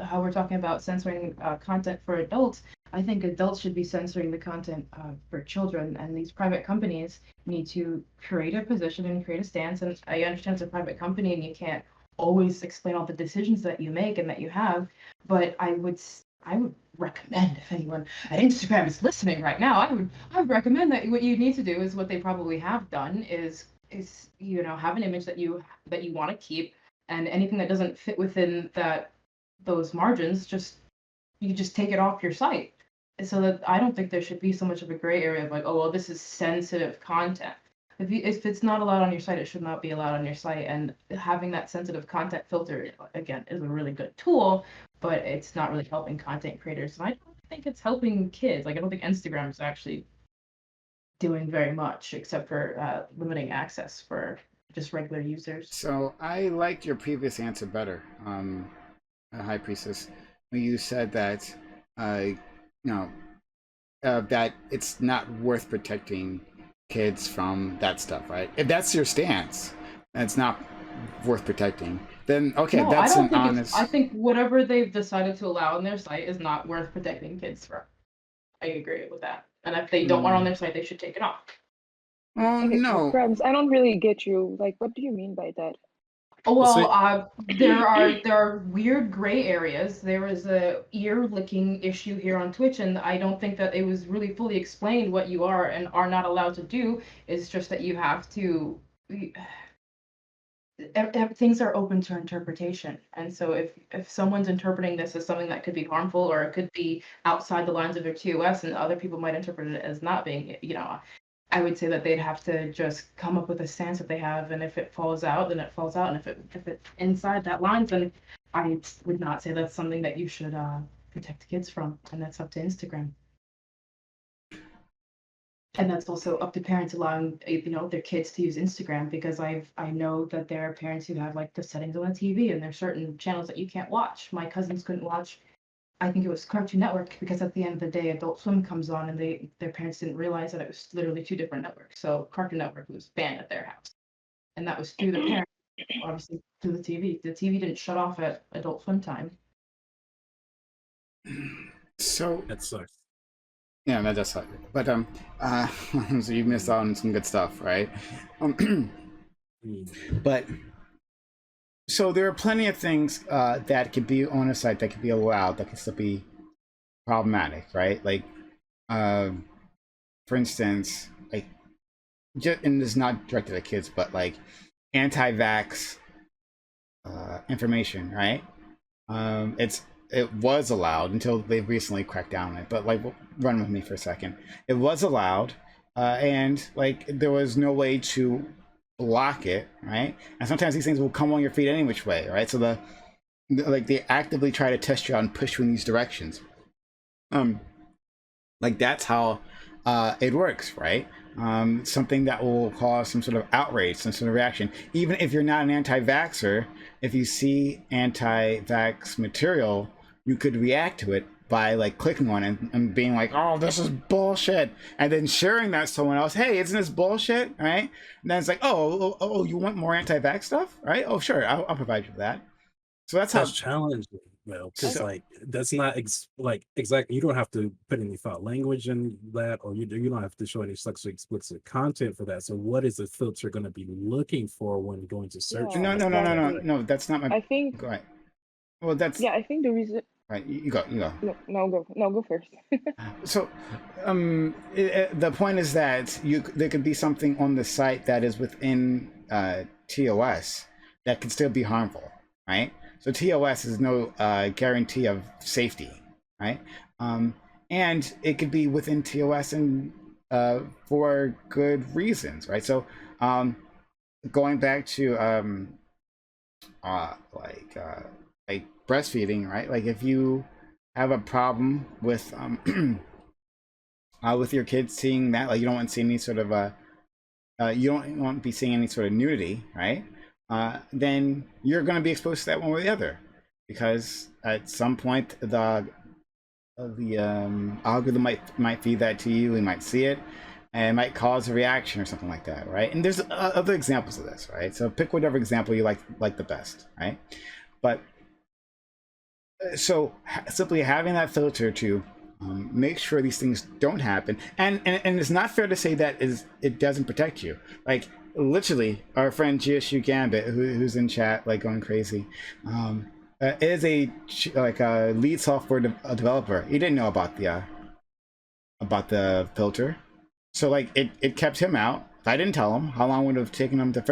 how we're talking about censoring content for adults. I think adults should be censoring the content for children, and these private companies need to create a position and create a stance. And I understand it's a private company, and you can't always explain all the decisions that you make and that you have. But I would recommend if anyone at Instagram is listening right now, I would recommend that what you need to do is what they probably have done is have an image that you want to keep, and anything that doesn't fit within those margins, you just take it off your site. So that I don't think there should be so much of a gray area of like, oh well, this is sensitive content. If it's not allowed on your site, it should not be allowed on your site. And having that sensitive content filter again is a really good tool, but it's not really helping content creators. And I don't think it's helping kids. Like I don't think Instagram is actually doing very much except for limiting access for just regular users. So I liked your previous answer better. High Priestess, when you said that, you know, that it's not worth protecting kids from that stuff, right? If that's your stance, and it's not worth protecting, then okay, No, I that's don't an think it's. I honest. think whatever they've decided to allow on their site is not worth protecting kids from. I agree with that. And if they don't want it on their site, they should take it off. Oh Okay, but no. Krebs, I don't really get you. Like, what do you mean by that? Oh, Well, see, well, there are weird gray areas. There was a ear licking issue here on Twitch, and I don't think that it was really fully explained what you are and are not allowed to do. It's just that you have to. Things are open to interpretation, and so if someone's interpreting this as something that could be harmful or it could be outside the lines of their TOS, and other people might interpret it as not being, I would say that they'd have to just come up with a stance that they have, and if it falls out, then it falls out, and if it's inside that line, then I would not say that's something that you should protect kids from, and that's up to Instagram. And that's also up to parents allowing their kids to use Instagram, because I know that there are parents who have like the settings on the TV and there's certain channels that you can't watch. My cousins couldn't watch, I think it was Cartoon Network, because at the end of the day Adult Swim comes on and their parents didn't realize that it was literally two different networks. So Cartoon Network was banned at their house, and that was through the parents, obviously through the TV. The TV didn't shut off at Adult Swim time. So that sucks. yeah, that does suck. But so you missed out on some good stuff, right? But so there are plenty of things that could be on a site that could be allowed that could still be problematic, right? Like, for instance, like, and it's not directed at kids, but like anti-vax information, right? It was allowed until they recently cracked down on it. But like, run with me for a second. It was allowed, and like there was no way to block it, right? And sometimes these things will come on your feed any which way, right? So like they actively try to test you out and push you in these directions. Like that's how it works, right? Something that will cause some sort of outrage, some sort of reaction. Even if you're not an anti-vaxxer, if you see anti-vax material, you could react to it by like clicking on it and being like, oh, this is bullshit, and then sharing that to someone else. Hey, isn't this bullshit, right? And then it's like, oh, you want more anti-vax stuff, right? Oh, sure, I'll provide you with that. So that's That's how. challenging, because So, like that's not like exactly. You don't have to put any foul language in that, or you don't have to show any sexually explicit content for that. So, what is the filter going to be looking for when going to search Yeah, for no, that no, no, no, no, content? exactly. no. That's not my. I think, Go ahead. Well, that's yeah, I think the reason. right. You go. You go. No, go first. So, the point is that there could be something on the site that is within TOS that can still be harmful, right? So TOS is no guarantee of safety, right? And it could be within TOS and for good reasons, right? So, going back to like breastfeeding, right? Like if you have a problem with your kids seeing that, like you don't want to see any sort of you don't want to be seeing any sort of nudity, right? Then you're going to be exposed to that one or the other, because at some point the algorithm might feed that to you. We might see it, and it might cause a reaction or something like that, right? And there's other examples of this, right? So pick whatever example you like the best, right? But so simply having that filter to make sure these things don't happen, and it's not fair to say that it doesn't protect you. Like literally, our friend GSU Gambit, who's in chat like going crazy, is a lead software developer. He didn't know about the filter, so like it kept him out. If I didn't tell him, how long would it have taken him to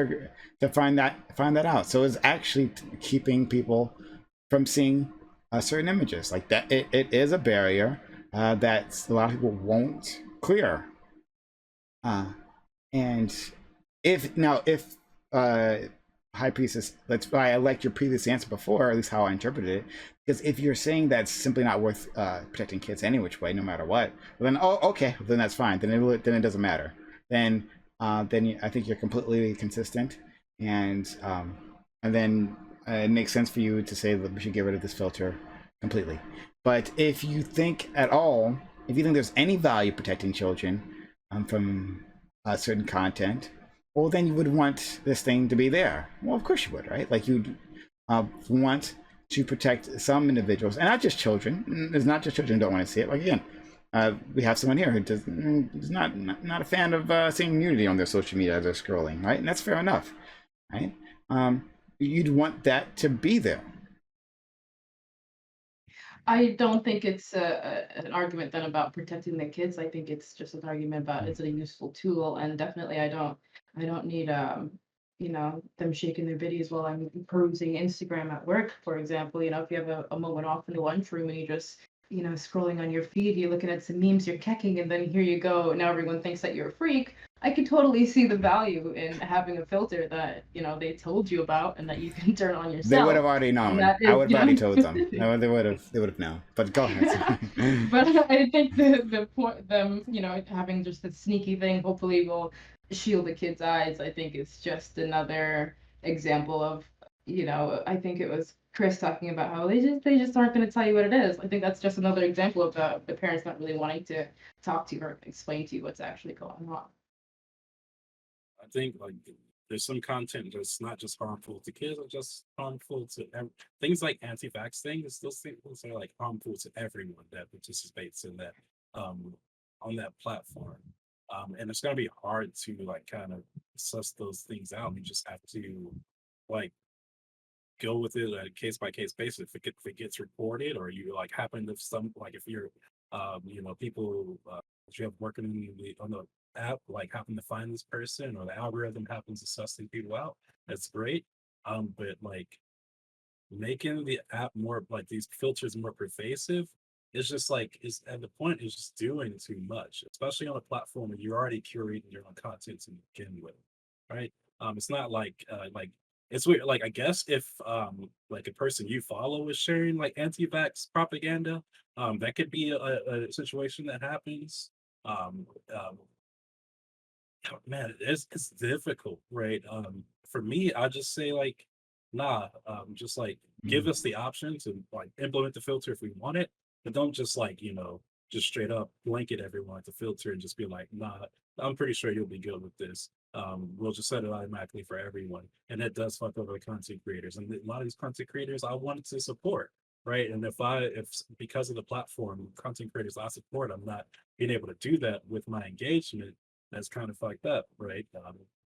find that out? So it's actually keeping people from seeing certain images like that. It is a barrier that a lot of people won't clear. And if High Priestess, that's why I liked your previous answer before, at least how I interpreted it. Because if you're saying that's simply not worth protecting kids any which way, no matter what, well then okay, then that's fine. Then it doesn't matter. Then I think you're completely consistent, and then it makes sense for you to say that we should get rid of this filter completely. But if you think at all, if you think there's any value protecting children from certain content, well, then you would want this thing to be there. Well, of course you would, right? Like you'd want to protect some individuals, and not just children. It's not just children who don't want to see it. Like again, we have someone here who is not a fan of seeing nudity on their social media as they're scrolling, right? And that's fair enough, right? You'd want that to be there. I don't think it's an argument then about protecting the kids. I think it's just an argument about is it a useful tool, and definitely I don't need them shaking their biddies while I'm perusing Instagram at work, for example. If you have a moment off in the lunchroom and you just scrolling on your feed, you're looking at some memes, you're kecking, and then here you go. Now everyone thinks that you're a freak. I could totally see the value in having a filter that they told you about and that you can turn on yourself. They would have already known. That I is, would have already told them. No, they would have known. But go ahead. But I think the point them having just a sneaky thing hopefully will shield the kids' eyes. I think it's just another example of I think it was Chris talking about how they just aren't going to tell you what it is. I think that's just another example of the parents not really wanting to talk to you or explain to you what's actually going on. I think like there's some content that's not just harmful to kids, or just harmful to things like anti-vax things. Those things are like harmful to everyone that participates in that on that platform. And it's gonna be hard to like kind of suss those things out. You just have to like go with it at a case by case basis. If it gets reported, or you like happen to if you're people that you have working on the app like happen to find this person, or the algorithm happens to suss these people out, that's great. But like making the app more like these filters more pervasive, it's just like is at the point is just doing too much, especially on a platform where you're already curating your own content to begin with, right? It's not like it's weird. Like I guess if like a person you follow is sharing like anti-vax propaganda, that could be a situation that happens. Um, um, Man, it's difficult, right? For me, I just say like, nah, just like give us the option to like implement the filter if we want it, but don't just like just straight up blanket everyone with the filter and just be like, nah, I'm pretty sure you'll be good with this. We'll just set it automatically for everyone, and that does fuck over the content creators. And a lot of these content creators I wanted to support, right? And if because of the platform content creators I support, I'm not being able to do that with my engagement, that's kind of fucked up, right?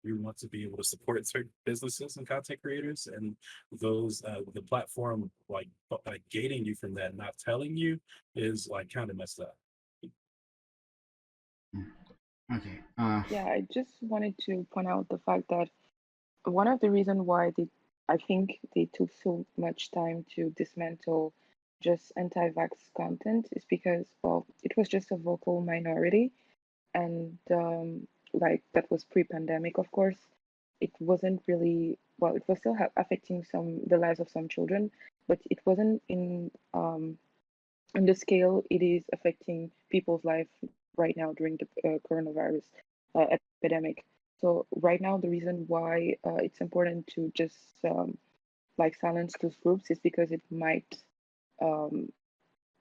We want to be able to support certain businesses and content creators, and those the platform like gating you from that, not telling you, is like kind of messed up. Okay. Yeah, I just wanted to point out the fact that one of the reasons why I think they took so much time to dismantle just anti-vax content is because, well, it was just a vocal minority, and like that was pre-pandemic, of course. It wasn't really, well, it was still affecting the lives of some children, but it wasn't in the scale it is affecting people's life right now during the coronavirus epidemic. So right now, the reason why it's important to just like silence those groups is because um,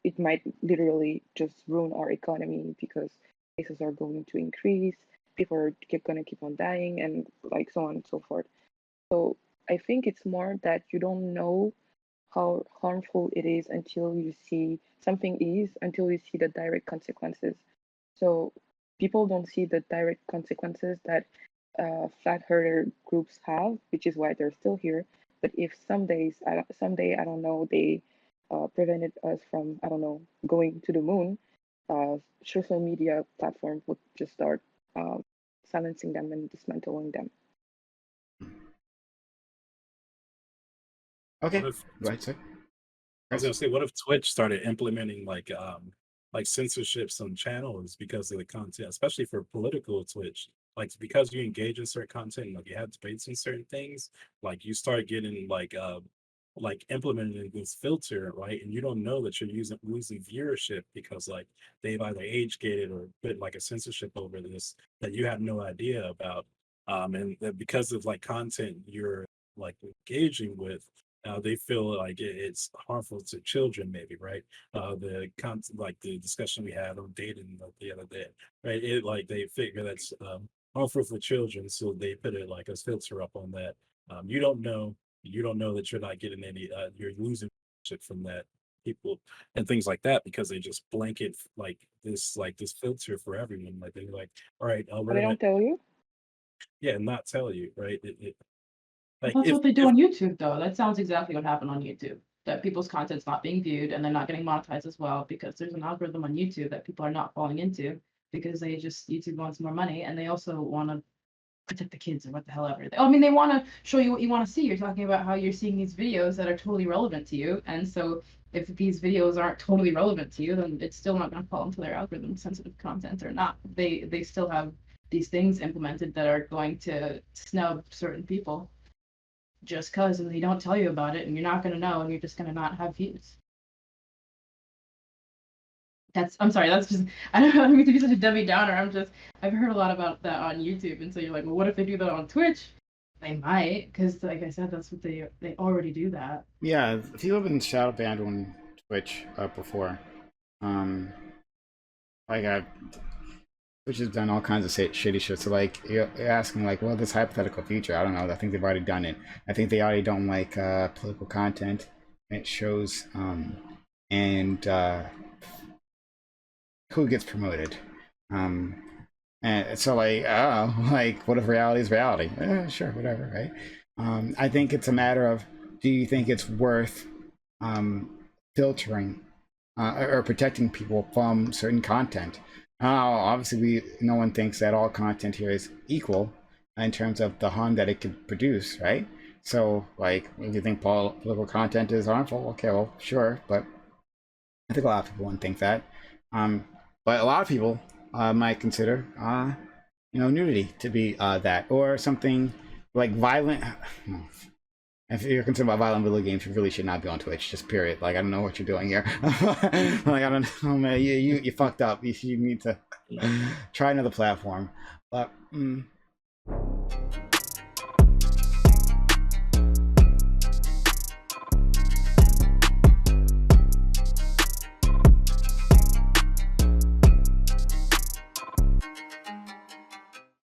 it might literally just ruin our economy, because cases are going to increase, people are going to keep on dying, and like so on and so forth. So I think it's more that you don't know how harmful it is until you see until you see the direct consequences. So people don't see the direct consequences that flat earther groups have, which is why they're still here. But if someday, I don't know, they prevented us from, I don't know, going to the moon, social media platforms would just start um, silencing them and dismantling them. Okay. What if Right, sir. I was gonna say, what if Twitch started implementing like censorships on channels because of the content, especially for political Twitch? Like because you engage in certain content, like you have debates in certain things, like you start getting like implementing this filter, right? And you don't know that you're losing viewership because like they've either age gated or put like a censorship over this that you have no idea about. And that because of like content you're like engaging with, They feel like it's harmful to children, maybe, right? Like the discussion we had on dating the other day, right? It like they figure that's harmful for children, so they put it like a filter up on that. You don't know, you don't know that you're not getting any, you're losing shit from that people and things like that because they just blanket like this filter for everyone. Like they're like, all right, But we're they gonna don't tell you. yeah, not tell you, right? Well, Like that's what they do if on YouTube, though. That sounds exactly what happened on YouTube. That people's content's not being viewed and they're not getting monetized as well because there's an algorithm on YouTube that people are not falling into because they just YouTube wants more money and they also want to protect the kids or what the hell ever. I mean, they want to show you what you want to see. You're talking about how you're seeing these videos that are totally relevant to you, and so if these videos aren't totally relevant to you, then it's still not going to fall into their algorithm sensitive content or not. They still have these things implemented that are going to snub certain people just because they don't tell you about it and you're not going to know and you're just going to not have views. I'm sorry, that's just, I don't mean to be such a Debbie Downer. I've heard a lot about that on YouTube. And so you're like, well, what if they do that on Twitch? They might, because like I said, that's what they already do that. Yeah, people have been shadow banned on Twitch before. Like Twitch has done all kinds of shitty shit. So like you're asking like, well, this hypothetical future, I don't know. I think they've already done it. I think they already don't like political content. It shows and who gets promoted. And so like, oh, like what if reality is reality? Sure, whatever, right? I think it's a matter of, do you think it's worth filtering or protecting people from certain content? Obviously, no one thinks that all content here is equal in terms of the harm that it could produce, right? So, like, if you think political content is harmful, okay, well, sure, but I think a lot of people wouldn't think that. But a lot of people might consider, nudity to be that, or something like violent. If you're concerned about violent video games, you really should not be on Twitch. Just period. Like I don't know what you're doing here. Like I don't know, man. You fucked up. You need to try another platform. But